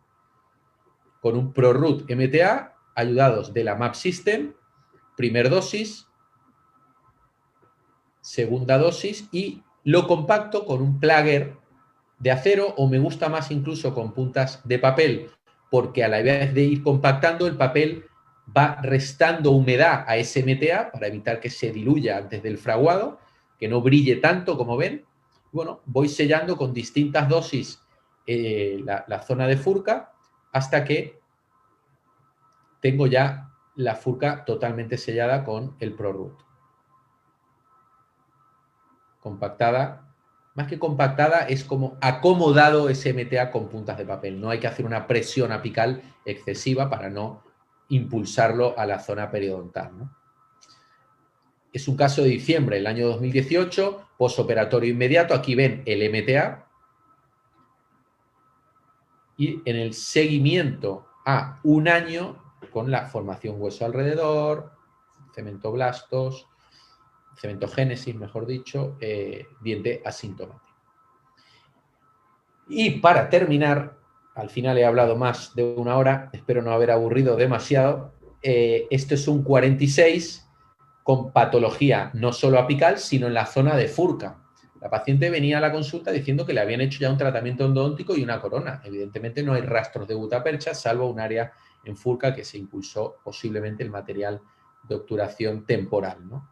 Con un ProRoot MTA, ayudados de la MAP System, primer dosis, segunda dosis, y lo compacto con un plugger de acero, o me gusta más incluso con puntas de papel, porque a la vez de ir compactando, el papel va restando humedad a ese MTA para evitar que se diluya antes del fraguado, que no brille tanto, como ven. Bueno, voy sellando con distintas dosis la zona de furca hasta que tengo ya la furca totalmente sellada con el ProRoot. Compactada. Más que compactada, es como acomodado ese MTA con puntas de papel. No hay que hacer una presión apical excesiva para no impulsarlo a la zona periodontal, ¿no? Es un caso de diciembre del año 2018, posoperatorio inmediato. Aquí ven el MTA. Y en el seguimiento a un año, con la formación hueso alrededor, cementoblastos, cementogénesis, mejor dicho, diente asintomático. Y para terminar, al final he hablado más de 1 hora, espero no haber aburrido demasiado. Esto es un 46 con patología no solo apical, sino en la zona de furca. La paciente venía a la consulta diciendo que le habían hecho ya un tratamiento endodóntico y una corona. Evidentemente no hay rastros de gutapercha, salvo un área en furca que se impulsó posiblemente el material de obturación temporal, ¿no?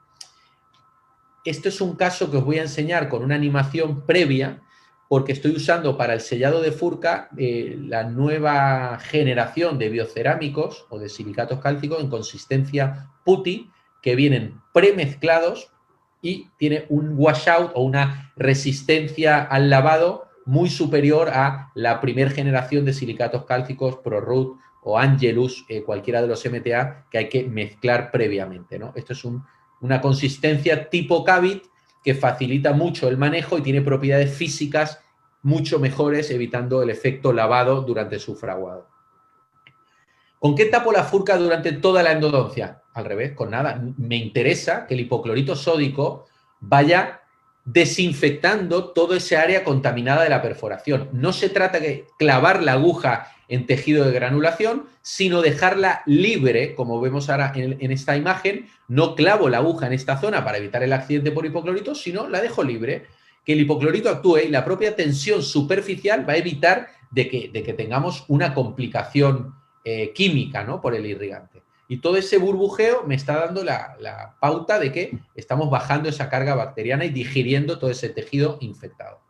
Esto es un caso que os voy a enseñar con una animación previa, porque estoy usando para el sellado de furca la nueva generación de biocerámicos o de silicatos cálcicos en consistencia putty, que vienen premezclados y tiene un washout o una resistencia al lavado muy superior a la primera generación de silicatos cálcicos, ProRoot o Angelus, cualquiera de los MTA que hay que mezclar previamente, ¿no? Esto es una consistencia tipo Cavit que facilita mucho el manejo y tiene propiedades físicas mucho mejores, evitando el efecto lavado durante su fraguado. ¿Con qué tapo la furca durante toda la endodoncia? Al revés, con nada. Me interesa que el hipoclorito sódico vaya desinfectando todo ese área contaminada de la perforación. No se trata de clavar la aguja en tejido de granulación, sino dejarla libre, como vemos ahora en esta imagen. No clavo la aguja en esta zona para evitar el accidente por hipoclorito, sino la dejo libre. Que el hipoclorito actúe y la propia tensión superficial va a evitar de que tengamos una complicación química, ¿no?, por el irrigante. Y todo ese burbujeo me está dando la pauta de que estamos bajando esa carga bacteriana y digiriendo todo ese tejido infectado.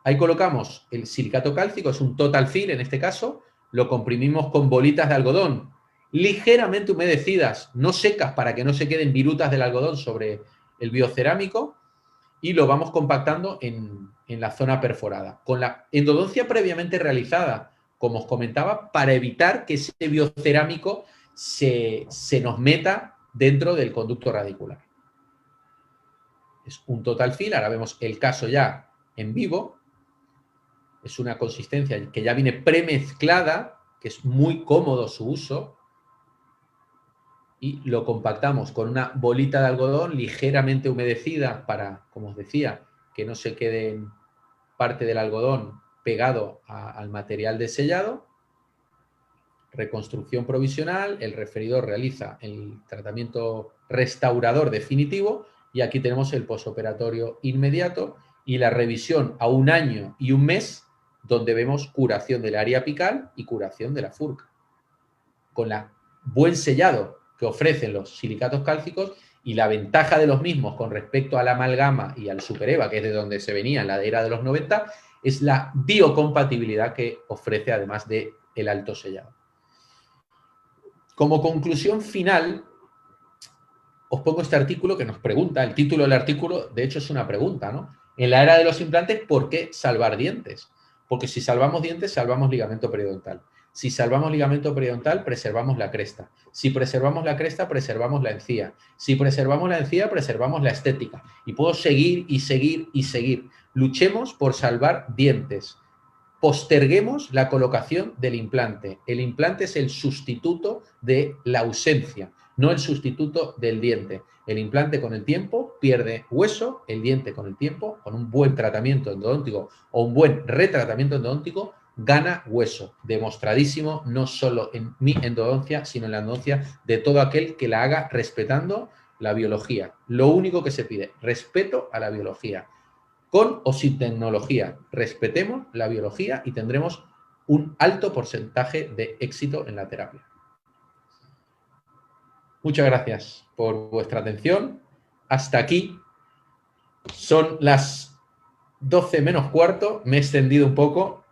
Ahí colocamos el silicato cálcico, es un total fill en este caso, lo comprimimos con bolitas de algodón ligeramente humedecidas, no secas para que no se queden virutas del algodón sobre el biocerámico, y lo vamos compactando en la zona perforada, con la endodoncia previamente realizada, como os comentaba, para evitar que ese biocerámico se nos meta dentro del conducto radicular. Es un total fill, ahora vemos el caso ya en vivo. Es una consistencia que ya viene premezclada, que es muy cómodo su uso, y lo compactamos con una bolita de algodón ligeramente humedecida para, como os decía, que no se quede parte del algodón pegado al material de sellado. Reconstrucción provisional, el referidor realiza el tratamiento restaurador definitivo y aquí tenemos el posoperatorio inmediato y la revisión a 1 año y 1 mes, donde vemos curación del área apical y curación de la furca. Con el buen sellado que ofrecen los silicatos cálcicos y la ventaja de los mismos con respecto a la amalgama y al supereva, que es de donde se venía en la era de los 90, es la biocompatibilidad que ofrece además del alto sellado. Como conclusión final, os pongo este artículo que nos pregunta, el título del artículo de hecho es una pregunta, ¿no? En la era de los implantes, ¿por qué salvar dientes? Porque si salvamos dientes, salvamos ligamento periodontal. Si salvamos ligamento periodontal, preservamos la cresta. Si preservamos la cresta, preservamos la encía. Si preservamos la encía, preservamos la estética. Y puedo seguir y seguir y seguir. Luchemos por salvar dientes. Posterguemos la colocación del implante. El implante es el sustituto de la ausencia, no el sustituto del diente. El implante con el tiempo pierde hueso, el diente con el tiempo, con un buen tratamiento endodóntico o un buen retratamiento endodóntico, gana hueso. Demostradísimo no solo en mi endodoncia, sino en la endodoncia de todo aquel que la haga respetando la biología. Lo único que se pide, respeto a la biología. Con o sin tecnología, respetemos la biología y tendremos un alto porcentaje de éxito en la terapia. Muchas gracias por vuestra atención. Hasta aquí. Son las 12 menos cuarto. Me he extendido un poco.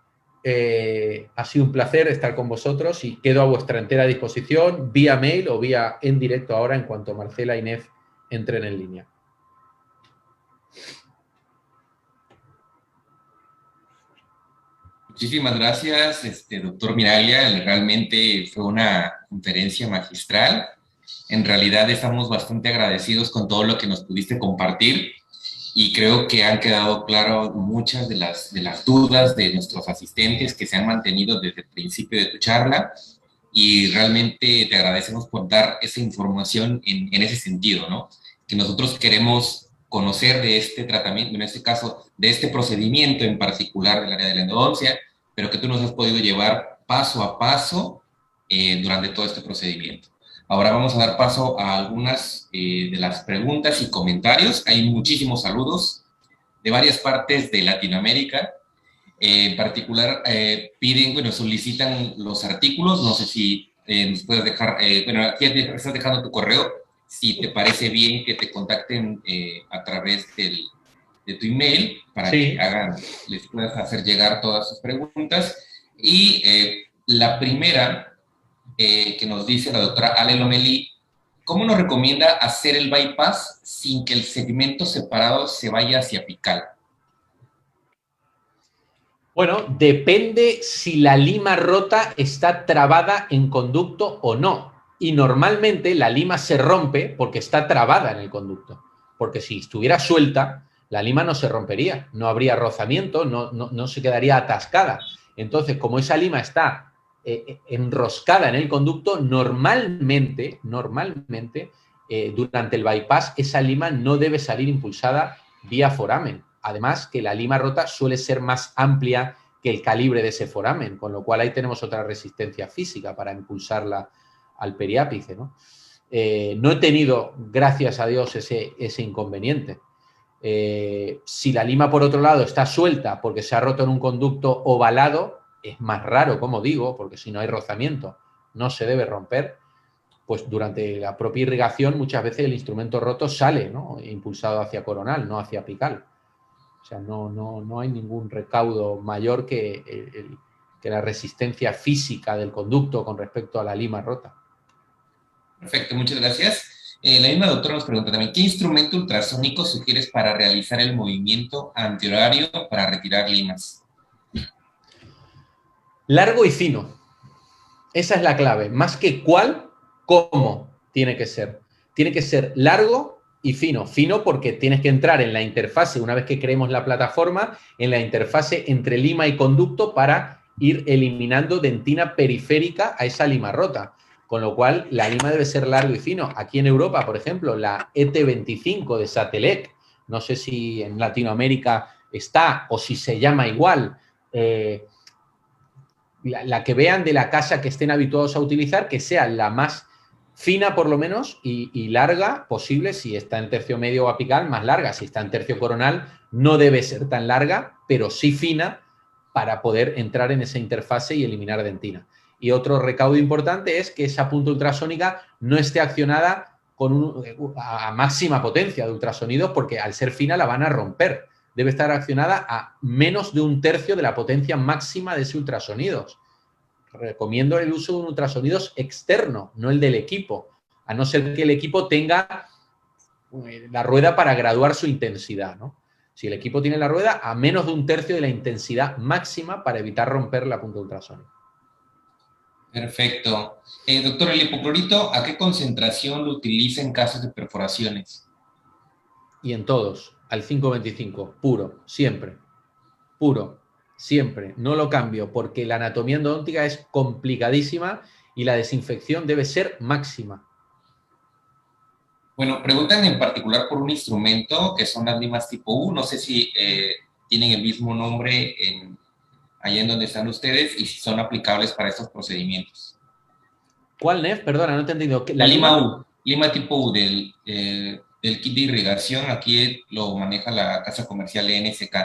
Ha sido un placer estar con vosotros y quedo a vuestra entera disposición vía mail o vía en directo ahora en cuanto Marcela y Nef entren en línea. Muchísimas gracias, doctor Miraglia. Realmente fue una conferencia magistral. En realidad estamos bastante agradecidos con todo lo que nos pudiste compartir y creo que han quedado claras muchas de las dudas de nuestros asistentes que se han mantenido desde el principio de tu charla y realmente te agradecemos por dar esa información en ese sentido, ¿no? Que nosotros queremos conocer de este tratamiento, en este caso, de este procedimiento en particular del área de la endodoncia, pero que tú nos has podido llevar paso a paso durante todo este procedimiento. Ahora vamos a dar paso a algunas de las preguntas y comentarios. Hay muchísimos saludos de varias partes de Latinoamérica. En particular, piden, bueno, solicitan los artículos. No sé si nos puedes dejar, bueno, aquí estás dejando tu correo. Si te parece bien que te contacten a través de tu email para Sí. que les puedas hacer llegar todas sus preguntas. Y la primera que nos dice la doctora Ale Lomelí, ¿cómo nos recomienda hacer el bypass sin que el segmento separado se vaya hacia apical? Bueno, depende si la lima rota está trabada en conducto o no. Y normalmente la lima se rompe porque está trabada en el conducto. Porque si estuviera suelta, la lima no se rompería, no habría rozamiento, no se quedaría atascada. Entonces, como esa lima está enroscada en el conducto, normalmente, durante el bypass, esa lima no debe salir impulsada vía foramen. Además, que la lima rota suele ser más amplia que el calibre de ese foramen, con lo cual ahí tenemos otra resistencia física para impulsarla al periápice, ¿no? No he tenido, gracias a Dios, ese inconveniente. Si la lima, por otro lado, está suelta porque se ha roto en un conducto ovalado, es más raro, como digo, porque si no hay rozamiento no se debe romper, pues durante la propia irrigación muchas veces el instrumento roto sale, ¿no?, impulsado hacia coronal, no hacia apical. O sea, no hay ningún recaudo mayor que la resistencia física del conducto con respecto a la lima rota. Perfecto, muchas gracias. La misma doctora nos pregunta también, ¿qué instrumento ultrasónico sugieres para realizar el movimiento antihorario para retirar limas? Largo y fino. Esa es la clave. Más que cuál, cómo tiene que ser. Tiene que ser largo y fino. Fino porque tienes que entrar en la interfase, una vez que creemos la plataforma, en la interfase entre lima y conducto para ir eliminando dentina periférica a esa lima rota. Con lo cual, la lima debe ser largo y fino. Aquí en Europa, por ejemplo, la ET25 de Satelec, no sé si en Latinoamérica está o si se llama igual, la que vean de la casa que estén habituados a utilizar, que sea la más fina por lo menos y larga posible. Si está en tercio medio o apical, más larga. Si está en tercio coronal, no debe ser tan larga, pero sí fina para poder entrar en esa interfase y eliminar dentina. Y otro recaudo importante es que esa punta ultrasónica no esté accionada a máxima potencia de ultrasonidos, porque al ser fina la van a romper. Debe estar accionada a menos de 1/3 de la potencia máxima de ese ultrasonidos. Recomiendo el uso de un ultrasonidos externo, no el del equipo, a no ser que el equipo tenga la rueda para graduar su intensidad, ¿no? Si el equipo tiene la rueda, a menos de 1/3 de la intensidad máxima para evitar romper la punta ultrasónica. Perfecto. Doctor, el hipoclorito, ¿a qué concentración lo utiliza en casos de perforaciones? Y en todos, al 5,25, puro, siempre. Puro, siempre. No lo cambio porque la anatomía endodóntica es complicadísima y la desinfección debe ser máxima. Bueno, preguntan en particular por un instrumento que son las limas tipo U. No sé si tienen el mismo nombre allá en donde están ustedes y si son aplicables para estos procedimientos. ¿Cuál, Nef? Perdona, no he entendido. La lima U, lima tipo U del kit de irrigación, aquí lo maneja la casa comercial NSK.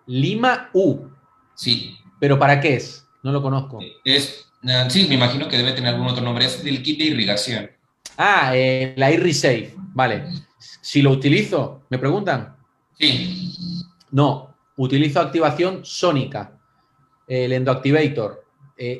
Lima U. Sí. ¿Pero para qué es? No lo conozco. Sí, me imagino que debe tener algún otro nombre. Es del kit de irrigación. Ah, la IRISAFE. Vale. Si lo utilizo, ¿me preguntan? Sí. No, utilizo activación sónica, el Endoactivator.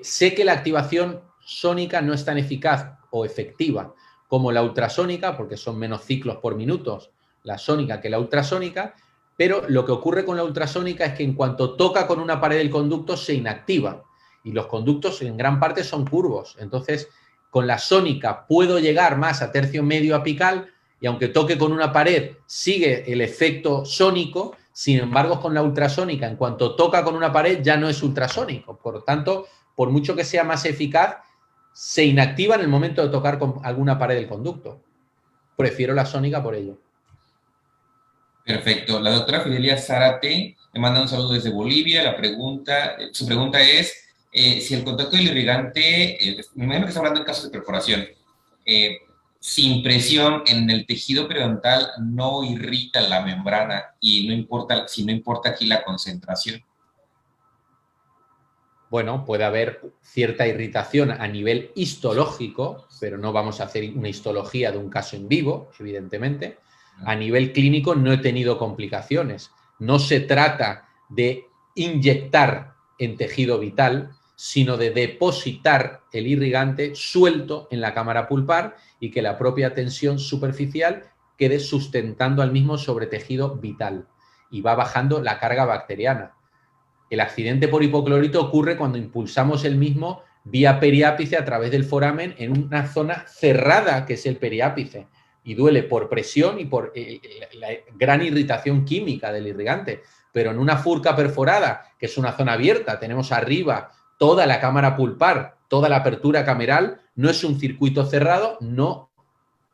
Sé que la activación sónica no es tan eficaz o efectiva como la ultrasónica, porque son menos ciclos por minuto la sónica que la ultrasónica, pero lo que ocurre con la ultrasónica es que en cuanto toca con una pared del conducto se inactiva, y los conductos en gran parte son curvos. Entonces, con la sónica puedo llegar más a tercio medio apical, y aunque toque con una pared, sigue el efecto sónico. Sin embargo, con la ultrasónica, en cuanto toca con una pared, ya no es ultrasónico. Por lo tanto, por mucho que sea más eficaz, se inactiva en el momento de tocar con alguna pared del conducto. Prefiero la sónica por ello. Perfecto. La doctora Fidelia Zárate me manda un saludo desde Bolivia. Su pregunta es si el contacto del irrigante, me imagino que está hablando en casos de perforación, sin presión en el tejido periodontal no irrita la membrana y no importa aquí la concentración. Bueno, puede haber cierta irritación a nivel histológico, pero no vamos a hacer una histología de un caso en vivo, evidentemente. A nivel clínico no he tenido complicaciones. No se trata de inyectar en tejido vital, sino de depositar el irrigante suelto en la cámara pulpar y que la propia tensión superficial quede sustentando al mismo sobre tejido vital y va bajando la carga bacteriana. El accidente por hipoclorito ocurre cuando impulsamos el mismo vía periápice a través del foramen en una zona cerrada que es el periápice. y duele por presión y por la gran irritación química del irrigante. Pero en una furca perforada, que es una zona abierta, tenemos arriba toda la cámara pulpar, toda la apertura cameral, no es un circuito cerrado, no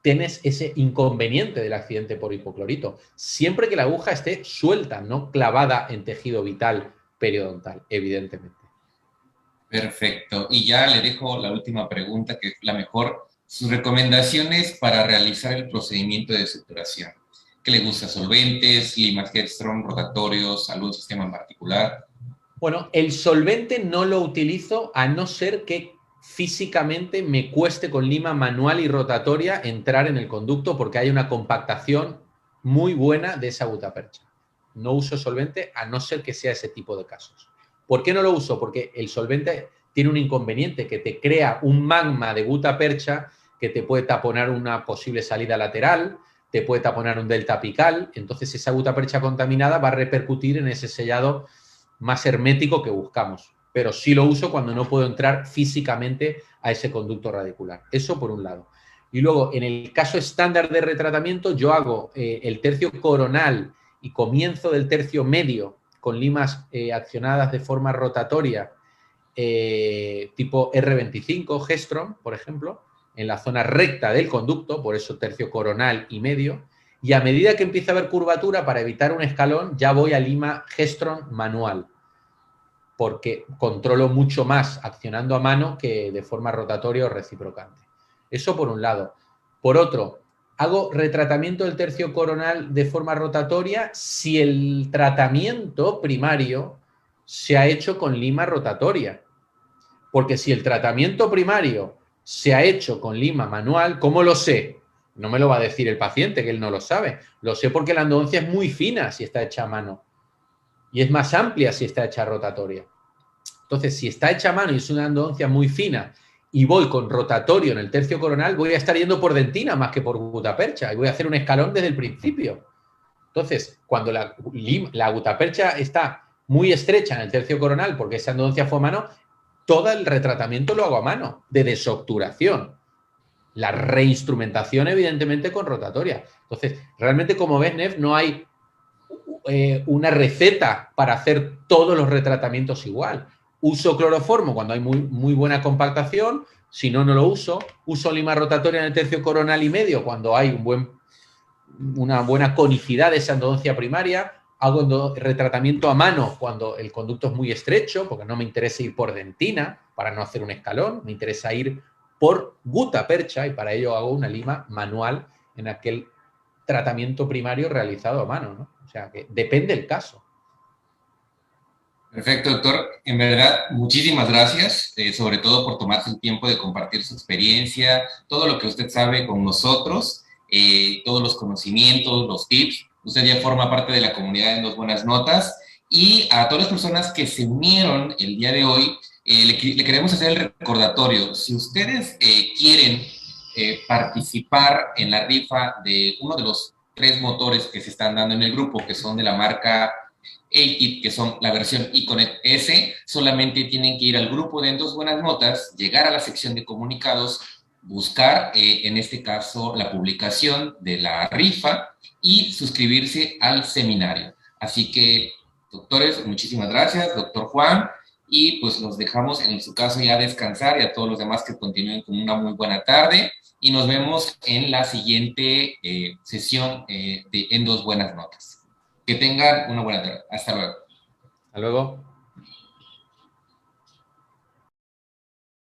tienes ese inconveniente del accidente por hipoclorito. Siempre que la aguja esté suelta, no clavada en tejido vital periodontal, evidentemente. Perfecto. Y ya le dejo la última pregunta, que es la mejor. Sus recomendaciones para realizar el procedimiento de suturación. ¿Qué le gusta? ¿Solventes, limas Hedstrom, rotatorios, algún sistema en particular? Bueno, el solvente no lo utilizo a no ser que físicamente me cueste con lima manual y rotatoria entrar en el conducto porque hay una compactación muy buena de esa gutapercha. No uso solvente a no ser que sea ese tipo de casos. ¿Por qué no lo uso? Porque el solvente tiene un inconveniente, que te crea un magma de gutapercha que te puede taponar una posible salida lateral, te puede taponar un delta apical, entonces esa gutapercha contaminada va a repercutir en ese sellado más hermético que buscamos. Pero sí lo uso cuando no puedo entrar físicamente a ese conducto radicular. Eso por un lado. Y luego, en el caso estándar de retratamiento, yo hago el tercio coronal y comienzo del tercio medio con limas accionadas de forma rotatoria, tipo R25, Hedstrom, por ejemplo, en la zona recta del conducto, por eso tercio coronal y medio, y a medida que empieza a haber curvatura, para evitar un escalón, ya voy a lima Hedstrom manual, porque controlo mucho más accionando a mano que de forma rotatoria o reciprocante. Eso por un lado. Por otro, hago retratamiento del tercio coronal de forma rotatoria si el tratamiento primario se ha hecho con lima rotatoria. Porque si el tratamiento primario se ha hecho con lima manual, ¿cómo lo sé? No me lo va a decir el paciente, que él no lo sabe. Lo sé porque la endodoncia es muy fina si está hecha a mano y es más amplia si está hecha rotatoria. Entonces, si está hecha a mano y es una endodoncia muy fina y voy con rotatorio en el tercio coronal, voy a estar yendo por dentina más que por gutapercha y voy a hacer un escalón desde el principio. Entonces, cuando la gutapercha está muy estrecha en el tercio coronal porque esa endodoncia fue a mano, todo el retratamiento lo hago a mano, de desobturación. La reinstrumentación, evidentemente, con rotatoria. Entonces, realmente, como ves, Nef, no hay una receta para hacer todos los retratamientos igual. Uso cloroformo cuando hay muy buena compactación, si no, no lo uso. Uso lima rotatoria en el tercio coronal y medio cuando hay una buena conicidad de esa endodoncia primaria. Hago retratamiento a mano cuando el conducto es muy estrecho, porque no me interesa ir por dentina para no hacer un escalón, me interesa ir por gutapercha y para ello hago una lima manual en aquel tratamiento primario realizado a mano, ¿no? O sea, que depende del caso. Perfecto, doctor. En verdad, muchísimas gracias, sobre todo por tomarse el tiempo de compartir su experiencia, todo lo que usted sabe con nosotros, todos los conocimientos, los tips. Usted ya forma parte de la comunidad en Dos Buenas Notas. Y a todas las personas que se unieron el día de hoy, le queremos hacer el recordatorio. Si ustedes quieren participar en la rifa de uno de los 3 motores que se están dando en el grupo, que son de la marca AKIT, que son la versión Iconet S, solamente tienen que ir al grupo de En Dos Buenas Notas, llegar a la sección de comunicados, buscar, en este caso, la publicación de la rifa y suscribirse al seminario. Así que, doctores, muchísimas gracias, doctor Juan, y pues los dejamos en su caso ya descansar y a todos los demás que continúen con una muy buena tarde y nos vemos en la siguiente sesión de En Dos Buenas Notas. Que tengan una buena tarde. Hasta luego. Hasta luego.